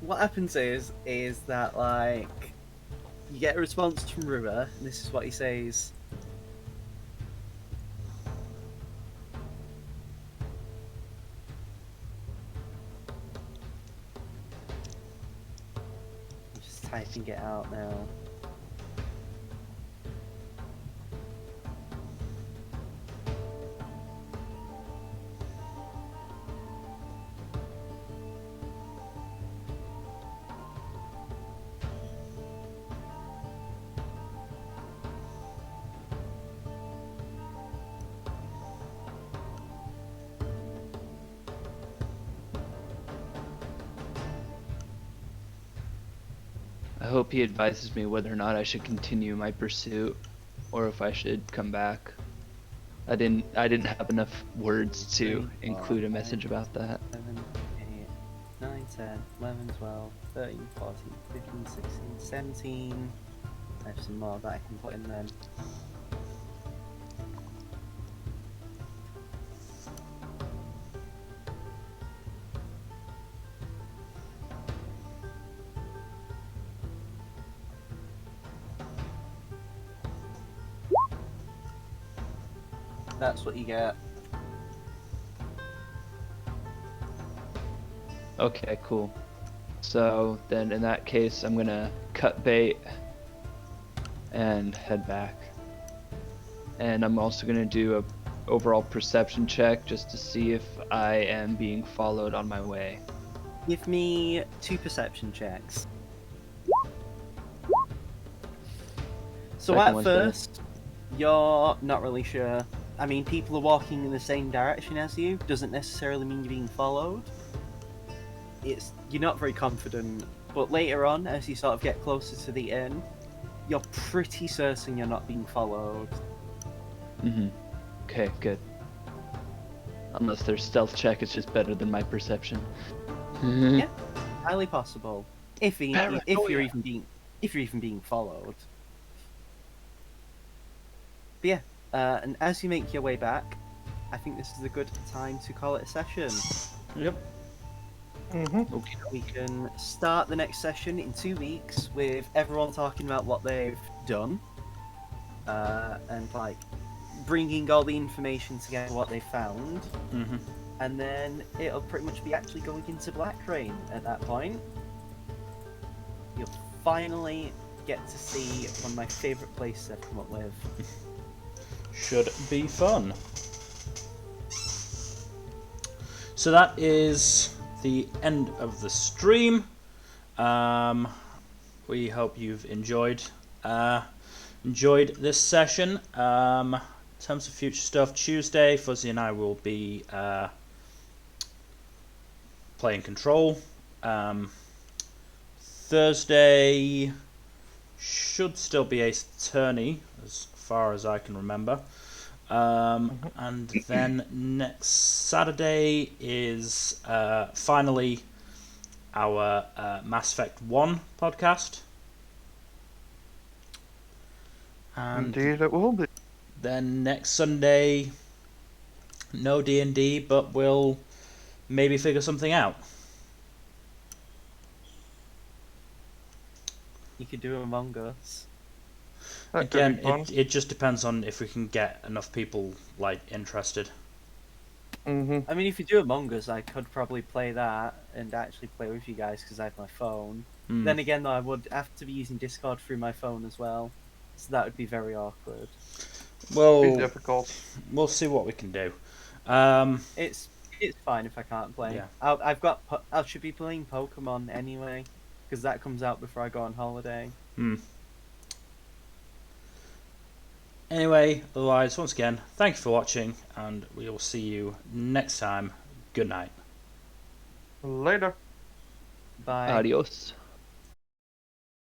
what happens is that like you get a response from Rua, and this is what he says. I'm just typing it out now. I hope he advises me whether or not I should continue my pursuit, or if I should come back. I didn't have enough words to include a message about that. 7, 8, 9, 10, 11, 12, 13, 14, 15, 16, 17. I have some more that I can put in then. That's what you get. Okay, cool. So then in that case, I'm gonna cut bait and head back. And I'm also gonna do a overall perception check just to see if I am being followed on my way. Give me 2 perception checks. So Second at one's better. first, you're not really sure. I mean, people are walking in the same direction as you. Doesn't necessarily mean you're being followed. You're not very confident. But later on, as you sort of get closer to the end, you're pretty certain you're not being followed. Okay, good. Unless their stealth check is just better than my perception. Yeah, highly possible. If you're Paranoia. even being followed. But yeah, and as you make your way back, I think this is a good time to call it a session. Yep. Okay. We can start the next session in 2 weeks with everyone talking about what they've done, and like bringing all the information together, what they found, and then it'll pretty much be actually going into Blackrain at that point. You'll finally get to see one of my favourite places I've come up with. Should be fun. So that is the end of the stream. We hope you've enjoyed this session. In terms of future stuff, Tuesday, Fuzzy and I will be playing Control. Thursday should still be Ace Attorney, as far as I can remember. And then next Saturday is finally our Mass Effect 1 podcast. And Indeed, it will be. then next Sunday, no D&D, but we'll maybe figure something out. You could do Among Us. That could Again, be fun. it just depends on if we can get enough people like interested. I mean, if you do Among Us, I could probably play that and actually play with you guys because I have my phone. Then again, though, I would have to be using Discord through my phone as well, so that would be very awkward. Be Well, difficult. we'll see what we can do. It's fine if I can't play. Yeah. I should be playing Pokemon anyway, because that comes out before I go on holiday. Anyway, otherwise, once again, thank you for watching, and we will see you next time. Good night. Later. Bye. Adios.